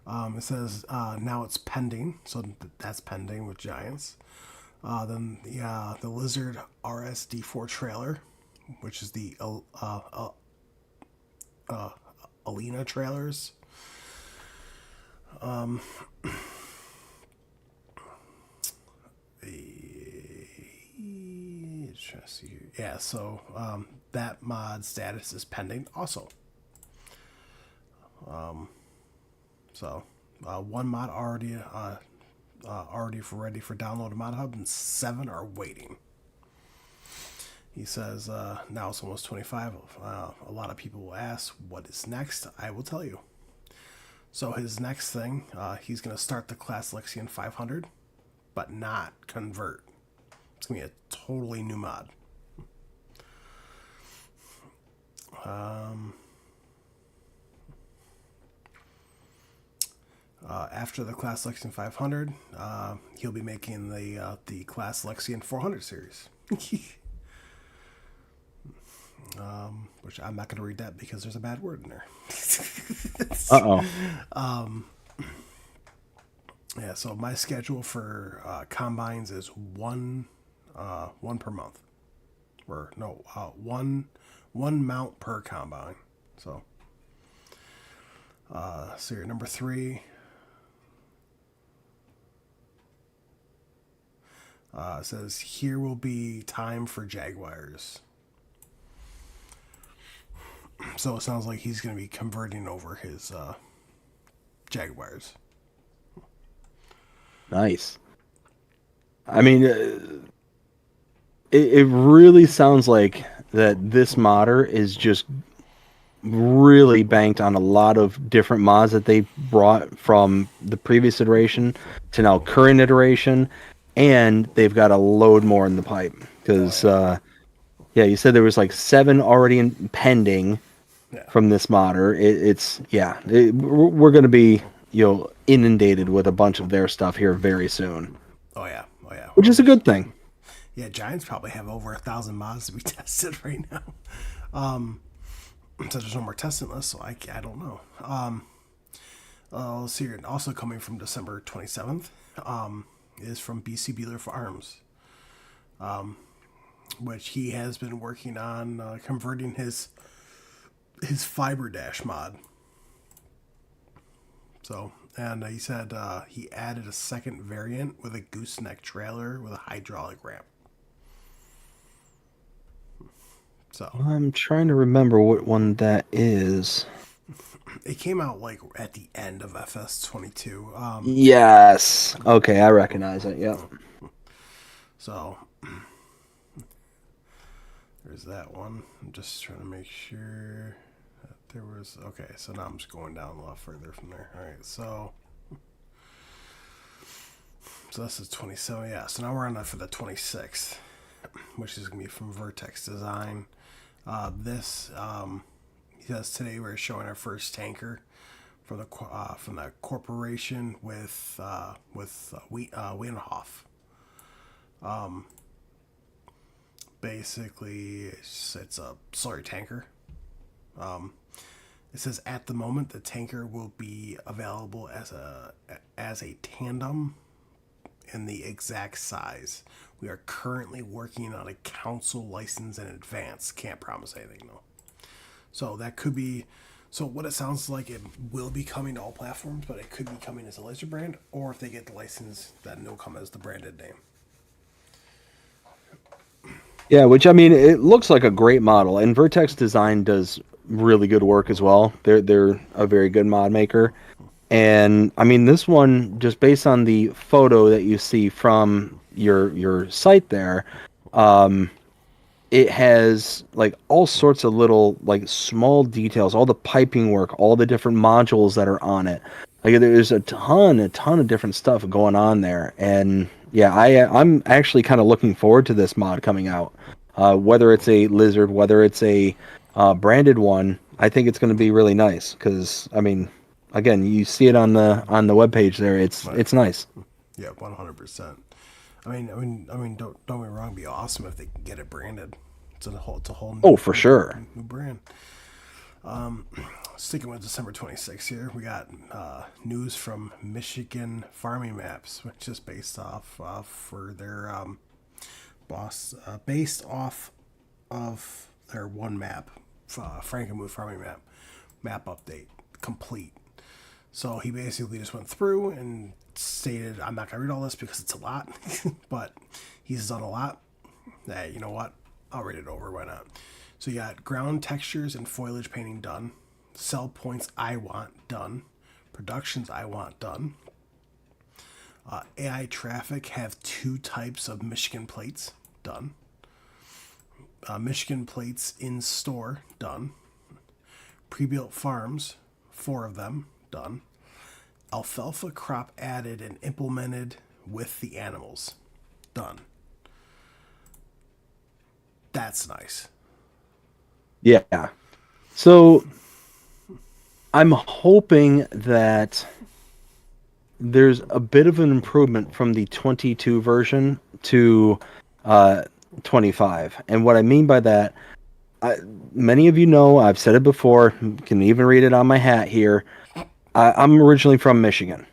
It says now it's pending, so that's pending with Giants. Then the Lizard RSD4 trailer, which is the Alina trailers. Yeah, so that mod status is pending also. One mod already ready for download in Mod Hub, and 7 are waiting. He says now it's almost 25. A lot of people will ask what is next. I will tell you. So his next thing, he's going to start the Class Lexion 500, but not convert. It's going to be a totally new mod. After the Class Lexion 500, he'll be making the Class Lexion 400 series. Which I'm not going to read that because there's a bad word in there. Yeah, so my schedule for combines is one per month, or no, one mount per combine. So, series number 3. Says here will be time for Jaguars. So it sounds like he's going to be converting over his Jaguars. Nice. I mean, it really sounds like that this modder is just really banked on a lot of different mods that they brought from the previous iteration to now current iteration, and they've got a load more in the pipe. Because, you said there was like 7 already pending from this modder. We're going to be inundated with a bunch of their stuff here very soon. Oh yeah. Which is a good thing. Yeah, Giants probably have over 1,000 mods to be tested right now. So there's no more testing lists, so I don't know. Let's see here. Also coming from December 27th is from BC Bueller Farms. which he has been working on converting his Fiber Dash mod. So, and he said he added a second variant with a gooseneck trailer with a hydraulic ramp. So I'm trying to remember what one that is. it came out like at the end of FS22. Yes. Okay, I recognize it. Yep. So there's that one. I'm just trying to make sure that there was. Okay, so now I'm just going down a lot further from there. All right, so this is 27. Yeah, so now we're on for the 26th, which is gonna be from Vertex Design. This he says today we're showing our first tanker from the corporation with Wienhoff. Basically, it's a slurry tanker. It says at the moment the tanker will be available as a tandem in the exact size. We are currently working on a council license in advance. Can't promise anything though. So that could be. So what it sounds like, it will be coming to all platforms, but it could be coming as a laser brand, or if they get the license, then it'll come as the branded name. Yeah, which I mean, it looks like a great model, and Vertex Design does really good work as well. They're a very good mod maker, and I mean, this one, just based on the photo that you see from your site there, it has like all sorts of little like small details, all the piping work, all the different modules that are on it. Like there's a ton of different stuff going on there, and yeah, I'm actually kind of looking forward to this mod coming out. Whether it's a lizard, whether it's a branded one, I think it's going to be really nice because I mean, again, you see it on the webpage there. It's nice. Yeah, 100%. I mean, don't get me wrong. It'd be awesome if they can get it branded. It's a whole new, Oh, for sure. new brand. Sticking with December 26th here, we got news from Michigan Farming Maps, which is based off for their based off of their one map, Frankenmuth Farming map update complete. So he basically just went through and stated, I'm not gonna read all this because it's a lot, but he's done a lot. Hey, you know what? I'll read it over. Why not? So you got ground textures and foliage painting done. Sell points I want done. Productions I want done. AI traffic have 2 types of Michigan plates done. Michigan plates in store done. Pre-built farms, 4 of them done. Alfalfa crop added and implemented with the animals done. That's nice. Yeah. So I'm hoping that there's a bit of an improvement from the 22 version to 25. And what I mean by that, many of you know, I've said it before, can even read it on my hat here. I'm originally from Michigan.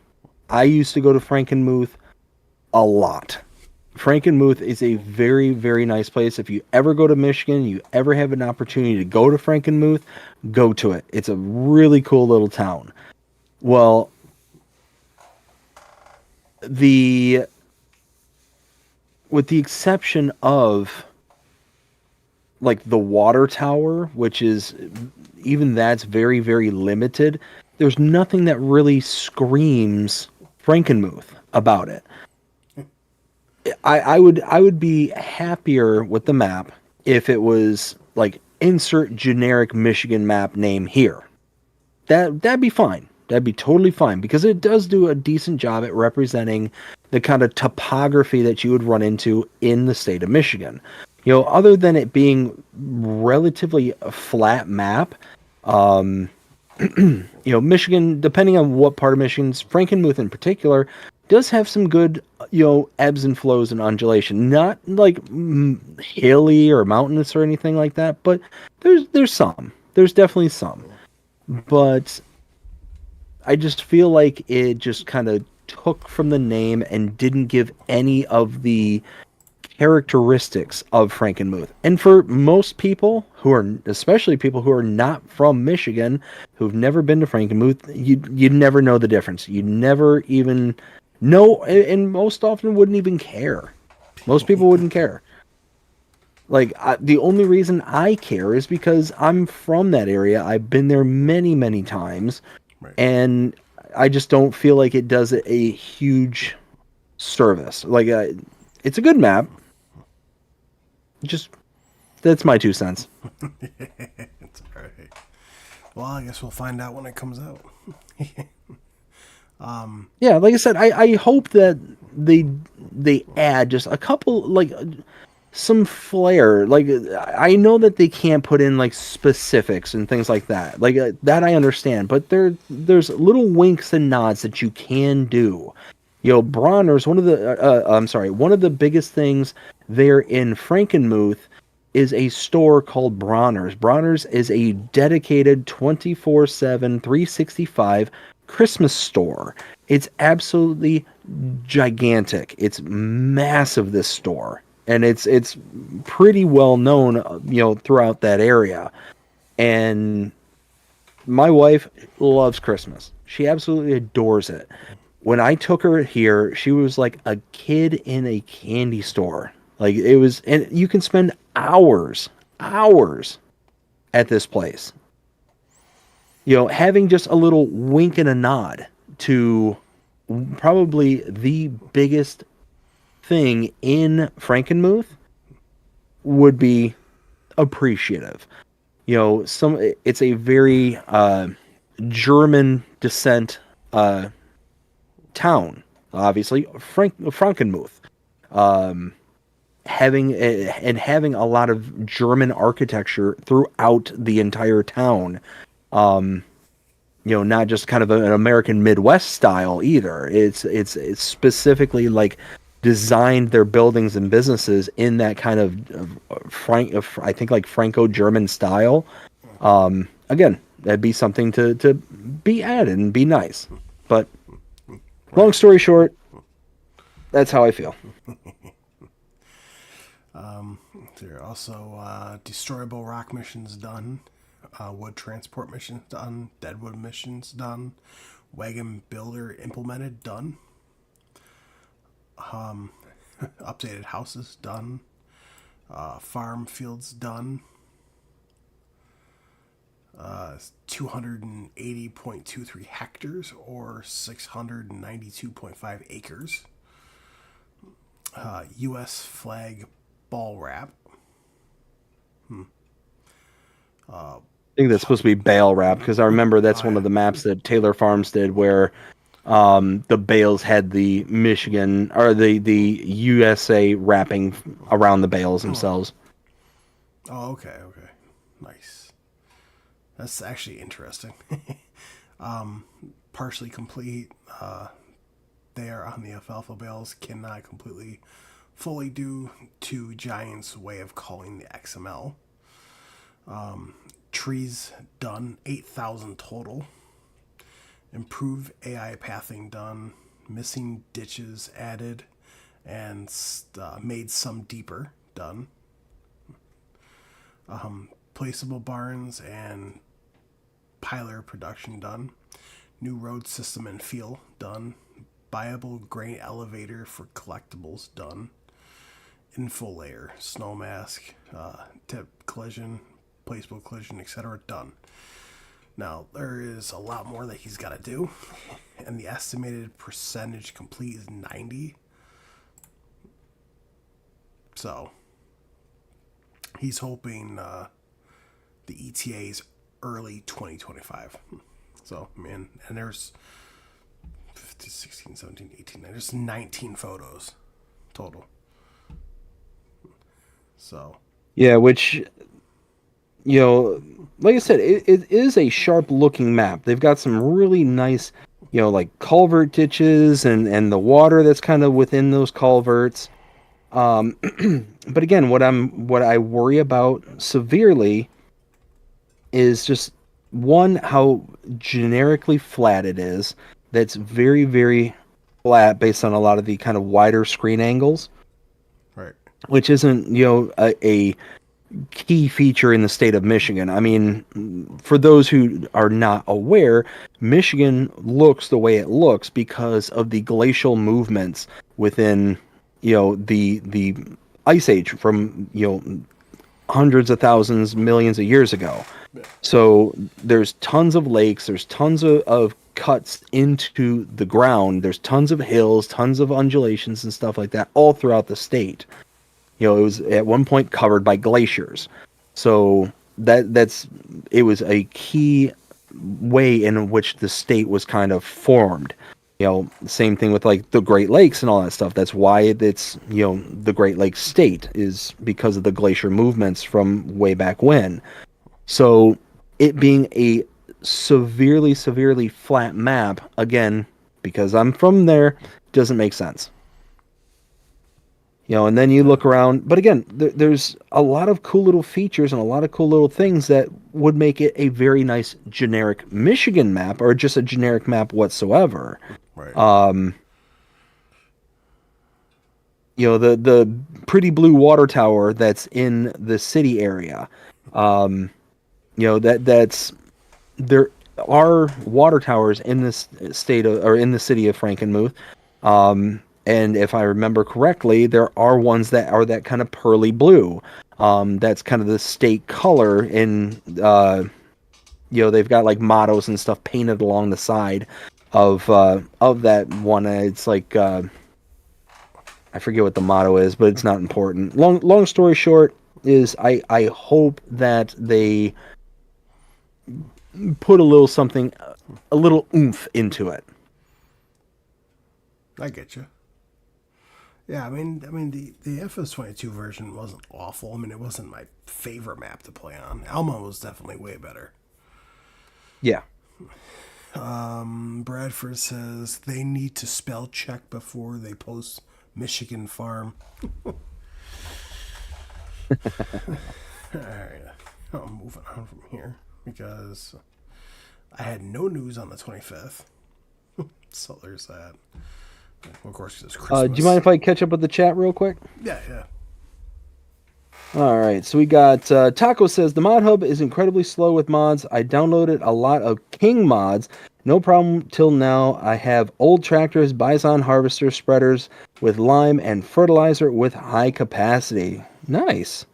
I used to go to Frankenmuth a lot. Frankenmuth is a very, very nice place. If you ever go to Michigan, you ever have an opportunity to go to Frankenmuth, go to it. It's a really cool little town. Well, with the exception of like the water tower, which is even that's very, very limited, there's nothing that really screams Frankenmuth about it. I would be happier with the map if it was like insert generic Michigan map name here. That'd be fine. That'd be totally fine because it does do a decent job at representing the kind of topography that you would run into in the state of Michigan. You know, other than it being relatively a flat map, you know, Michigan, depending on what part of Michigan's, Frankenmuth in particular, does have some good, you know, ebbs and flows and undulation. Not like hilly or mountainous or anything like that, but there's some. There's definitely some. But I just feel like it just kind of took from the name and didn't give any of the characteristics of Frankenmuth. And for most people who are, especially people who are not from Michigan, who've never been to Frankenmuth, you'd never know the difference. You'd never even know, and most often wouldn't even care. Most people wouldn't care. Like, the only reason I care is because I'm from that area. I've been there many, many times, Right. and I just don't feel like it does a huge service. Like, it's a good map. Just, that's my 2 cents. It's all right. Well, I guess we'll find out when it comes out. Yeah, like I said, I hope that they add just a couple, like, some flair. Like, I know that they can't put in like specifics and things like that. Like, that I understand, but there's little winks and nods that you can do. You know, Bronner's one of the biggest things there in Frankenmuth is a store called Bronner's. Bronner's is a dedicated 24/7, 365 Christmas store. It's absolutely gigantic. It's massive, this store. And it's pretty well known, throughout that area. And my wife loves Christmas. She absolutely adores it. When I took her here, she was like a kid in a candy store. Like, it was, and you can spend hours at this place. Having just a little wink and a nod to probably the biggest thing in Frankenmuth would be appreciative. It's a very German descent town, obviously, Frankenmuth. Having a lot of German architecture throughout the entire town. Not just kind of an American Midwest style either. It's specifically like designed their buildings and businesses in that kind of I think like Franco-German style. Again, that'd be something to be added and be nice. But long story short, that's how I feel. There are also destroyable rock missions done, wood transport missions done, deadwood missions done, wagon builder implemented done, updated houses done, farm fields done, 280.23 hectares or 692.5 acres. U.S. flag ball wrap. I think that's supposed to be bale wrap, because I remember that's one of the maps that Taylor Farms did where the bales had the Michigan or the USA wrapping around the bales themselves. Oh, okay. Nice. That's actually interesting. Partially complete. They are on the alfalfa bales, cannot completely fully due to Giant's way of calling the XML. Trees done, 8,000 total. Improved AI pathing done. Missing ditches added and made some deeper done. Placeable barns and piler production done. New road system and feel done. Viable grain elevator for collectibles done. Info layer, snow mask, tip collision, placeable collision, etc. done. Now, there is a lot more that he's got to do, and the estimated percentage complete is 90. So, he's hoping the ETA is early 2025. So, man, and there's 15, 16, 17, 18, there's 19 photos total. So, yeah, which, like I said, it is a sharp looking map. They've got some really nice, like culvert ditches and the water that's kind of within those culverts. But again, what I worry about severely is just, one, how generically flat it is. That's very, very flat based on a lot of the kind of wider screen angles. right. which isn't, a key feature in the state of Michigan. I mean, for those who are not aware, Michigan looks the way it looks because of the glacial movements within, the ice age from, hundreds of thousands, millions of years ago. So there's tons of lakes, there's tons of cuts into the ground, there's tons of hills, tons of undulations and stuff like that all throughout the state. It was at one point covered by glaciers. So it was a key way in which the state was kind of formed. Same thing with like the Great Lakes and all that stuff. That's why it's, the Great Lakes state is because of the glacier movements from way back when. So it being a severely, severely flat map, again, because I'm from there, doesn't make sense. And then you look around, but again, there's a lot of cool little features and a lot of cool little things that would make it a very nice generic Michigan map, or just a generic map whatsoever. Right. The pretty blue water tower that's in the city area. That's there are water towers in this state or in the city of Frankenmuth. And if I remember correctly, there are ones that are that kind of pearly blue. That's kind of the state color in, they've got like mottos and stuff painted along the side of that one. It's like, I forget what the motto is, but it's not important. Long story short is I hope that they put a little something, a little oomph into it. I get you. Yeah, I mean, the FS22 version wasn't awful. I mean, it wasn't my favorite map to play on. Alma was definitely way better. Yeah. Bradford says they need to spell check before they post Michigan Farm. All right, I'm moving on from here because I had no news on the 25th. So there's that. Of course, it's Christmas. Do you mind if I catch up with the chat real quick? Yeah. All right, so we got Taco says the mod hub is incredibly slow with mods. I downloaded a lot of King mods. No problem till now. I have old tractors, bison harvester spreaders with lime and fertilizer with high capacity. Nice.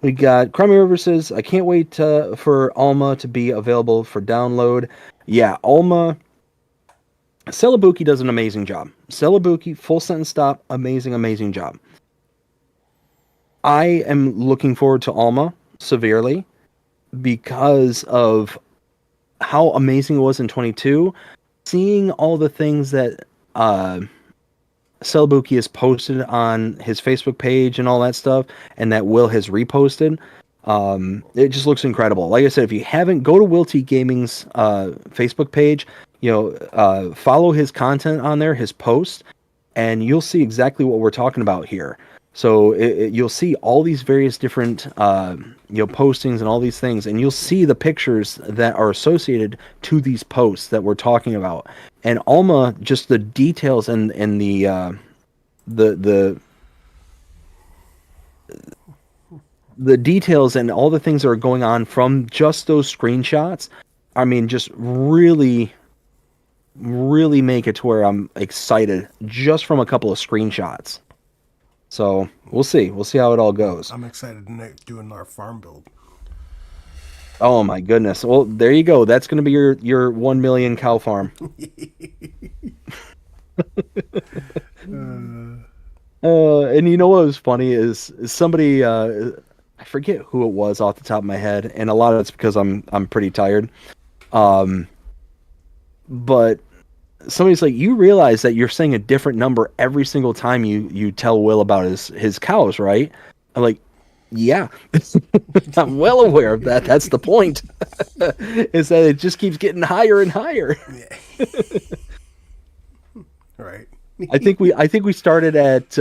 We got Crummy River says, I can't wait for Alma to be available for download. Yeah, Alma. Celebuki does an amazing job. Celebuki, full sentence stop, amazing job. I am looking forward to Alma severely because of how amazing it was in 22. Seeing all the things that Celebuki has posted on his Facebook page and all that stuff, and that Will has reposted, it just looks incredible. Like I said, if you haven't, go to Will T Gaming's Facebook page. Follow his content on there, his posts, and you'll see exactly what we're talking about here. So you'll see all these various different, postings and all these things, and you'll see the pictures that are associated to these posts that we're talking about. And Alma, just the details and the details and all the things that are going on from just those screenshots. I mean, just really make it to where I'm excited just from a couple of screenshots. So we'll see how it all goes. I'm excited to do another farm build. Oh my goodness. Well, there you go. That's going to be your 1 million cow farm. And you know what was funny is somebody, I forget who it was off the top of my head, and a lot of it's because I'm pretty tired. But somebody's like, you realize that you're saying a different number every single time you tell Will about his cows, right? I'm like, yeah, I'm well aware of that. That's the point. Is that it just keeps getting higher and higher. Right. I think we started at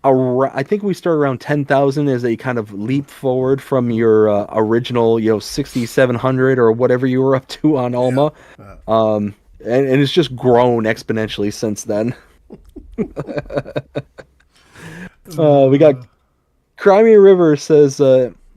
I think we started around 10,000 as a kind of leap forward from your original 6,700 or whatever you were up to on Alma. Yeah. And it's just grown exponentially since then. We got Crimea River says,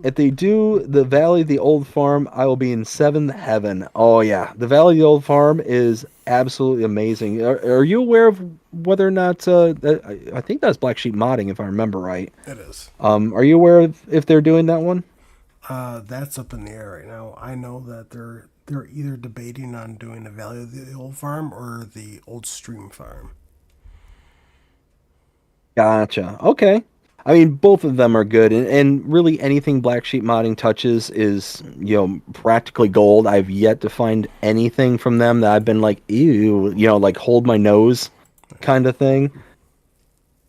if they do the Valley of the Old Farm, I will be in seventh heaven. Oh yeah, the Valley of the Old Farm is absolutely amazing. Are you aware of whether or not I think that's Black Sheep Modding, if I remember right? It is. Are you aware of if they're doing that one? That's up in the air right now. I know that they're either debating on doing the Valley of the Old Farm or the Old Stream Farm. Gotcha. Okay. I mean, both of them are good, and really anything Black Sheep Modding touches is, practically gold. I've yet to find anything from them that I've been like, ew, like hold my nose kind of thing.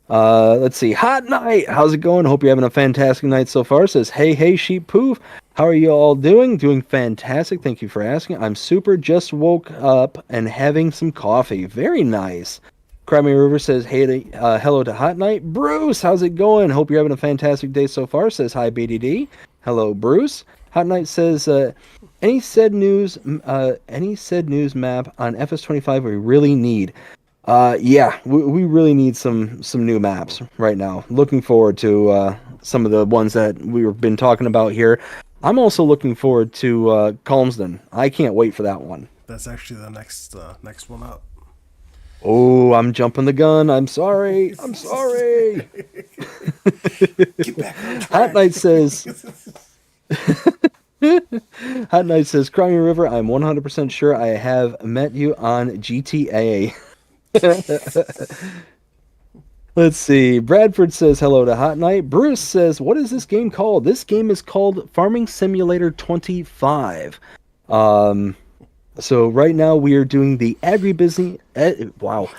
Let's see. Hot Night, how's it going? Hope you're having a fantastic night so far. Says, hey, Sheep Poof. How are you all doing? Doing fantastic. Thank you for asking. I'm super. Just woke up and having some coffee. Very nice. Crimea River says, hello to Hot Night. Bruce, how's it going? Hope you're having a fantastic day so far. Says, hi, BDD. Hello, Bruce. Hot Night says, any said news map on FS25 we really need? Yeah, we really need some new maps right now. Looking forward to some of the ones that we've been talking about here. I'm also looking forward to Calmsden. I can't wait for that one. That's actually the next one up. Oh, I'm jumping the gun. I'm sorry. Get back on track. Hot Night says, Crimea River, I'm 100% sure I have met you on GTA. Let's see. Bradford says hello to Hot Night. Bruce says, what is this game called? This game is called Farming Simulator 25. So right now we are doing the agribusiness. Wow,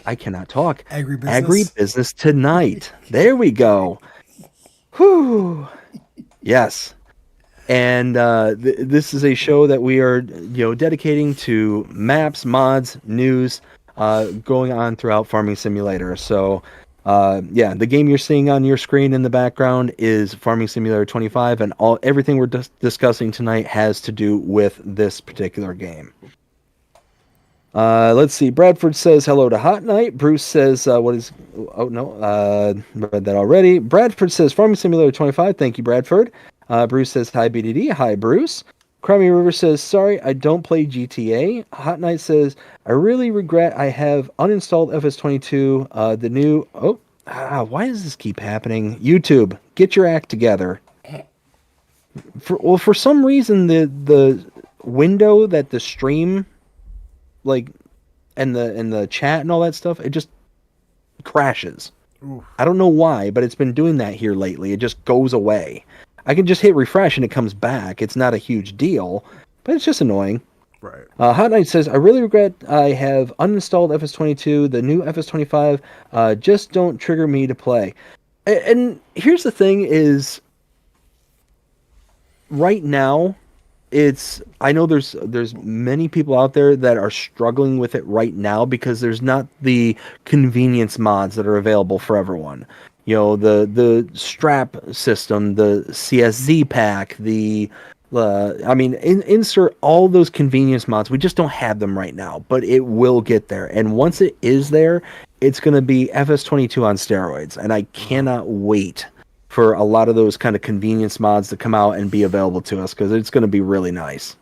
I cannot talk. Agribusiness tonight. There we go. Whew. Yes. And this is a show that we are, dedicating to maps, mods, news, going on throughout Farming Simulator. So, the game you're seeing on your screen in the background is Farming Simulator 25, and everything we're discussing tonight has to do with this particular game. Let's see. Bradford says hello to Hot Night. Bruce says, read that already. Bradford says Farming Simulator 25. Thank you, Bradford. Bruce says, hi, BDD. Hi, Bruce. Crimea River says, sorry, I don't play GTA. Hot Night says, I really regret I have uninstalled FS22. The new... why does this keep happening? YouTube, get your act together. For some reason, the window that the stream, and the chat and all that stuff, it just crashes. Ooh. I don't know why, but it's been doing that here lately. It just goes away. I can just hit refresh and it comes back. It's not a huge deal, but it's just annoying. Right. Hot Night says, I really regret I have uninstalled FS22. The new FS25 just don't trigger me to play. And here's the thing is, right now, I know there's many people out there that are struggling with it right now because there's not the convenience mods that are available for everyone. The strap system, the CSZ pack, insert all those convenience mods. We just don't have them right now, but it will get there. And once it is there, it's going to be FS22 on steroids. And I cannot wait for a lot of those kind of convenience mods to come out and be available to us, because it's going to be really nice.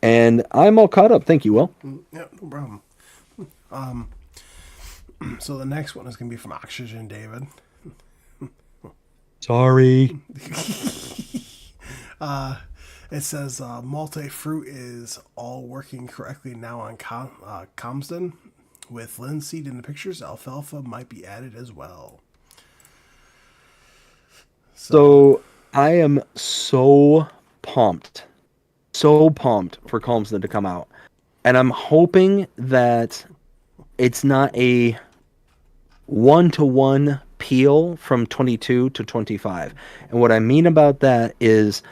And I'm all caught up. Thank you, Will. Yeah, no problem. So the next one is going to be from Oxygen David. Sorry. It says multi-fruit is all working correctly now on Calmsden. With linseed in the pictures, alfalfa might be added as well. So I am so pumped for Calmsden to come out. And I'm hoping that it's not a one-to-one peel from 22 to 25. And what I mean about that is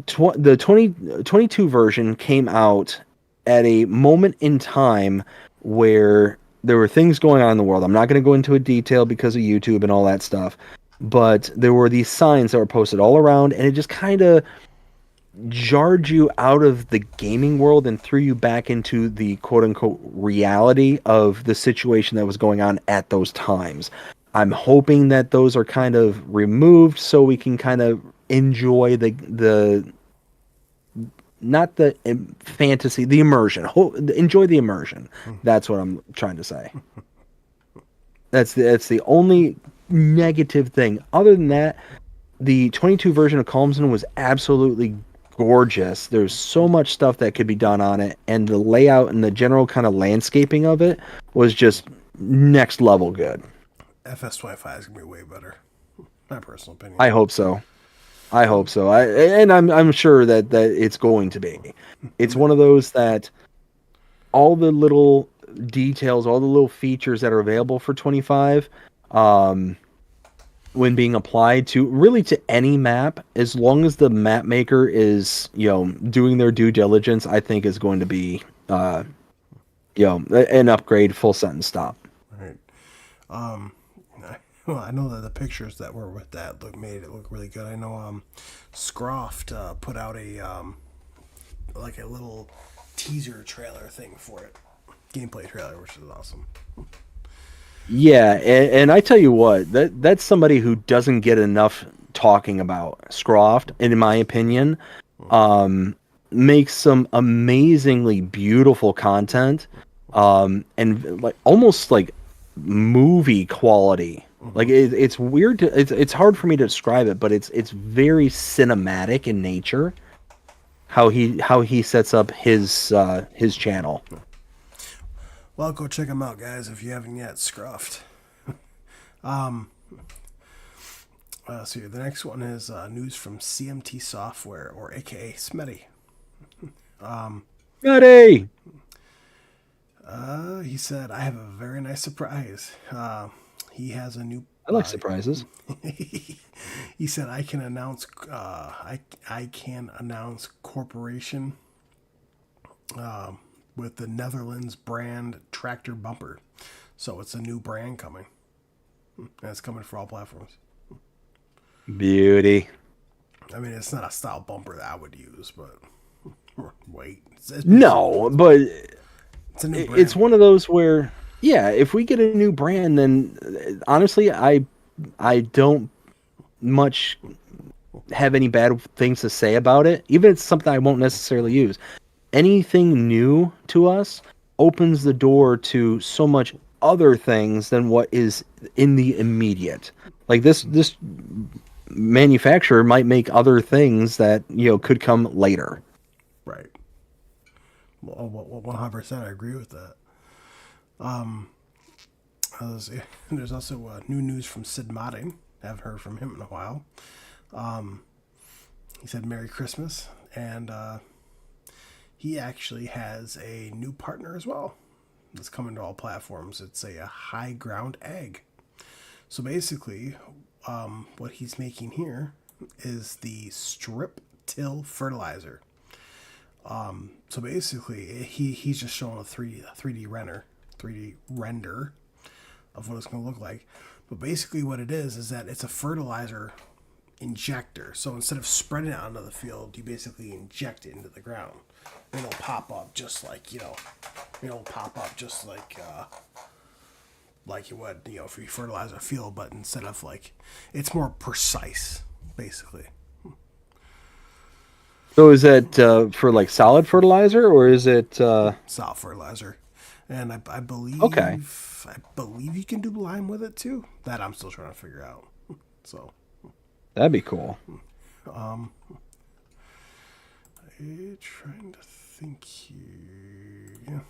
the 22 version came out at a moment in time where there were things going on in the world. I'm not going to go into a detail because of YouTube and all that stuff, but there were these signs that were posted all around, and it just kind of jarred you out of the gaming world and threw you back into the quote unquote reality of the situation that was going on at those times. I'm hoping that those are kind of removed so we can kind of enjoy the not the fantasy, the immersion. Enjoy the immersion. That's what I'm trying to say. That's the only negative thing. Other than that, the 22 version of Calmsden was absolutely gorgeous. There's so much stuff that could be done on it, and the layout and the general kind of landscaping of it was just next level good. FS25 is gonna be way better. My personal opinion. I hope so. I'm sure that it's going to be. It's one of those that all the little details, all the little features that are available for 25, when being applied to any map, as long as the map maker is, doing their due diligence, I think is going to be, an upgrade, full sentence stop. Right. Well, I know that the pictures that were with that made it look really good. I know Scroft put out a like a little teaser trailer thing for it, gameplay trailer, which is awesome. Yeah, and I tell you what, that's somebody who doesn't get enough talking about. Scroft, in my opinion, makes some amazingly beautiful content, and like almost like movie quality. Like it's weird it's hard for me to describe it, but it's very cinematic in nature. How he sets up his channel. Well, go check them out, guys, if you haven't yet. Scruffed. So the next one is news from CMT Software, or AKA Smetty. Ready. He said, "I have a very nice surprise." He has a new. I like surprises. He said, "I can announce. I can announce corporation with the Netherlands brand tractor bumper. So it's a new brand coming. And it's coming for all platforms. Beauty. I mean, it's not a style bumper that I would use, but wait. No, but it's a new brand. It's one of those where, yeah, if we get a new brand, then honestly, I don't much have any bad things to say about it. Even if it's something I won't necessarily use. Anything new to us opens the door to so much other things than what is in the immediate. Like this manufacturer might make other things that could come later. Right. Well, 100%. I agree with that. There's also new news from Sid Modding. I haven't heard from him in a while. He said Merry Christmas, and he actually has a new partner as well that's coming to all platforms. It's a High Ground Egg. So basically, what he's making here is the strip till fertilizer. So basically, he's just showing a 3D render of what it's going to look like. But basically what it is that it's a fertilizer injector. So instead of spreading it onto the field, you basically inject it into the ground. And it'll pop up just like, it'll pop up just like you would, if you fertilize a field, but instead of it's more precise, basically. So is that for solid fertilizer, or is it solid fertilizer? And I believe you can do lime with it too. That I'm still trying to figure out. So that'd be cool. I'm trying to think here.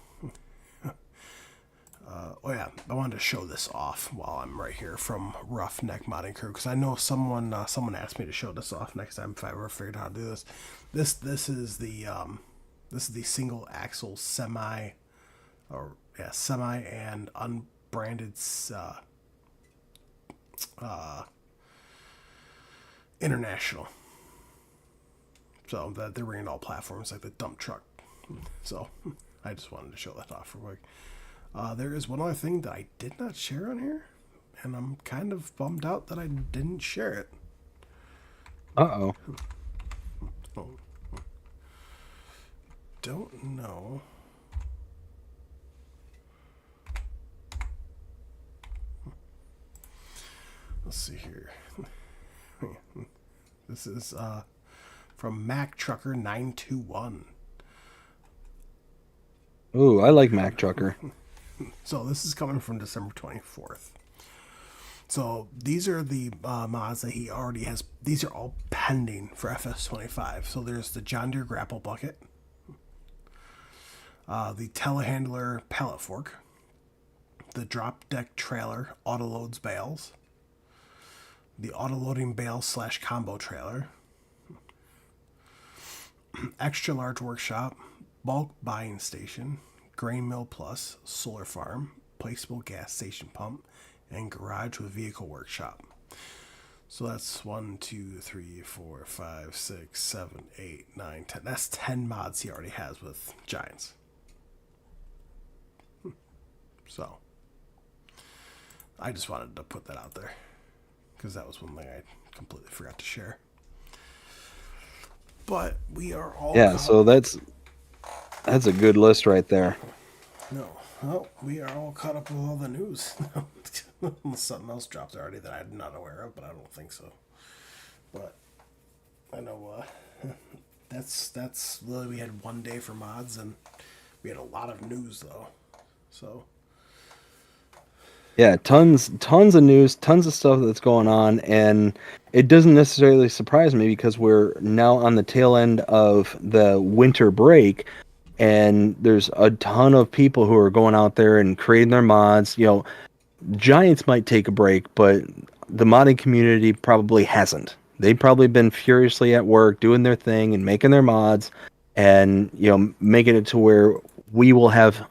I wanted to show this off while I'm right here from Roughneck Modding Crew, because I know someone asked me to show this off next time if I ever figured out how to do this. This is the single axle semi and unbranded international. So that they're bringing all platforms like the dump truck. So I just wanted to show that off real quick. There is one other thing that I did not share on here, and I'm kind of bummed out that I didn't share it. Uh-oh. don't know. Let's see here. This is from Mac Trucker 921. Ooh, I like Mac Trucker. So this is coming from December 24th. So these are the mods that he already has. These are all pending for FS25. So there's the John Deere Grapple Bucket, the Telehandler Pallet Fork, the Drop Deck Trailer Auto Loads Bales, the Auto Loading Bale / Combo Trailer, Extra Large Workshop, Bulk Buying Station, Grain Mill Plus, Solar Farm, Placeable Gas Station Pump, and Garage with Vehicle Workshop. So that's 1, 2, 3, 4, 5, 6, 7, 8, 9, 10. That's 10 mods he already has with Giants. So I just wanted to put that out there because that was one thing I completely forgot to share. But we are all so that's a good list right there. No. Well, we are all caught up with all the news. Unless something else dropped already that I'm not aware of, but I don't think so. But I know that's literally, we had one day for mods, and we had a lot of news though. So yeah, tons of news, tons of stuff that's going on, and it doesn't necessarily surprise me because we're now on the tail end of the winter break. And there's a ton of people who are going out there and creating their mods. You know, Giants might take a break, but the modding community probably hasn't. They've probably been furiously at work doing their thing and making their mods and, you know, making it to where we will have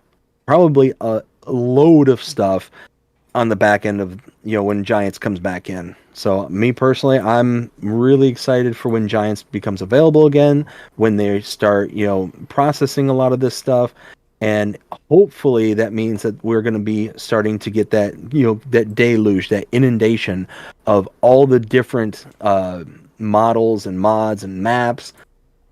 probably a load of stuff on the back end of, you know, when Giants comes back in. So me personally, I'm really excited for when Giants becomes available again, when they start, you know, processing a lot of this stuff. And hopefully that means that we're going to be starting to get that, you know, that deluge, that inundation of all the different models and mods and maps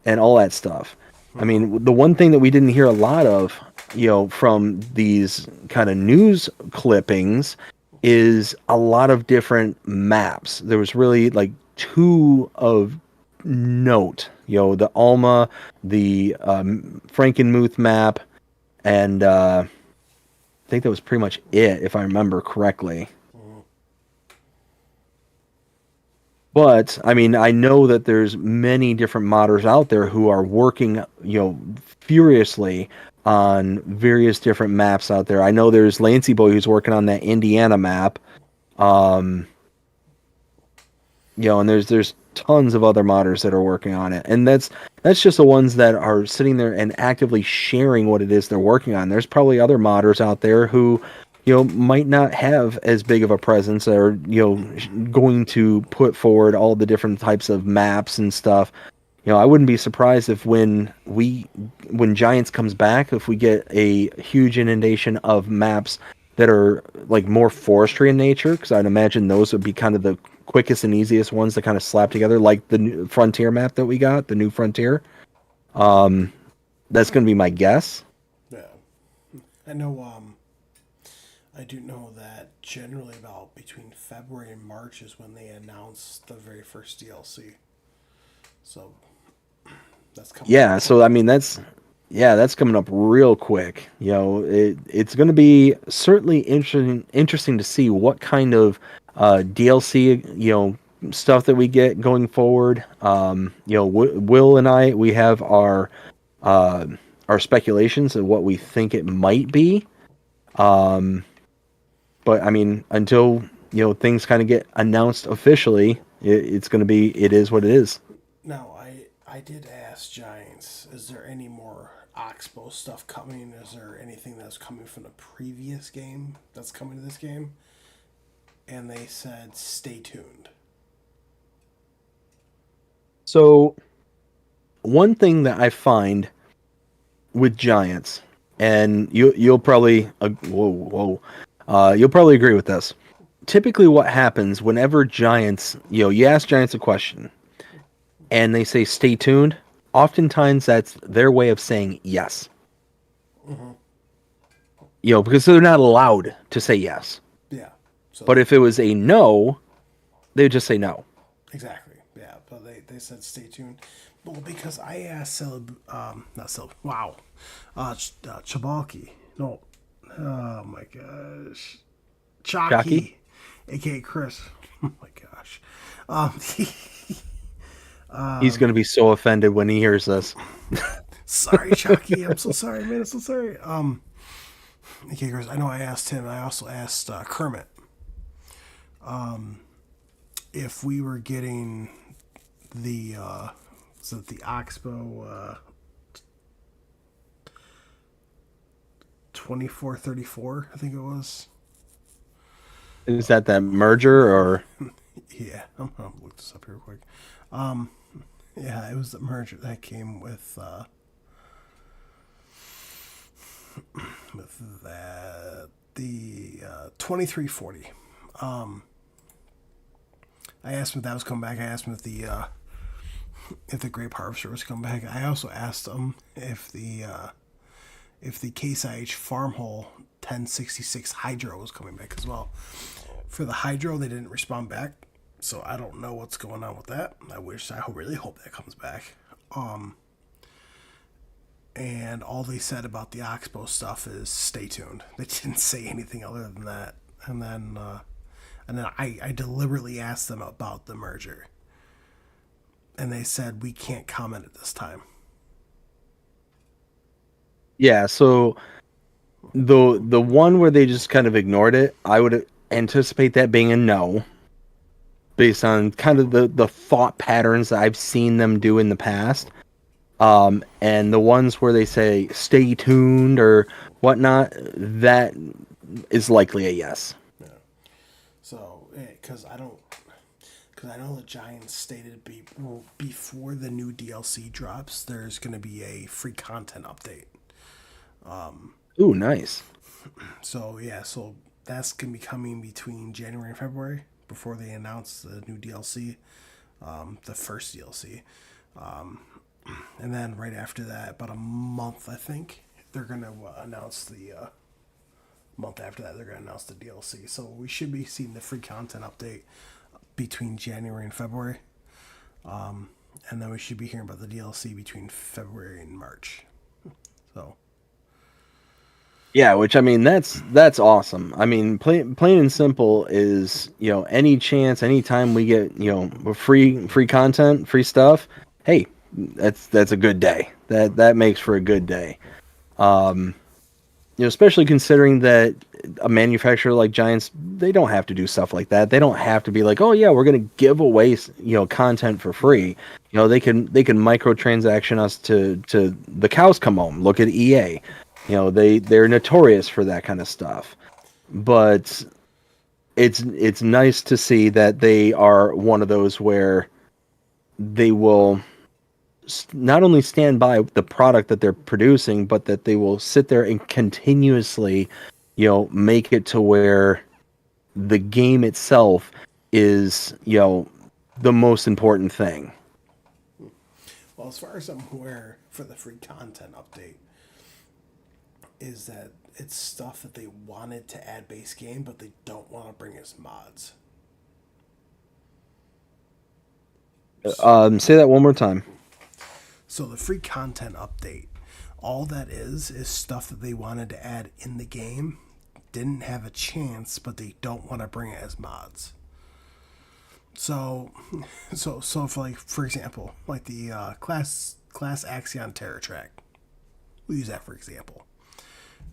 and all that stuff. I mean, the one thing that we didn't hear a lot of, you know, from these kind of news clippings is a lot of different maps. There was really like 2 of note, you know, the Alma, the Frankenmuth map, and I think that was pretty much it, if I remember correctly. But, I mean, I know that there's many different modders out there who are working, you know, furiously on various different maps out there. I know there's Lancey Boy who's working on that Indiana map. You know, and there's tons of other modders that are working on it. And that's just the ones that are sitting there and actively sharing what it is they're working on. There's probably other modders out there who, you know, might not have as big of a presence or, you know, going to put forward all the different types of maps and stuff. You know, I wouldn't be surprised if when Giants comes back, if we get a huge inundation of maps that are like more forestry in nature, because I'd imagine those would be kind of the quickest and easiest ones to kind of slap together, like the new Frontier map that we got, the new Frontier. That's going to be my guess. yeah, I know. I do know that generally about between February and March is when they announce the very first DLC. So that's coming. Yeah, so I mean that's coming up real quick. You know, it's going to be certainly interesting to see what kind of DLC, you know, stuff that we get going forward. You know, Will and I, we have our speculations of what we think it might be. But I mean, until, you know, things kind of get announced officially, it's going to be, it is what it is. Now, I did ask Giants, is there any more Oxbow stuff coming? Is there anything that's coming from the previous game that's coming to this game? And they said, stay tuned. So, one thing that I find with Giants, and you'll probably you'll probably agree with this. Typically, what happens whenever Giants, you know, you ask Giants a question, and they say stay tuned, oftentimes that's their way of saying yes. You know, because they're not allowed to say yes. Yeah. So But if it was a no, they would just say no. exactly. Yeah. But they said stay tuned. Well, because I asked not Celeb, wow, Chabalki. No. Oh my gosh. Chalky, Chalky? aka Chris. Oh my gosh. He's going to be so offended when he hears this. Sorry, Chalky. I'm so sorry, man. I'm so sorry. Okay, Chris. I know I asked him. I also asked Kermit if we were getting the the Oxbow 2434. I think it was. Is that merger or? Yeah, I'm gonna look this up here quick. Yeah, it was the merger that came with that the 2340. I asked him if that was coming back. I asked him if the Grape Harvester was coming back. I also asked him if the Case IH Farmhole 1066 Hydro was coming back as well. For the Hydro, they didn't respond back, so I don't know what's going on with that. I really hope that comes back. And all they said about the Oxbow stuff is stay tuned. They didn't say anything other than that. And then I deliberately asked them about the merger, and they said we can't comment at this time. Yeah, so the one where they just kind of ignored it, I would anticipate that being a no, based on kind of the thought patterns that I've seen them do in the past. And the ones where they say stay tuned or whatnot, that is likely a yes. Yeah. So, because I know the Giants stated before the new DLC drops, there's going to be a free content update. Ooh, nice. So yeah, so that's going to be coming between January and February before they announce the new DLC, the first DLC. And then right after that, about a month, I think, they're going to announce the month after that, they're going to announce the DLC. So we should be seeing the free content update between January and February. And then we should be hearing about the DLC between February and March. So Yeah, which I mean that's awesome. I mean, plain and simple is, you know, anytime we get, you know, free content, free stuff, hey, that's a good day. That makes for a good day. You know, especially considering that a manufacturer like Giants, they don't have to do stuff like that. They don't have to be like, oh yeah, we're gonna give away, you know, content for free. You know, they can microtransaction us to the cows come home. Look at EA. You know, they're notorious for that kind of stuff. But it's nice to see that they are one of those where they will not only stand by the product that they're producing, but that they will sit there and continuously, you know, make it to where the game itself is, you know, the most important thing. well, as far as I'm aware, for the free content update, is that it's stuff that they wanted to add base game, but they don't want to bring as mods. Say that one more time. So the free content update, all that is stuff that they wanted to add in the game, didn't have a chance, but they don't want to bring it as mods. So for example, like the class Axion Terror Track, we'll use that for example.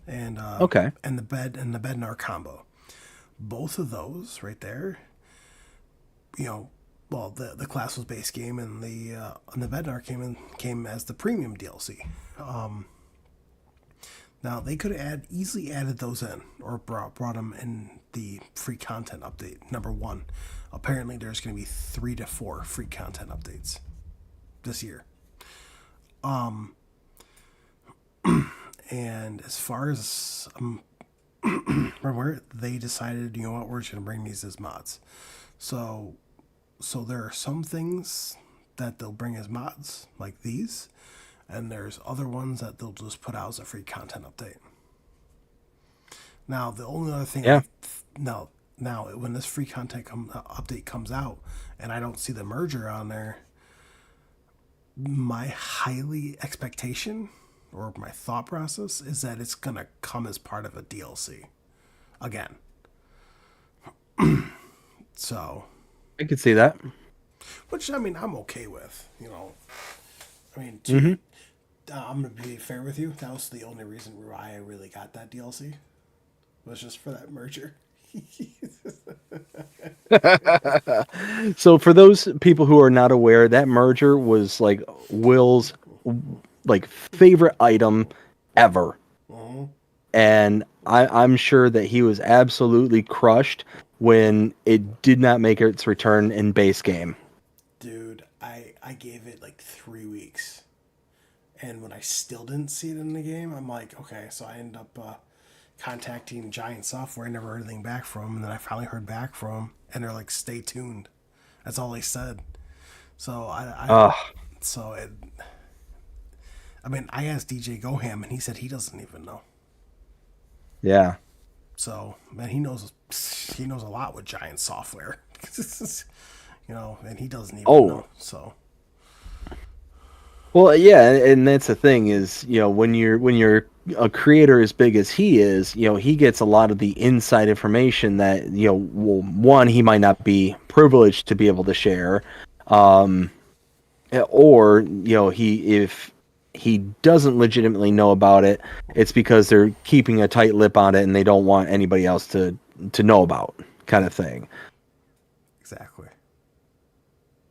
And Okay. and the Bednar combo, both of those right there, you know, well the class was base game and the Bednar came as the premium DLC. Now they could have easily added those in or brought them in the free content update. Number one, apparently there's going to be 3 to 4 free content updates this year. And as far as where they decided, you know what, we're just gonna bring these as mods. So there are some things that they'll bring as mods, like these, and there's other ones that they'll just put out as a free content update. Now, the only other thing, Yeah. now when this free content update comes out, and I don't see the merger on there, my highly expectation or my thought process is that it's gonna come as part of a DLC again. So, I could see that. which I mean, I'm okay with. You know, I mean, I'm gonna be fair with you. That was the only reason why I really got that DLC, was just for that merger. So for those people who are not aware, that merger was like Will's like favorite item ever. And I'm sure that he was absolutely crushed when it did not make its return in base game. Dude, I gave it like 3 weeks, and when I still didn't see it in the game, I'm like, okay. So I ended up contacting Giant Software. I never heard anything back from them, and then I finally heard back from them, and they're like, stay tuned. That's all they said. So I mean, I asked DJ Goham, and he said he doesn't even know. Yeah. So, man, he knows a lot with Giant Software. You know, and he doesn't even know. So, Well, yeah, and that's the thing is, you know, when you're a creator as big as he is, you know, he gets a lot of the inside information that, you know, well, one, he might not be privileged to be able to share, or, you know, if he doesn't legitimately know about it, it's because they're keeping a tight lip on it and they don't want anybody else to know about, kind of thing. exactly.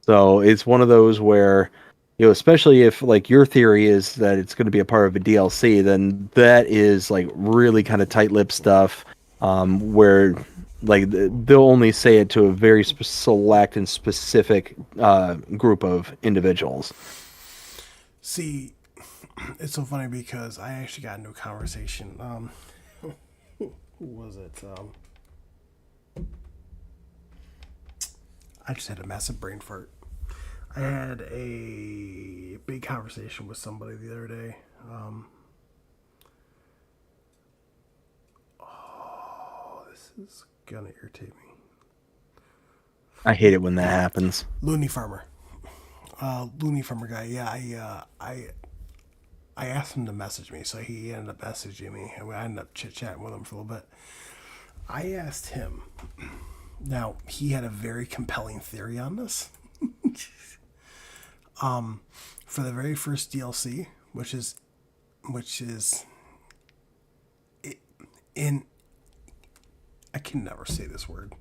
So it's one of those where, you know, especially if like your theory is that it's going to be a part of a DLC, then that is like really kind of tight-lipped stuff, where like they'll only say it to a very select and specific group of individuals. See, it's so funny because I actually got into a conversation. Who was it? I just had a massive brain fart. I had a big conversation with somebody the other day. This is gonna irritate me. I hate it when that happens. Looney Farmer guy. Yeah, I asked him to message me, so he ended up messaging me, and I ended up chit chatting with him for a little bit. I asked him. Now, he had a very compelling theory on this. For the very first DLC, which is in I can never say this word.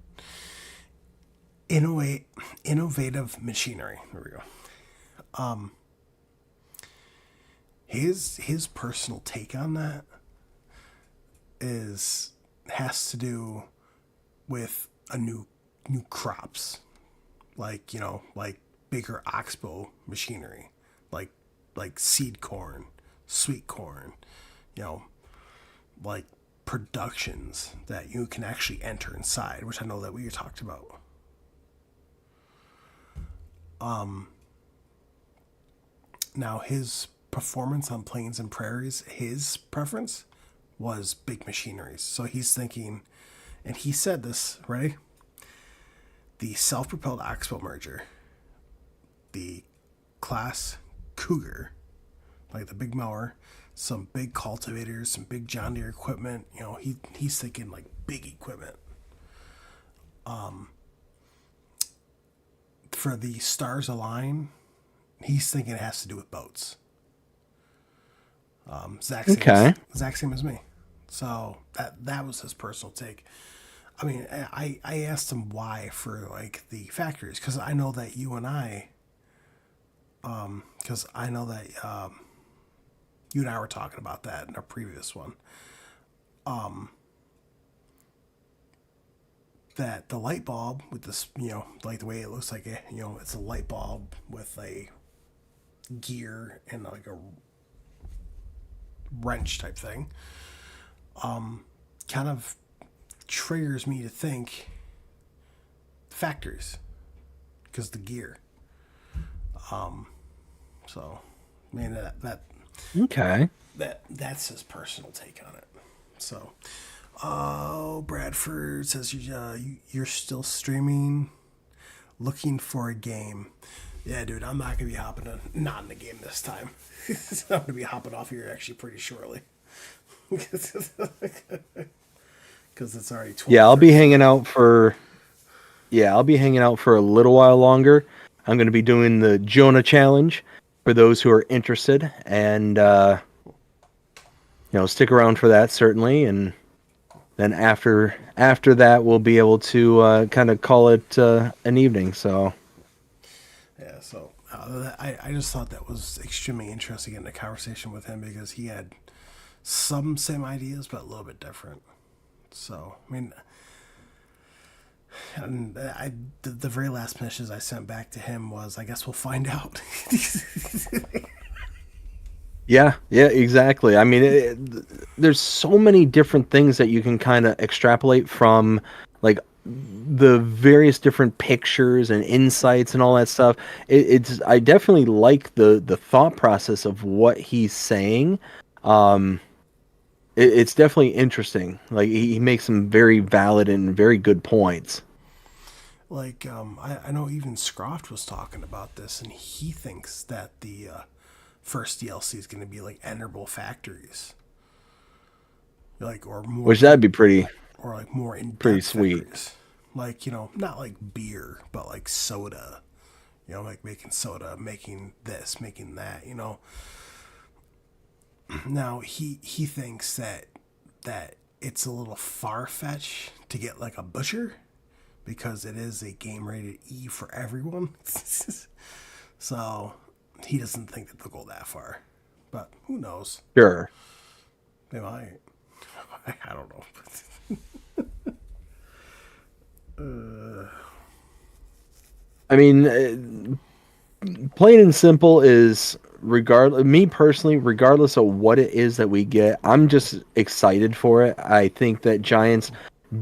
Innovative machinery. There we go. His personal take on that has to do with a new crops, like, you know, like bigger oxbow machinery, like seed corn, sweet corn, you know, like productions that you can actually enter inside, which I know that we talked about. Now his performance on Plains and Prairies, his preference was big machineries. So he's thinking, and he said this, ready? The self-propelled oxbow merger, the class Cougar, like the big mower, some big cultivators, some big John Deere equipment. You know, he's thinking like big equipment. For the Stars Align, he's thinking it has to do with boats. Exact same as me. So that was his personal take. I mean, I asked him why for like the factories, because I know that you and I were talking about that in our previous one. That the light bulb with this, you know, like the way it looks like it, you know, it's a light bulb with a gear and like a wrench type thing, kind of triggers me to think factories, because the gear. So, I mean Okay. that's his personal take on it. So, Bradford says you're still streaming, looking for a game. Yeah, dude, I'm not gonna be not in the game this time. I'm gonna be hopping off here actually pretty shortly. Because it's already 12. Yeah, I'll be hanging out for. Yeah, I'll be hanging out for a little while longer. I'm going to be doing the Jonah challenge for those who are interested, and stick around for that certainly. And then after that, we'll be able to kind of call it an evening. So Yeah, so I just thought that was extremely interesting in the conversation with him because he had some same ideas but a little bit different. So I mean, and the very last message I sent back to him was, I guess we'll find out. yeah, exactly. I mean, there's so many different things that you can kind of extrapolate from, like the various different pictures and insights and all that stuff. I definitely like the thought process of what he's saying. It's definitely interesting. Like he makes some very valid and very good points. Like, I know even Scroft was talking about this, and he thinks that the first DLC is going to be like enterable factories, like or more, Which that'd be pretty or like more in pretty sweet. factories. Like, not like beer, but like soda. Like making soda, making this, making that. Now he thinks that it's a little far fetched to get like a butcher because it is a game rated E for everyone. So he doesn't think that they'll go that far. But who knows? Sure. They might. I don't know. I mean, plain and simple is me personally, regardless of what it is that we get, I'm just excited for it. I think that Giants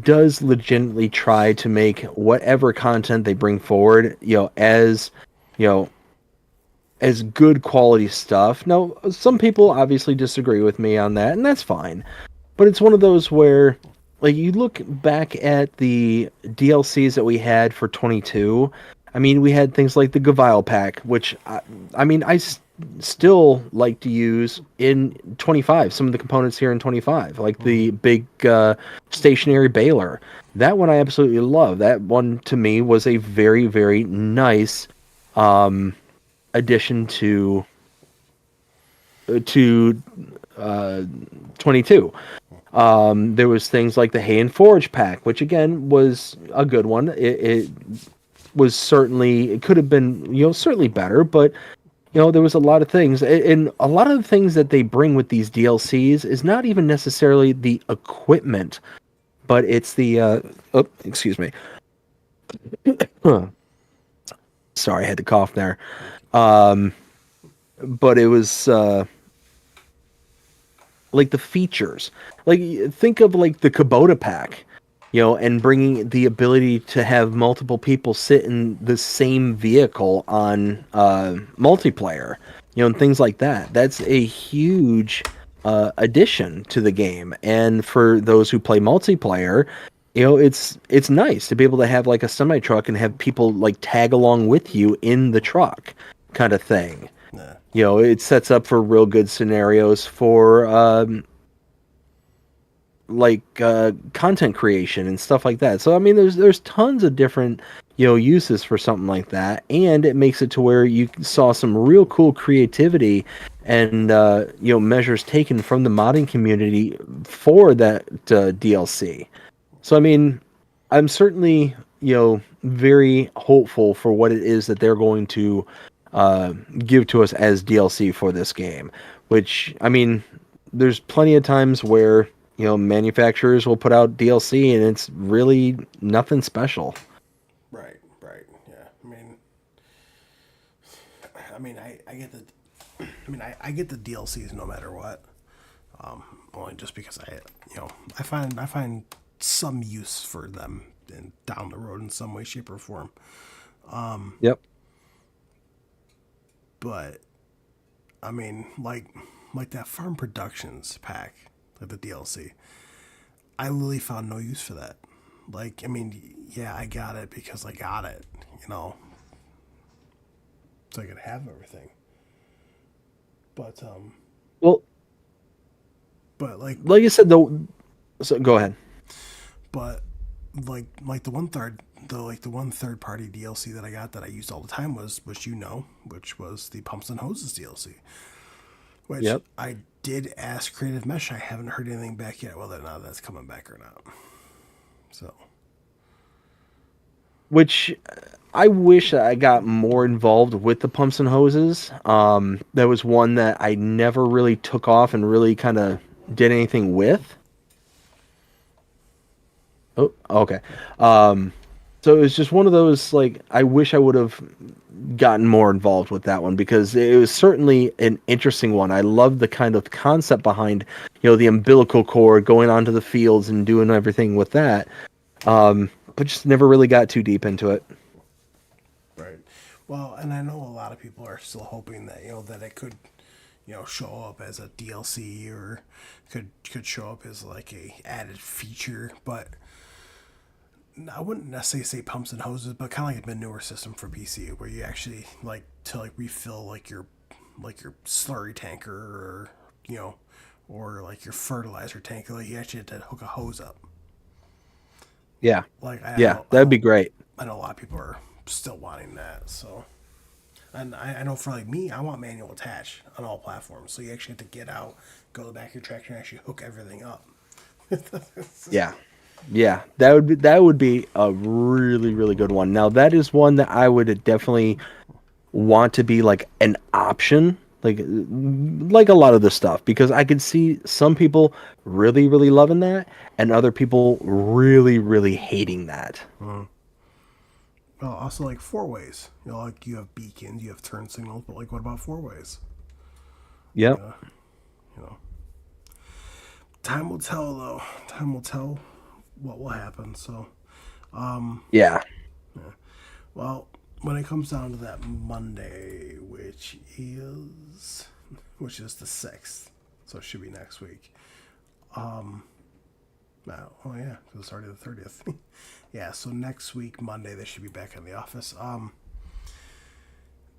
does legitimately try to make whatever content they bring forward, as good quality stuff. Now, some people obviously disagree with me on that, and that's fine. But it's one of those where, like, you look back at the DLCs that we had for 22. I mean, we had things like the Gavile pack, which I still like to use in 25. Some of the components here in 25, like the big stationary baler. That one I absolutely love. That one to me was a very, very nice addition to 22. There was things like the Hay and Forge pack, which again was a good one. It was certainly, it could have been, certainly better, but there was a lot of things, and a lot of the things that they bring with these DLCs is not even necessarily the equipment, but it's the excuse me. Sorry, I had to cough there. But it was like the features. Like, think of like the Kubota pack, and bringing the ability to have multiple people sit in the same vehicle on multiplayer, and things like that. That's a huge addition to the game. And for those who play multiplayer, it's nice to be able to have like a semi truck and have people like tag along with you in the truck, kind of thing. Yeah. It sets up for real good scenarios for content creation and stuff like that. So I mean, there's tons of different uses for something like that, and it makes it to where you saw some real cool creativity and measures taken from the modding community for that DLC. So I mean, I'm certainly very hopeful for what it is that they're going to give to us as DLC for this game. Which, I mean, there's plenty of times where manufacturers will put out DLC and it's really nothing special. Right. Yeah. I get I get the DLCs no matter what. Only just because I find some use for them down the road in some way, shape, or form. Yep. But I mean, like that Farm Productions pack, like the DLC. I literally found no use for that. Like, I mean, yeah, I got it because I got it, you know, so I could have everything. But Well, but like I said, though. So go ahead. but like the one third party DLC that I got that I used all the time was which was the Pumps and Hoses DLC. Which Yep. I did ask Creative Mesh. I haven't heard anything back yet whether or not that's coming back or not. So Which I wish I got more involved with the pumps and hoses. That was one that I never really took off and really kind of did anything with. Oh, okay. So it was just one of those, like, I wish I would have gotten more involved with that one because it was certainly an interesting one. I loved the kind of concept behind, the umbilical cord going onto the fields and doing everything with that. But just never really got too deep into it. right. Well, and I know a lot of people are still hoping that that it could show up as a DLC or could show up as like a added feature, but I wouldn't necessarily say pumps and hoses, but kind of like a manure system for PC, where you actually like to like refill like your slurry tanker or or like your fertilizer tanker. Like you actually had to hook a hose up. Yeah. Like Yeah, that'd be great. I know a lot of people are still wanting that. So, and I know for like me, I want manual attach on all platforms. So you actually have to get out, go to the back of your tractor, and actually hook everything up. Yeah. Yeah, that would be a really, really good one. Now that is one that I would definitely want to be like an option, like a lot of the stuff, because I could see some people really, really loving that, and other people really, really hating that. Well, also like four ways. Like you have beacons, you have turn signals, but like what about four ways? Yep. You know, time will tell though. Time will tell what will happen. So, Yeah. well, when it comes down to that Monday, which is the 6th, so it should be next week. Oh yeah, because it's already the 30th. Yeah, so next week Monday they should be back in the office.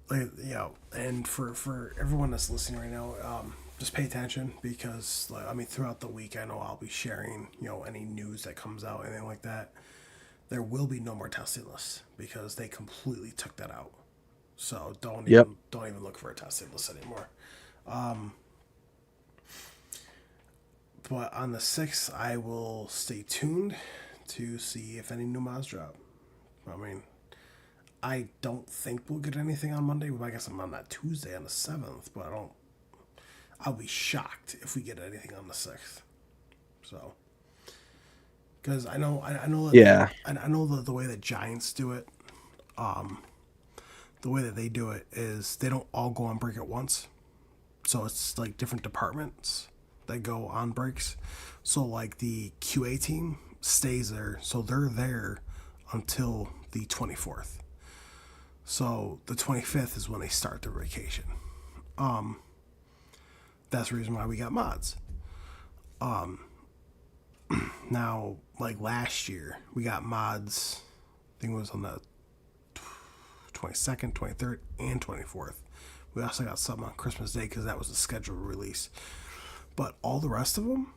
And for everyone that's listening right now, just pay attention because I mean throughout the week I know I'll be sharing any news that comes out, anything like that. There will be no more testing lists because they completely took that out. So Yep. don't even look for a testing list anymore. But on the 6th, I will stay tuned to see if any new mods drop. I mean, I don't think we'll get anything on Monday. We might get some on that Tuesday on the 7th, but I'll be shocked if we get anything on the 6th. So, because I know that Yeah. I know that the way that Giants do it, the way that they do it is they don't all go on break at once. So it's like different departments that go on breaks. So like the QA team stays there, so they're there until the 24th. So the 25th is when they start their vacation. That's the reason why we got mods. Now, like last year, we got mods. I think it was on the 22nd, 23rd, and 24th. We also got something on Christmas Day because that was a scheduled release. But all the rest of them,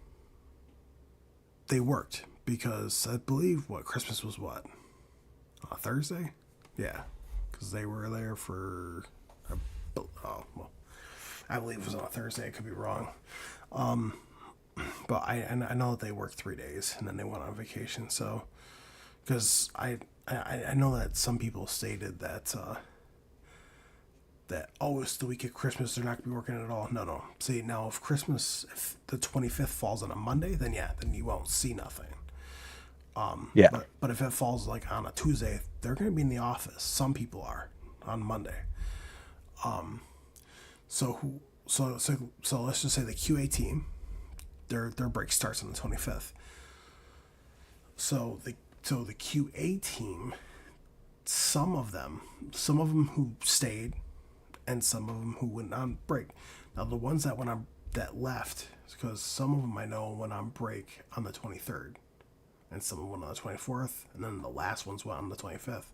they worked because I believe Christmas was what? On a Thursday? Yeah, because they were there for. I believe it was on a Thursday. I could be wrong. But I know that they worked 3 days and then they went on vacation. So, because I know that some people stated that it's the week of Christmas, they're not gonna be working at all. No. See, now if the 25th falls on a Monday, then you won't see nothing. Yeah. But if it falls like on a Tuesday, they're gonna be in the office. Some people are on Monday. So let's just say the QA team, their break starts on the 25th. So the QA team, some of them who stayed and some of them who went on break. Now the ones that left, because some of them I know went on break on the 23rd, and some went on the 24th, and then the last ones went on the 25th.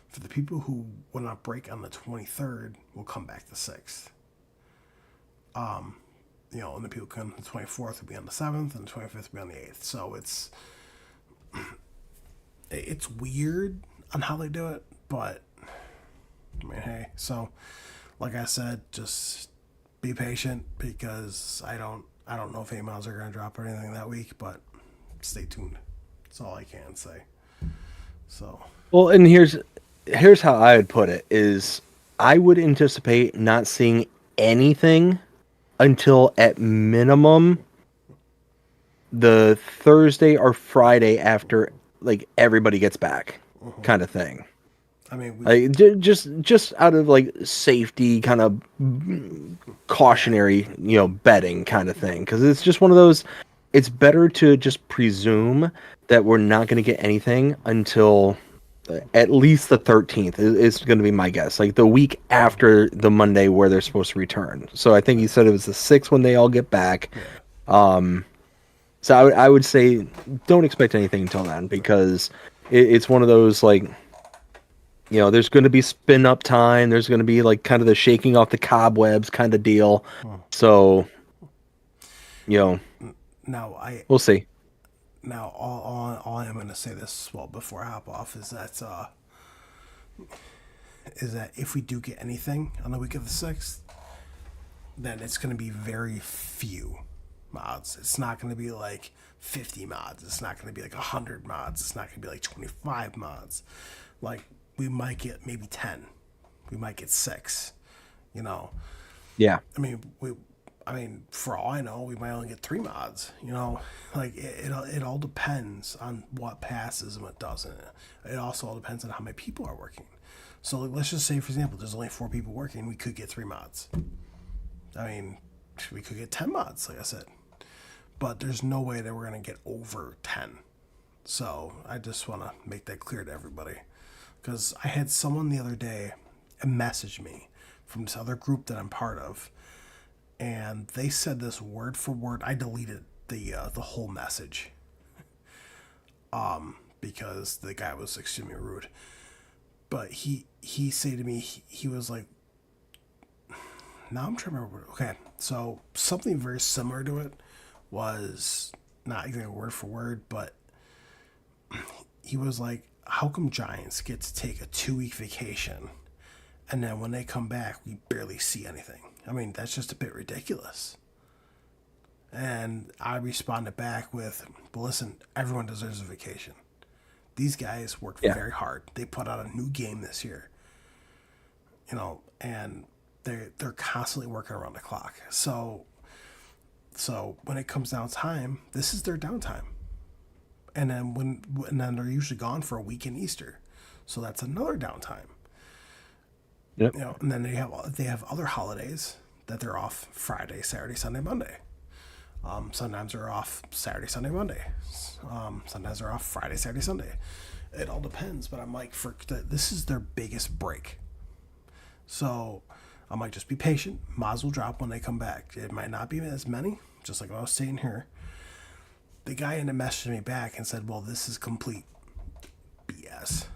For the people who went on break on the 23rd, will come back the 6th. And the people who come on the 24th will be on the 7th, and the 25th will be on the 8th. So it's weird on how they do it, but I mean, hey. So, like I said, just be patient, because I don't know if emails are going to drop or anything that week, but stay tuned. That's all I can say. So, well, and here's how I would put it: is I would anticipate not seeing anything until at minimum the Thursday or Friday after like everybody gets back, kind of thing. I mean, just out of like safety, kind of cautionary, betting kind of thing, because it's just one of those. It's better to just presume that we're not going to get anything until at least the 13th is going to be my guess. Like the week after the Monday where they're supposed to return. So I think you said it was the 6th when they all get back. So I would say don't expect anything until then, because it's one of those, like, there's going to be spin up time. There's going to be like kind of the shaking off the cobwebs kind of deal. So, now we'll see. Now, all I'm going to say this, before I hop off, is that if we do get anything on the week of the 6th, then it's going to be very few mods. It's not going to be like 50 mods. It's not going to be like 100 mods. It's not going to be like 25 mods. Like, we might get maybe 10. We might get 6. Yeah. I mean, for all I know, we might only get 3 mods. Like it all depends on what passes and what doesn't. It also all depends on how many people are working. So let's just say, for example, there's only 4 people working. We could get 3 mods. I mean, we could get 10 mods, like I said. But there's no way that we're going to get over 10. So I just want to make that clear to everybody. Because I had someone the other day message me from this other group that I'm part of. And they said this word for word. I deleted the whole message because the guy was extremely rude. But he said to me, he was like, now I'm trying to remember. Okay, so something very similar to it was not exactly word for word, but he was like, how come Giants get to take a 2-week vacation, and then when they come back, we barely see anything? I mean, that's just a bit ridiculous. And I responded back with, well, listen, everyone deserves a vacation. These guys worked very hard. They put out a new game this year. And they're constantly working around the clock. So when it comes down time, this is their downtime. And then they're usually gone for a week in Easter. So that's another downtime. Yep. And then they have other holidays that they're off Friday, Saturday, Sunday, Monday. Sometimes they're off Saturday, Sunday, Monday. Sometimes they're off Friday, Saturday, Sunday. It all depends. But I'm like, this is their biggest break. So I'm like, just be patient. Mods will drop when they come back. It might not be as many, just like I was saying here. The guy ended up messaging me back and said, well, this is complete BS.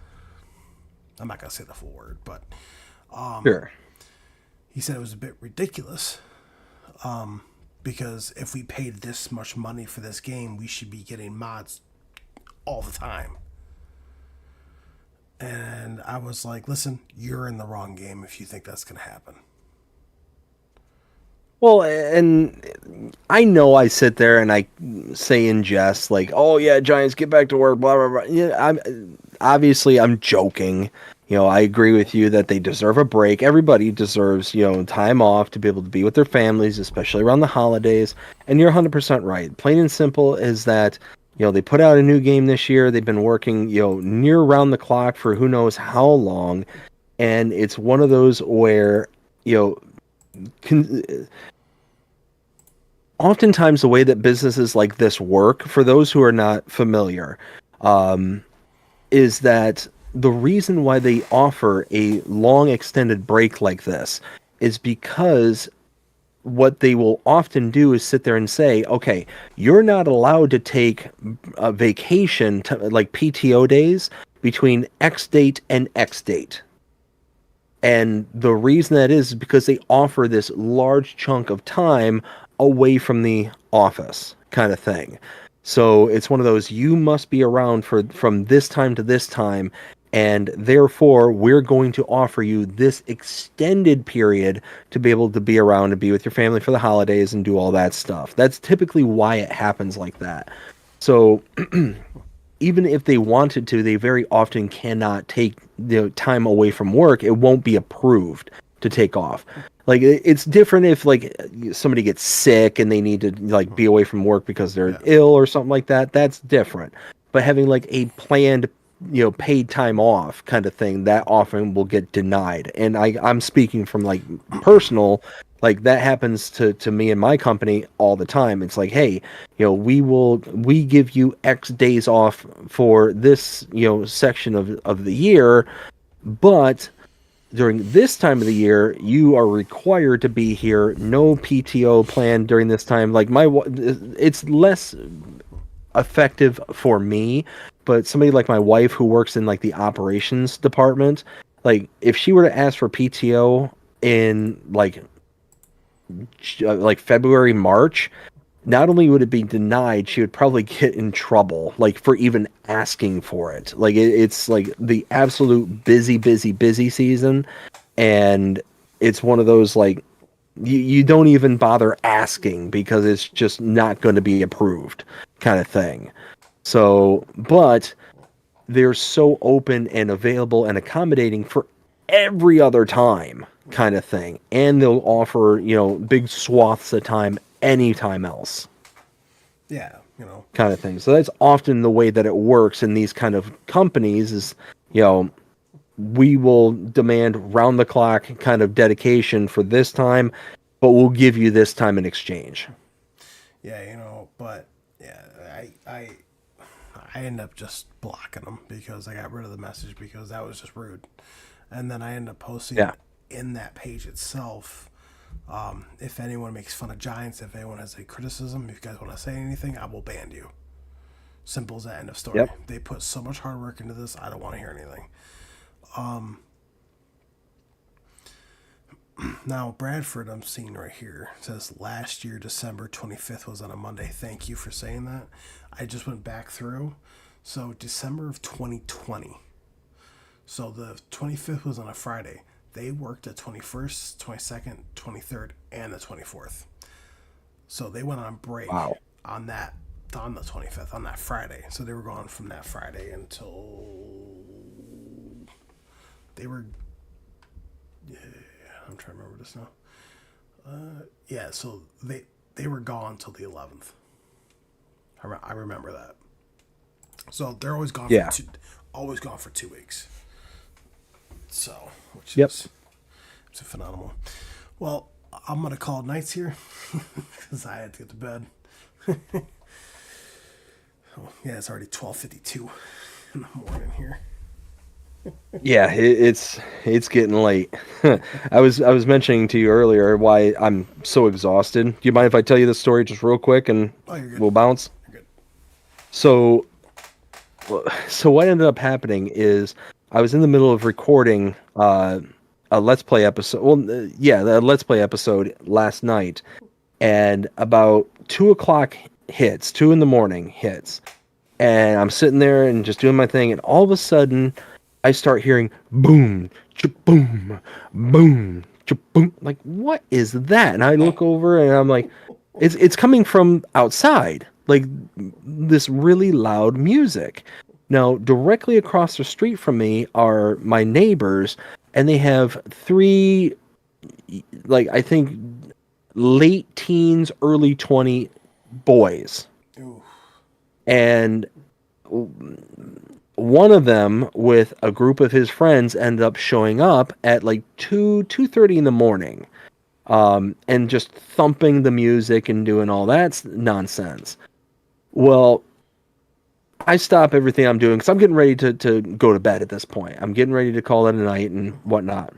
I'm not going to say the full word, but sure. He said it was a bit ridiculous because if we paid this much money for this game, we should be getting mods all the time. And I was like, listen, you're in the wrong game if you think that's going to happen. Well, and I know I sit there and I say in jest, like, oh, yeah, Giants, get back to work, blah, blah, blah. Yeah, I'm joking. I agree with you that they deserve a break. Everybody deserves, time off to be able to be with their families, especially around the holidays. And you're 100% right. Plain and simple is that, they put out a new game this year. They've been working, near around the clock for who knows how long. And it's one of those where, oftentimes the way that businesses like this work, for those who are not familiar, is that the reason why they offer a long extended break like this is because what they will often do is sit there and say, okay, you're not allowed to take a vacation, like PTO days, between X date and X date. And the reason that is because they offer this large chunk of time away from the office kind of thing. So it's one of those, you must be around from this time to this time, and therefore we're going to offer you this extended period to be able to be around and be with your family for the holidays and do all that stuff. That's typically why it happens like that. So even if they wanted to, they very often cannot take time away from work. It won't be approved to take off. Like, it's different if like somebody gets sick and they need to like be away from work because they're ill or something like that. That's different. But having like a planned, paid time off kind of thing, that often will get denied. And I'm speaking from like personal, like that happens to me and my company all the time. It's like, hey, we give you X days off for this, section of the year, but during this time of the year, you are required to be here. No PTO planned during this time. Like it's less effective for me, but somebody like my wife who works in like the operations department, like if she were to ask for PTO in like February, March, not only would it be denied, she would probably get in trouble, like for even asking for it. Like it's like the absolute busy season, and it's one of those like you don't even bother asking because it's just not going to be approved kind of thing. So, but they're so open and available and accommodating for every other time kind of thing, and they'll offer big swaths of time anytime else. Yeah, kind of thing. So that's often the way that it works in these kind of companies is, we will demand round the clock kind of dedication for this time, but we'll give you this time in exchange. Yeah, but yeah, I ended up just blocking them because I got rid of the message because that was just rude. And then I ended up posting in that page itself, if anyone makes fun of Giants, if anyone has a criticism, if you guys want to say anything, I will ban you. Simple as that, end of story. Yep. They put so much hard work into this, I don't want to hear anything. Now, Bradford, I'm seeing right here, says last year, December 25th was on a Monday. Thank you for saying that. I just went back through. So, December of 2020. So, the 25th was on a Friday. They worked the 21st, 22nd, 23rd, and the 24th. So, they went on break on the 25th, on that Friday. So, they were gone from that Friday until they were... Yeah, I'm trying to remember this now. So they were gone till the 11th. I remember that. So they're always gone. Always gone for 2 weeks. So, which is it's phenomenal. Well, I'm gonna call it nights here because I had to get to bed. It's already 12:52 in the morning here. Yeah, it's getting late. I was mentioning to you earlier why I'm so exhausted. Do you mind if I tell you the story just real quick and we'll bounce? You're good. So what ended up happening is I was in the middle of recording a Let's Play episode. Well, the Let's Play episode last night, and about 2:00 hits, 2 a.m. hits, and I'm sitting there and just doing my thing, and all of a sudden I start hearing boom, boom, boom, boom. Like, what is that? And I look over and I'm like, it's coming from outside, like this really loud music. Now, directly across the street from me are my neighbors, and they have 3, like, I think late teens, early 20 boys. Ooh. And one of them with a group of his friends ended up showing up at like 2:30 in the morning, and just thumping the music and doing all that nonsense. Well, I stop everything I'm doing because I'm getting ready to go to bed at this point. I'm getting ready to call it a night and whatnot.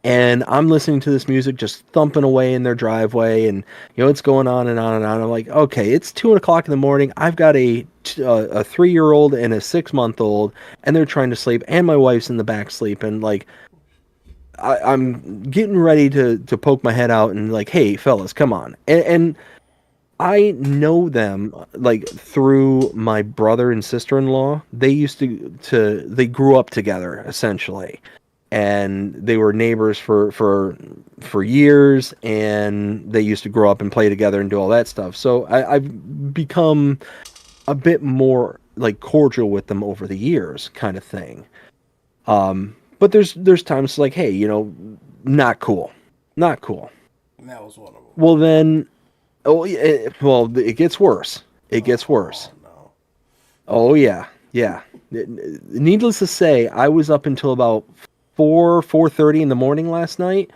And I'm listening to this music just thumping away in their driveway, and it's going on and on and on. I'm like, okay, it's 2 o'clock in the morning. I've got a 3-year-old and a 6-month-old, and they're trying to sleep, and my wife's in the back sleeping. Like, I'm getting ready to poke my head out and like, hey, fellas, come on. And I know them like through my brother and sister-in-law. They used they grew up together essentially. And they were neighbors for years, and they used to grow up and play together and do all that stuff. So I've become a bit more like cordial with them over the years, kind of thing. But there's times like, hey, not cool. And that was one of them. Well then, it gets worse. It gets worse. No. Oh yeah. Needless to say, I was up until about 4:30 in the morning last night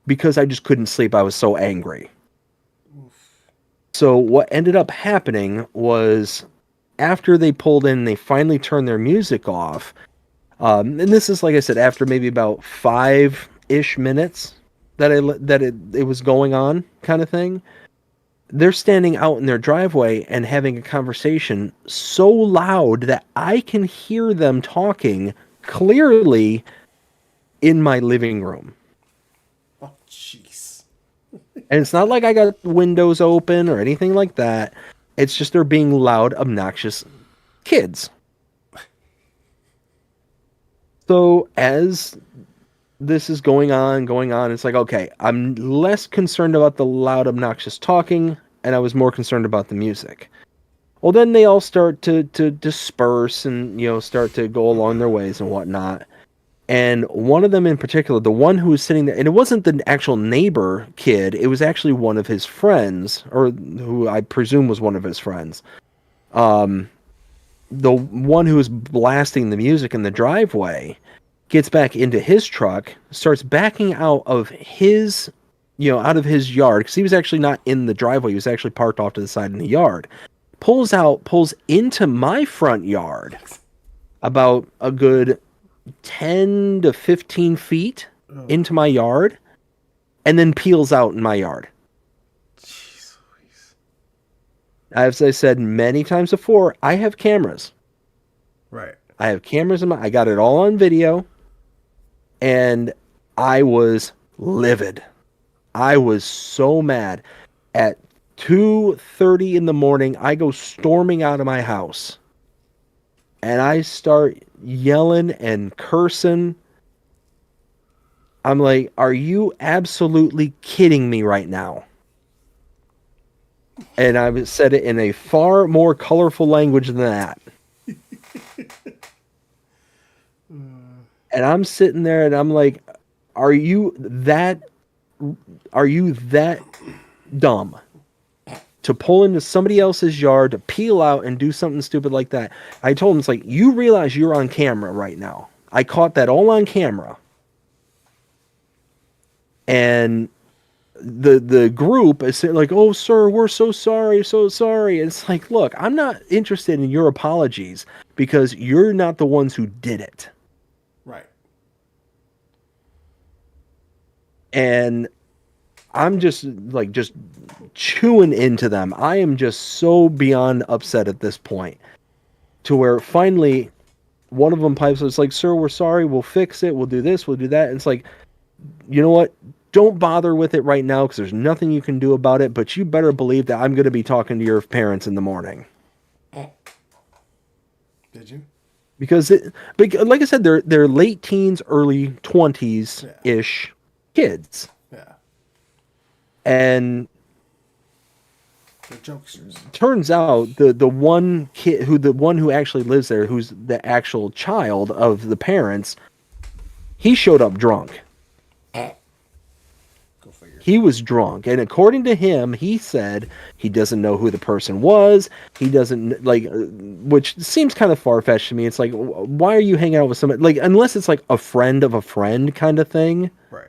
because I just couldn't sleep. I was so angry. So what ended up happening was after they pulled in, they finally turned their music off. And this is, like I said, after maybe about 5-ish minutes that it was going on, kind of thing. They're standing out in their driveway and having a conversation so loud that I can hear them talking clearly in my living room. Oh, jeez. And it's not like I got windows open or anything like that. It's just they're being loud, obnoxious kids. So as this is going on, it's like, okay, I'm less concerned about the loud, obnoxious talking, and I was more concerned about the music. Well, then they all start to disperse and, start to go along their ways and whatnot. And one of them in particular, the one who was sitting there, and it wasn't the actual neighbor kid, it was actually one of his friends, or who I presume was one of his friends. The one who was blasting the music in the driveway gets back into his truck, starts backing out of his, out of his yard, because he was actually not in the driveway, he was actually parked off to the side in the yard. Pulls into my front yard about a good 10 to 15 feet into my yard, and then peels out in my yard. Jeez. As I said many times before, I have cameras. Right. I have cameras I got it all on video, and I was livid. I was so mad. At 2:30 in the morning, I go storming out of my house. And I start yelling and cursing. I'm like, are you absolutely kidding me right now? And I said it in a far more colorful language than that. And I'm sitting there and I'm like, are you that dumb to pull into somebody else's yard, to peel out and do something stupid like that? I told him, it's like, you realize you're on camera right now. I caught that all on camera. And the group is like, oh, sir, we're so sorry. And it's like, look, I'm not interested in your apologies because you're not the ones who did it. Right. And I'm just chewing into them. I am just so beyond upset at this point, to where finally one of them pipes up. It's like, sir, we're sorry. We'll fix it. We'll do this. We'll do that. And it's like, you know what? Don't bother with it right now because there's nothing you can do about it. But you better believe that I'm going to be talking to your parents in the morning. Did you? Because like I said, they're late teens, early 20s-ish kids. Yeah. And they're jokesters. Turns out the one kid the one who actually lives there, who's the actual child of the parents, he showed up drunk. Go figure. He was drunk, and according to him, he said he doesn't know who the person was. He doesn't which seems kind of far-fetched to me. It's like, why are you hanging out with somebody? Like, unless it's like a friend of a friend kind of thing. Right.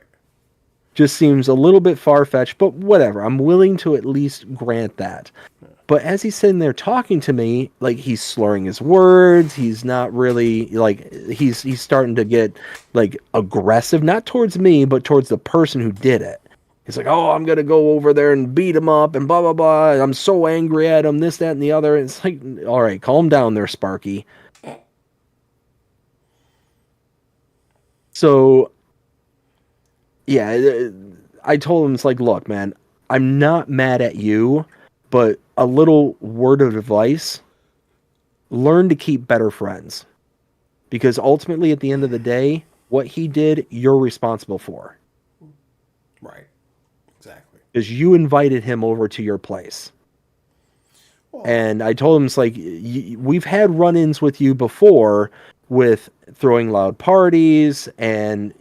Just seems a little bit far-fetched, but whatever. I'm willing to at least grant that. Yeah. But as he's sitting there talking to me, like he's slurring his words, he's not really like he's starting to get like aggressive, not towards me, but towards the person who did it. He's like, "Oh, I'm gonna go over there and beat him up and blah blah blah. I'm so angry at him, this, that, and the other." And it's like, all right, calm down there, Sparky. So, yeah, I told him, it's like, look, man, I'm not mad at you, but a little word of advice: learn to keep better friends, because ultimately, at the end of the day, what he did, you're responsible for. Right. Exactly. Because you invited him over to your place. Well, And I told him, it's like, we've had run-ins with you before with throwing loud parties and,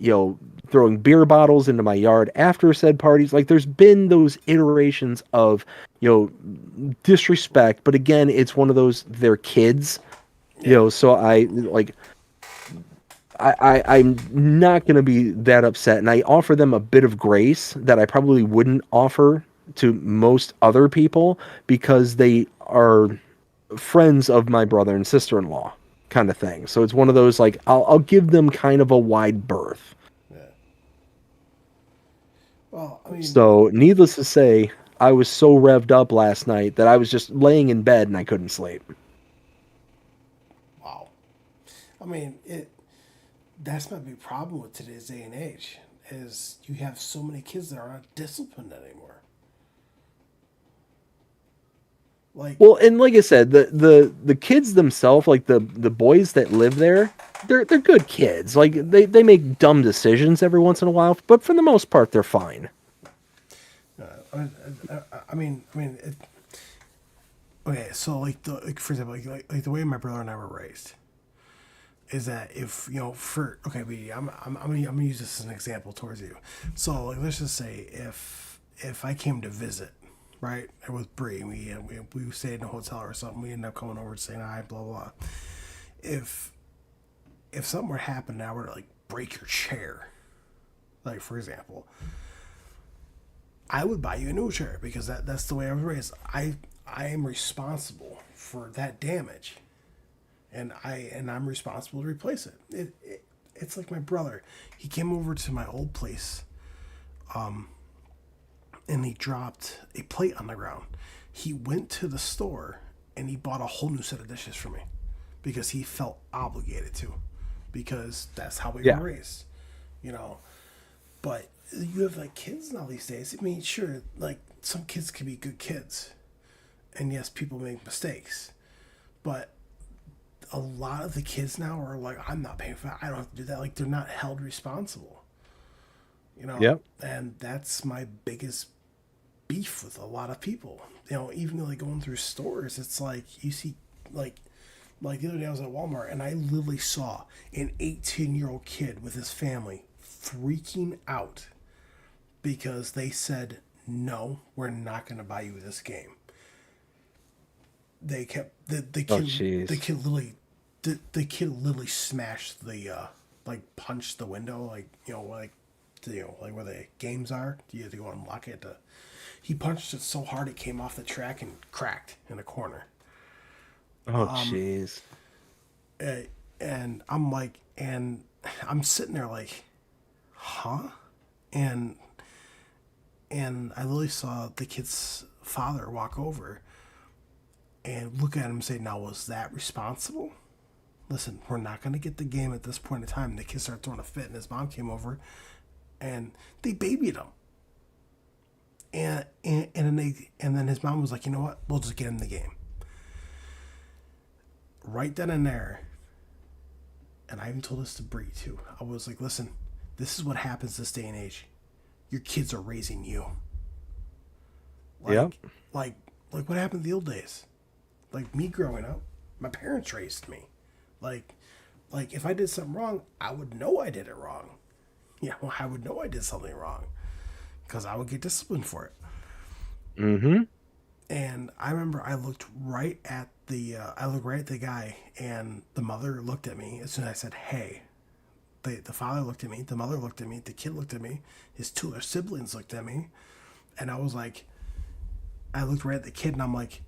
throwing beer bottles into my yard after said parties. Like, there's been those iterations of, disrespect. But again, it's one of those, they're kids, so I'm not going to be that upset. And I offer them a bit of grace that I probably wouldn't offer to most other people, because they are friends of my brother and sister-in-law kind of thing. So it's one of those, like, I'll give them kind of a wide berth. yeah. Well, I mean, So needless to say, I was so revved up last night that I was just laying in bed and I couldn't sleep. wow. I mean, that's my big problem with today's day and age is you have so many kids that are not disciplined anymore. Like, Well, and like I said, the kids themselves, like the boys that live there, they're good kids. Like they make dumb decisions every once in a while, but for the most part, they're fine. I mean, okay. So, like for example, like the way my brother and I were raised is that if I'm gonna use this as an example towards you. So, like, let's just say if I came to visit, right, with Bree, we stayed in a hotel or something, we ended up coming over to saying hi, blah blah. If something were to happen and I were to like break your chair, like for example, I would buy you a new chair because that's the way I was raised. I am responsible for that damage, and I'm responsible to replace it. It's like my brother. He came over to my old place, and he dropped a plate on the ground. He went to the store and he bought a whole new set of dishes for me because he felt obligated to, because that's how we were raised, But you have like kids now these days. I mean, sure, like some kids can be good kids, and yes, people make mistakes, but a lot of the kids now are like, I'm not paying for that. I don't have to do that. Like, they're not held responsible, Yep. And that's my biggest beef with a lot of people. Even like going through stores, it's like you see like the other day I was at Walmart and I literally saw an 18-year-old kid with his family freaking out because they said, no, we're not going to buy you this game. They kept the kid. jeez. The kid literally smashed the like punched the window, like like where the games are. You have to go unlock it. He punched it so hard it came off the track and cracked in a corner. Oh, jeez. And I'm like, and I'm sitting there like, huh? And I literally saw the kid's father walk over and look at him and say, now, was that responsible? Listen, we're not going to get the game at this point in time. The kid started throwing a fit and his mom came over and they babied him. And then his mom was like, you know what? We'll just get him the game. Right then and there, and I even told this to Bree too. I was like, listen, this is what happens this day and age. Your kids are raising you. Yep. Like what happened in the old days? Like me growing up, my parents raised me. Like if I did something wrong, I would know I did it wrong. I would know I did something wrong because I would get disciplined for it. Mm-hmm. And I remember I looked right at the guy, and the mother looked at me as soon as I said, "Hey." The father looked at me, the mother looked at me, the kid looked at me, his two other siblings looked at me, and I was like, I looked right at the kid, and I'm like,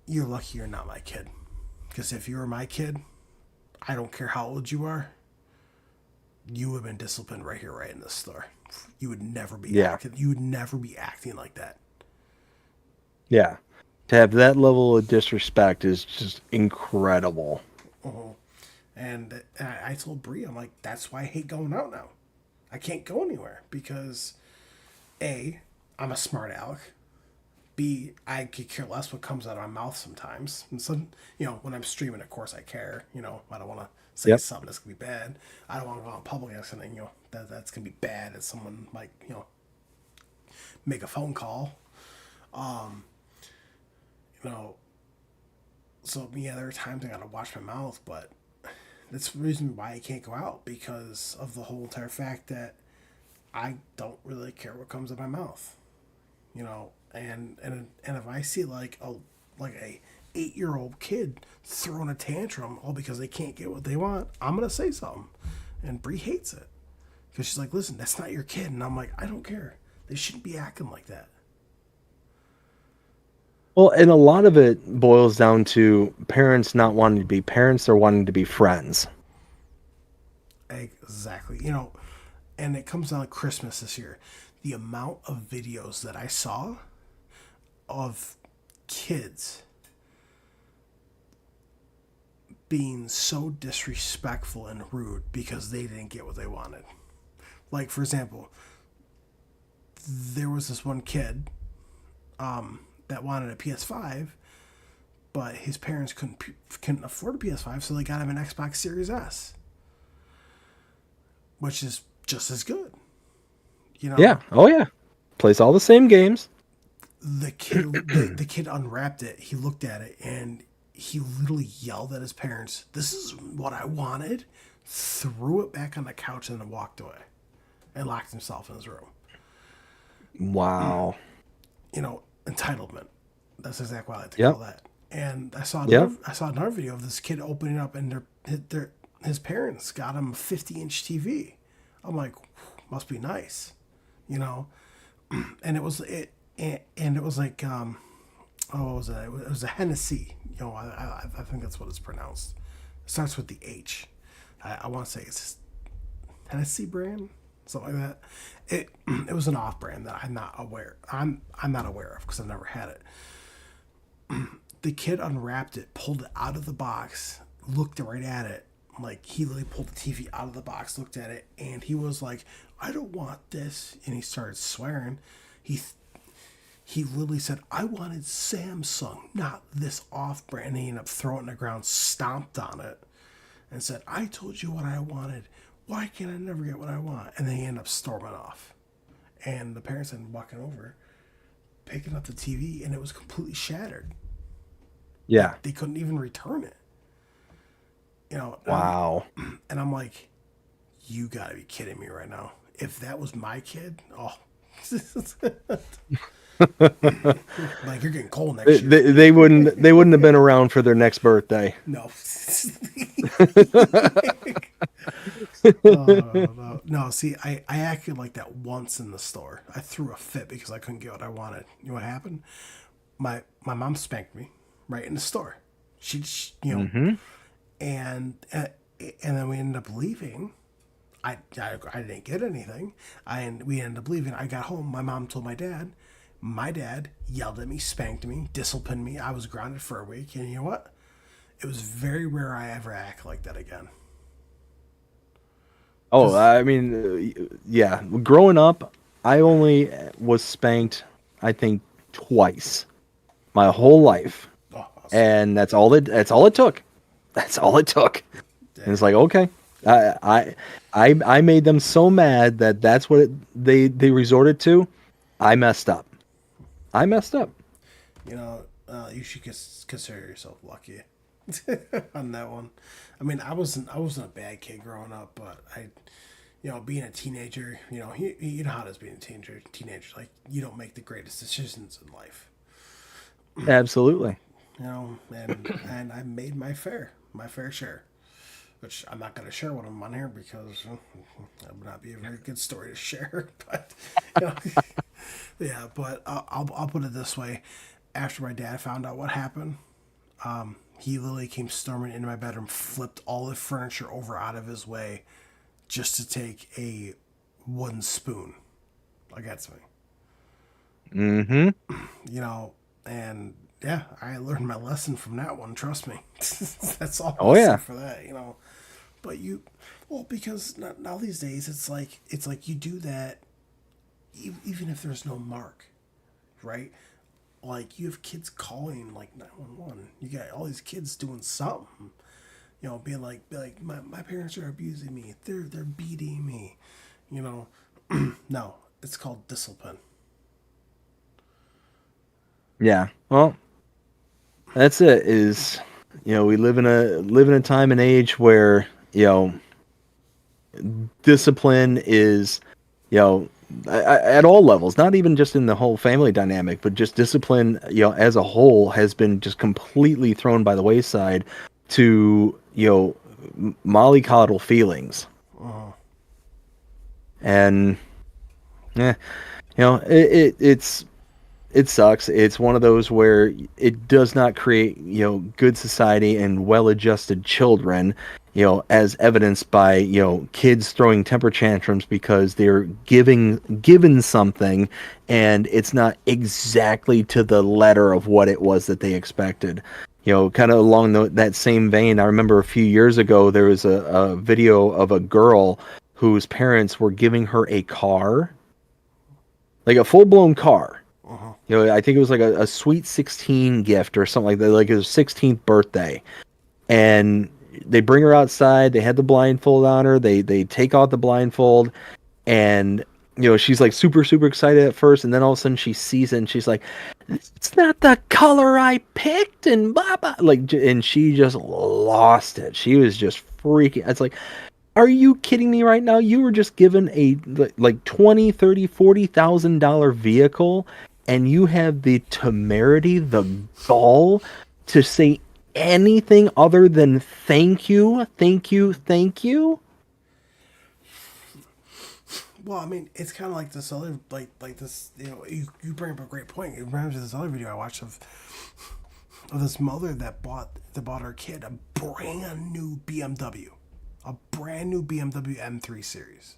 you're lucky you're not my kid. Because if you were my kid, I don't care how old you are, you would have been disciplined right here, right in this store. You would never be acting. You would never be acting like that. Yeah. To have that level of disrespect is just incredible. Uh-huh. And I told Bree, I'm like, that's why I hate going out now. I can't go anywhere because A, I'm a smart aleck. B, I could care less what comes out of my mouth sometimes. And so, when I'm streaming, of course I care. I don't want to say something that's going to be bad. I don't want to go out in public and something, that's going to be bad. As someone might, make a phone call. So yeah, there are times I got to watch my mouth, but that's the reason why I can't go out, because of the whole entire fact that I don't really care what comes out of my mouth. And if I see like a 8-year-old kid throwing a tantrum all because they can't get what they want, I'm gonna say something. And Bree hates it because she's like, "Listen, that's not your kid," and I'm like, "I don't care. They shouldn't be acting like that." Well, and a lot of it boils down to parents not wanting to be parents; they're wanting to be friends. Exactly. And it comes down to Christmas this year. The amount of videos that I saw of kids being so disrespectful and rude because they didn't get what they wanted. Like, for example, there was this one kid that wanted a PS5, but his parents couldn't afford a PS5, so they got him an Xbox Series S, which is just as good. Yeah. Oh yeah. Plays all the same games. The kid unwrapped it. He looked at it and he literally yelled at his parents, "This is what I wanted," threw it back on the couch and then walked away and locked himself in his room. Wow. Entitlement. That's exactly what I like to call that. And I saw another video of this kid opening up, and his parents got him a 50-inch TV. I'm like, must be nice, And it was like, what was it? It was a Hennessy. I think that's what it's pronounced. It starts with the H. I want to say it's Hennessy brand, something like that. It was an off brand that I'm not aware of because I've never had it. The kid unwrapped it, pulled it out of the box, looked right at it. Like, he literally pulled the TV out of the box, looked at it, and he was like, "I don't want this," and he started swearing. He literally said, "I wanted Samsung, not this off-brand." And he ended up throwing it on the ground, stomped on it, and said, "I told you what I wanted. Why can't I never get what I want?" And then he ended up storming off. And the parents ended up walking over, picking up the TV, and it was completely shattered. Yeah. They couldn't even return it. Wow. And I'm like, you gotta be kidding me right now. If that was my kid, like, you're getting cold next year. They wouldn't have been around for their next birthday. No. No. See, I acted like that once in the store. I threw a fit because I couldn't get what I wanted. You know what happened? My mom spanked me right in the store. She and then we ended up leaving. I didn't get anything. We ended up leaving. I got home. My mom told my dad. My dad yelled at me, spanked me, disciplined me. I was grounded for a week. And you know what? It was very rare I ever act like that again. Oh, I mean, yeah. Growing up, I only was spanked, I think, twice my whole life. Oh, awesome. And that's all it took. That's all it took. And it's like, okay. I made them so mad that that's what they resorted to. I messed up. You should consider yourself lucky on that one. I mean, I wasn't a bad kid growing up, but being a teenager, you know how it is being a teenager. Like, you don't make the greatest decisions in life. Absolutely. And I made my fair share. Which I'm not going to share when I'm on here because that would not be a very good story to share. But yeah, but I'll put it this way: after my dad found out what happened, He literally came storming into my bedroom, flipped all the furniture over out of his way just to take a wooden spoon against me. Mm-hmm. You know, and yeah, I learned my lesson from that one. Trust me. That's all Oh I'll say yeah. for that. You know, but well, because now these days it's like you do that even if there's no mark, right? Like you have kids calling like 911. You got all these kids doing something. You know, being like my parents are abusing me. They're beating me. You know, no, it's called discipline. Yeah. Well, that's it. Is we live in a time and age where discipline is at all levels, not even just in the whole family dynamic, but just discipline as a whole has been just completely thrown by the wayside to mollycoddle feelings. And yeah, it sucks. It's one of those where it does not create, good society and well-adjusted children, as evidenced by, kids throwing temper tantrums because they're given something and it's not exactly to the letter of what it was that they expected. Kind of along that same vein, I remember a few years ago, there was a video of a girl whose parents were giving her a car, like a full-blown car. I think it was like a Sweet 16 gift or something like that, like his 16th birthday. And they bring her outside. They had the blindfold on her. They take out the blindfold, and she's like super super excited at first, and then all of a sudden she sees it, and she's like, "It's not the color I picked," and blah blah. And she just lost it. She was just freaking. It's like, are you kidding me right now? You were just given a like $20, $30, $40,000 vehicle, and you have the temerity, the gall to say anything other than thank you, thank you, thank you? Well, I mean, it's kind of like this other, like this. You bring up a great point. It reminds me of this other video I watched of this mother that bought her kid a brand new BMW, M3 Series,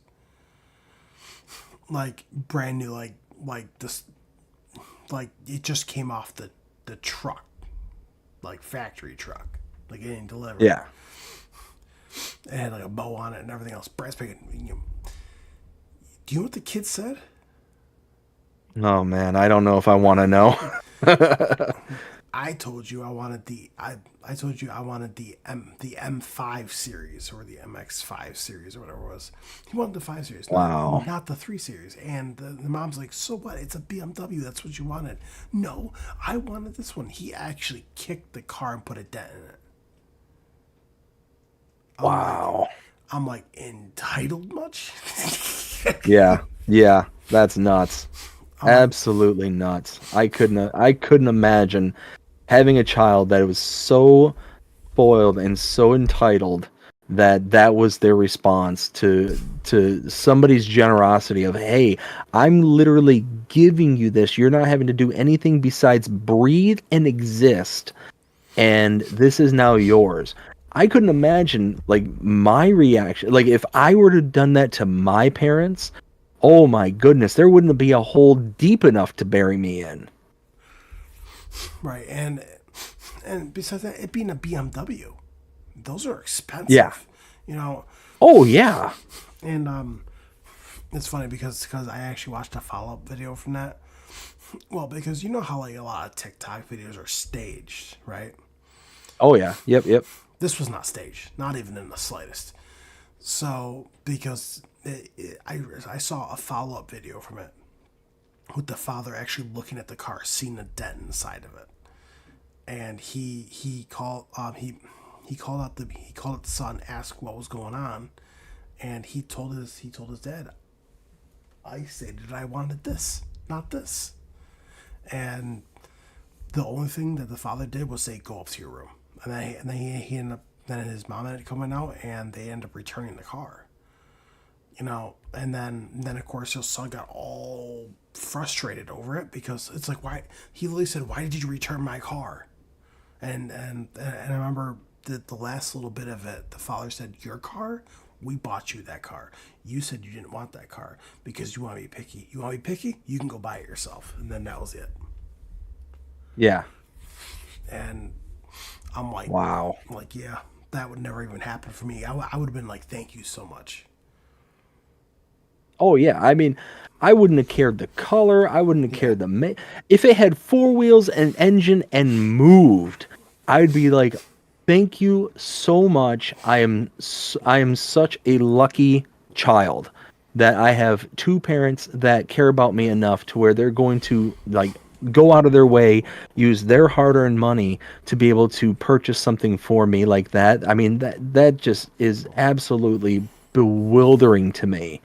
like brand new, like this, like it just came off the truck, like factory truck, like getting delivered. Yeah. It had like a bow on it and everything else. Brad Spigot. Do you know what the kid said? Oh man, I don't know if I want to know. I told you I wanted I told you I wanted the M5 series or the MX5 series or whatever it was. He wanted the 5 series, Wow. not the 3 series. And the mom's like, "So what? It's a BMW. That's what you wanted." No, I wanted this one. He actually kicked the car and put a dent in it. Wow. I'm like, entitled much? Yeah, that's nuts. Absolutely nuts. I couldn't imagine having a child that was so spoiled and so entitled that was their response to somebody's generosity of, hey, I'm literally giving you this. You're not having to do anything besides breathe and exist, and this is now yours. I couldn't imagine like my reaction. Like if I were to have done that to my parents, oh my goodness, there wouldn't be a hole deep enough to bury me in. Right, and besides that, it being a BMW, those are expensive. Yeah. Oh yeah. And it's funny because I actually watched a follow-up video from that. Well, because you know how like a lot of TikTok videos are staged, right? Oh yeah. Yep. This was not staged, not even in the slightest. So because I saw a follow-up video from it with the father actually looking at the car, seeing a dent inside of it, and he called out the son, asked what was going on, and he told his dad, I stated I wanted this, not this, and the only thing that the father did was say, go up to your room, and then he ended up, then his mom ended up coming out, and they ended up returning the car. And then of course his son got all frustrated over it because it's like, why? He literally said, why did you return my car? And I remember the last little bit of it, the father said, "Your car, we bought you that car. You said you didn't want that car because you want to be picky. You want to be picky? You can go buy it yourself." And then that was it. Yeah. And I'm like, Wow. I'm like, yeah, that would never even happen for me. I would have been like, "Thank you so much." Oh yeah, I mean, I wouldn't have cared the color. I wouldn't have cared if it had four wheels and engine and moved. I'd be like, "Thank you so much. I am such a lucky child that I have two parents that care about me enough to where they're going to like go out of their way, use their hard-earned money to be able to purchase something for me like that." I mean, that just is absolutely bewildering to me.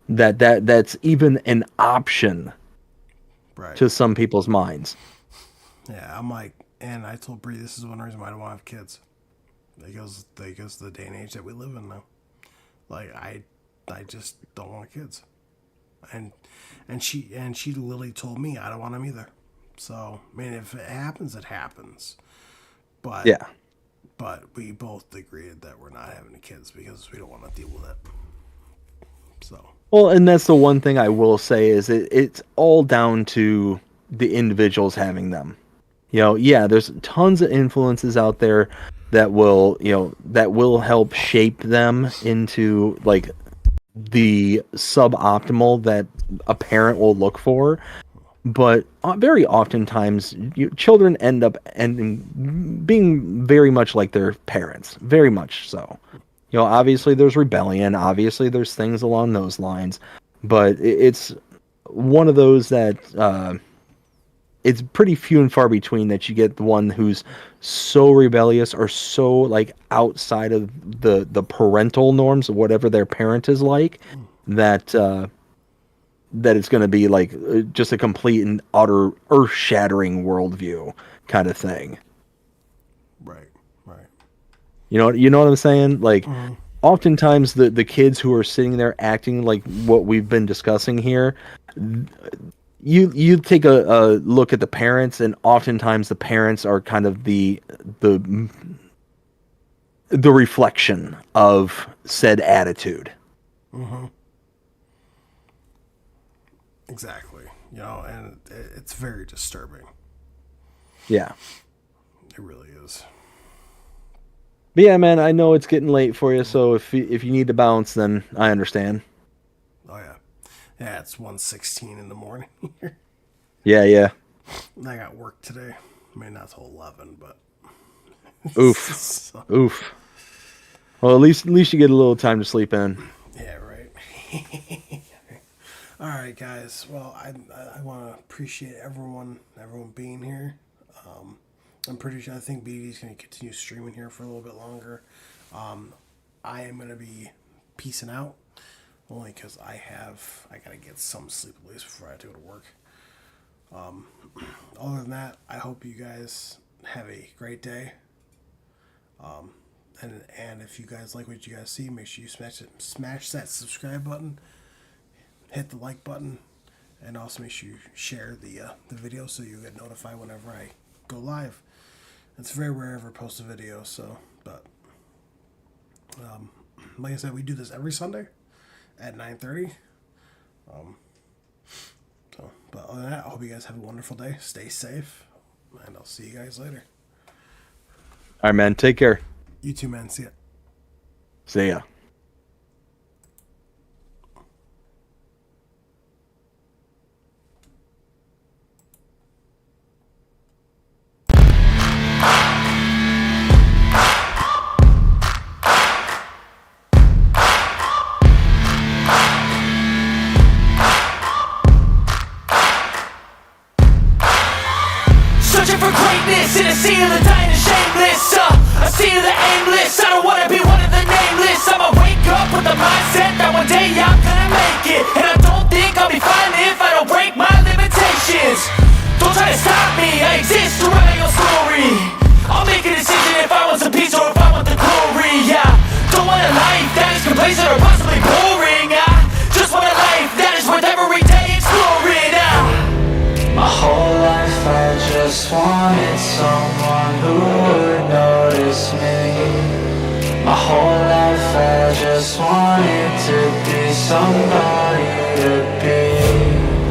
That's even an option Right. to some people's minds. Yeah, I'm like, and I told Bree this is one reason why I don't want to have kids. Because the day and age that we live in now. Like I just don't want kids. And she literally told me I don't want them either. So I mean, if it happens, it happens. But Yeah. But we both agreed that we're not having kids because we don't want to deal with it. So. Well, and that's the one thing I will say is it's all down to the individuals having them. Yeah, there's tons of influences out there that will help shape them into like the suboptimal that a parent will look for. But very oftentimes, children end up being very much like their parents, very much so. Obviously there's rebellion, obviously there's things along those lines, but it's one of those that it's pretty few and far between that you get the one who's so rebellious or so like outside of the parental norms of whatever their parent is like, that it's going to be like just a complete and utter earth-shattering worldview kind of thing. Right. You know what I'm saying? Like, oftentimes the kids who are sitting there acting like what we've been discussing here, you take a look at the parents, and oftentimes the parents are kind of the reflection of said attitude. Mm-hmm. Exactly. And it's very disturbing. Yeah. It really is. But yeah, man, I know it's getting late for you, so if you need to bounce, then I understand. Oh yeah. Yeah, it's 1:16 in the morning here. Yeah. I got work today. I mean, not till 11, but Oof. So, Oof. Well, at least you get a little time to sleep in. yeah, right. All right, guys. Well, I want to appreciate everyone being here. I'm pretty sure I think BD's going to continue streaming here for a little bit longer. I am going to be peacing out only because I got to get some sleep at least before I have to go to work. Other than that, I hope you guys have a great day. And if you guys like what you guys see, make sure you smash that subscribe button, hit the like button, and also make sure you share the video so you get notified whenever I go live. It's very rare I ever post a video, but like I said, we do this every Sunday at 9:30. But other than that, I hope you guys have a wonderful day. Stay safe, and I'll see you guys later. All right, man. Take care. You too, man. See ya. See ya. Searching for greatness in a sea of the dying and shameless. A sea of the aimless. I don't wanna be one of the nameless. I'm a me. My whole life I just wanted to be somebody to be.